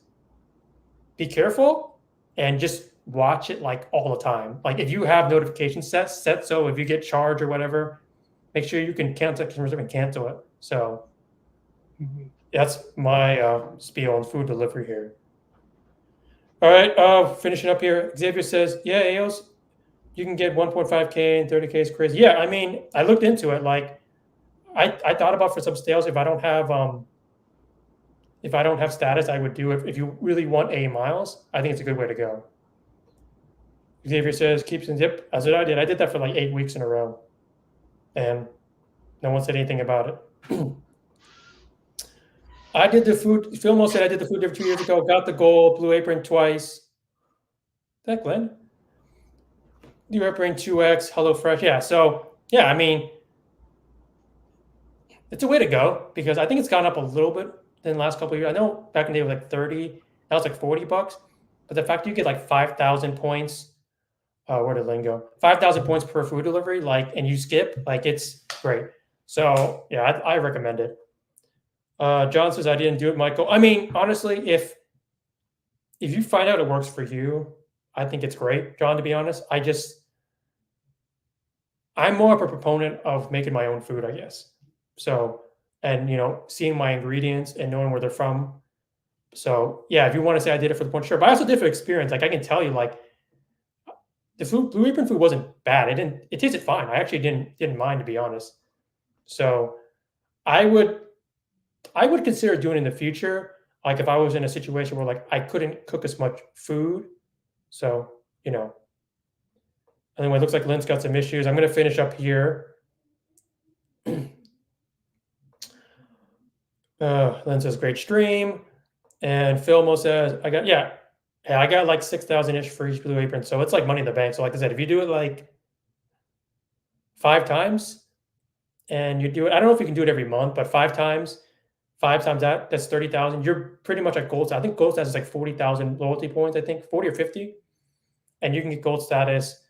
be careful and just watch it like all the time. Like if you have notifications set so if you get charged or whatever, make sure you can cancel customer service and cancel it. So that's my spiel on food delivery here. All right, finishing up here. Xavier says, yeah, AOS, you can get 1.5K and 30K is crazy. Yeah, I mean, I looked into it. Like, I thought about for some sales if I don't have status, I would do it. If you really want A miles, I think it's a good way to go. Xavier says, keeps in zip. That's what I did. I did that for like 8 weeks in a row. And no one said anything about it. I did the food. Philmo said I did the food 2 years ago. Got the gold. Blue Apron twice. That Glenn? Blue Apron 2X. HelloFresh. Yeah. So yeah, I mean, it's a way to go because I think it's gone up a little bit in the last couple of years. I know back in the day it was like 30. Now it's like $40. But the fact that you get like 5,000 points. Where did Lynn go? 5,000 points per food delivery, and you skip, it's great. So yeah, I recommend it. John says I didn't do it, Michael. I mean, honestly, if you find out it works for you, I think it's great, John. To be honest, I'm more of a proponent of making my own food, I guess. So, and seeing my ingredients and knowing where they're from. So yeah, if you want to say I did it for the point, sure. But I also did for experience. Like I can tell you, the Blue Apron food wasn't bad. It tasted fine. I actually didn't mind, to be honest. So I would consider doing it in the future. Like if I was in a situation where I couldn't cook as much food. So, anyway, it looks like Lynn's got some issues. I'm going to finish up here. Lynn says, great stream. And Philmo says, I got like 6,000-ish for each Blue Apron. So it's like money in the bank. So like I said, if you do it like 5 times and you do it, I don't know if you can do it every month, but 5 times that's 30,000. You're pretty much at gold. I think gold status is like 40,000 loyalty points, I think 40 or 50. And you can get gold status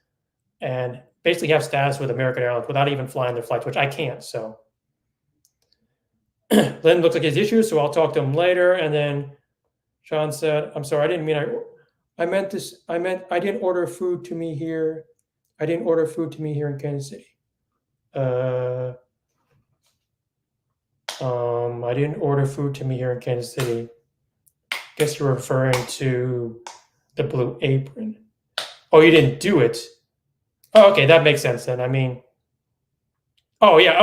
and basically have status with American Airlines without even flying their flights, which I can't. So Lynn looks like he has issues, so I'll talk to him later. And then Sean said, I'm sorry, I didn't mean I meant this. I I didn't order food to me here. I didn't order food to me here in Kansas City. I didn't order food to me here in Kansas City. Guess you're referring to the Blue Apron. Oh, you didn't do it. Oh, okay, that makes sense then. I mean, oh yeah.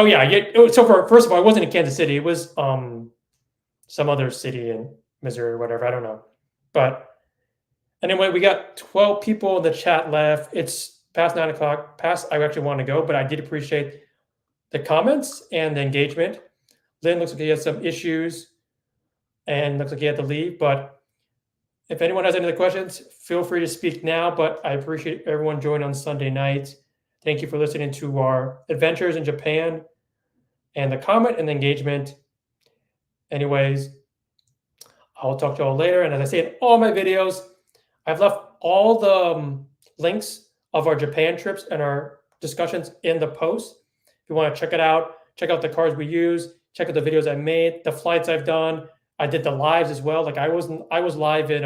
So first of all, it wasn't in Kansas City. It was some other city in Missouri or whatever. I don't know. But anyway, we got 12 people in the chat left. It's past 9 o'clock. Past I actually want to go, but I did appreciate the comments and the engagement. Lynn looks like he has some issues and looks like he had to leave, but if anyone has any other questions, feel free to speak now, but I appreciate everyone joining on Sunday night. Thank you for listening to our adventures in Japan and the comment and the engagement. Anyways, I'll talk to you all later. And as I say in all my videos, I've left all the links of our Japan trips and our discussions in the post. If you want to check it out, check out the cards we use, check out the videos I made, the flights I've done. I did the lives as well. Like I was live in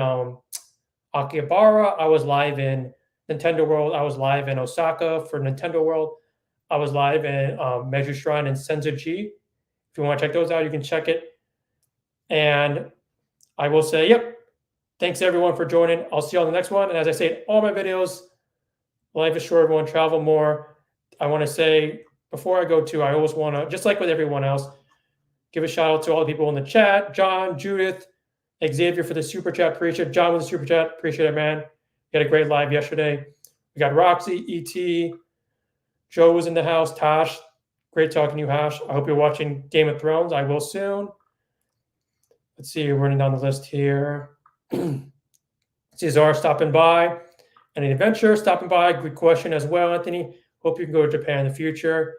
Akihabara. I was live in Nintendo World. I was live in Osaka for Nintendo World. I was live in Meiju Shrine and Senzuji. If you want to check those out, you can check it. And I will say, yep, thanks everyone for joining. I'll see you on the next one. And as I say in all my videos, life is short, everyone, travel more. I want to say, before I go to, I always want to, just like with everyone else, give a shout out to all the people in the chat. John, Judith, Xavier for the super chat. Appreciate it. John with the super chat. Appreciate it, man. We had a great live yesterday. We got Roxy, ET, Joe was in the house, Tosh. Great talking to you, Hash. I hope you're watching Game of Thrones. I will soon. Let's see, running down the list here. Cesar stopping by. Any adventure stopping by? Good question as well, Anthony. Hope you can go to Japan in the future.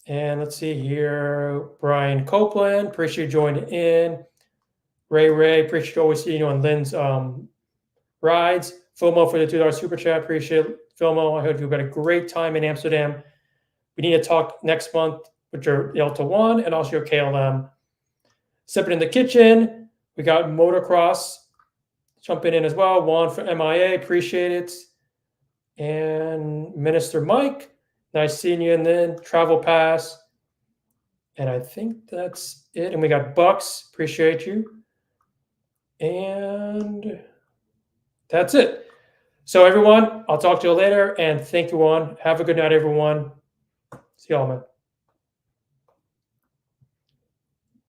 And let's see here. Brian Copeland, appreciate you joining in. Ray, appreciate always seeing you on Lynn's rides. Filmo for the $2 super chat. Appreciate it. Filmo, I hope you've got a great time in Amsterdam. We need to talk next month with your Delta One and also your KLM. Sipping in the kitchen. We got motocross jumping in as well. Juan for MIA, appreciate it. And Minister Mike, nice seeing you. And then Travel Pass. And I think that's it. And we got Bucks, appreciate you. And that's it. So everyone, I'll talk to you later. And thank you, everyone. Have a good night, everyone. See y'all, man.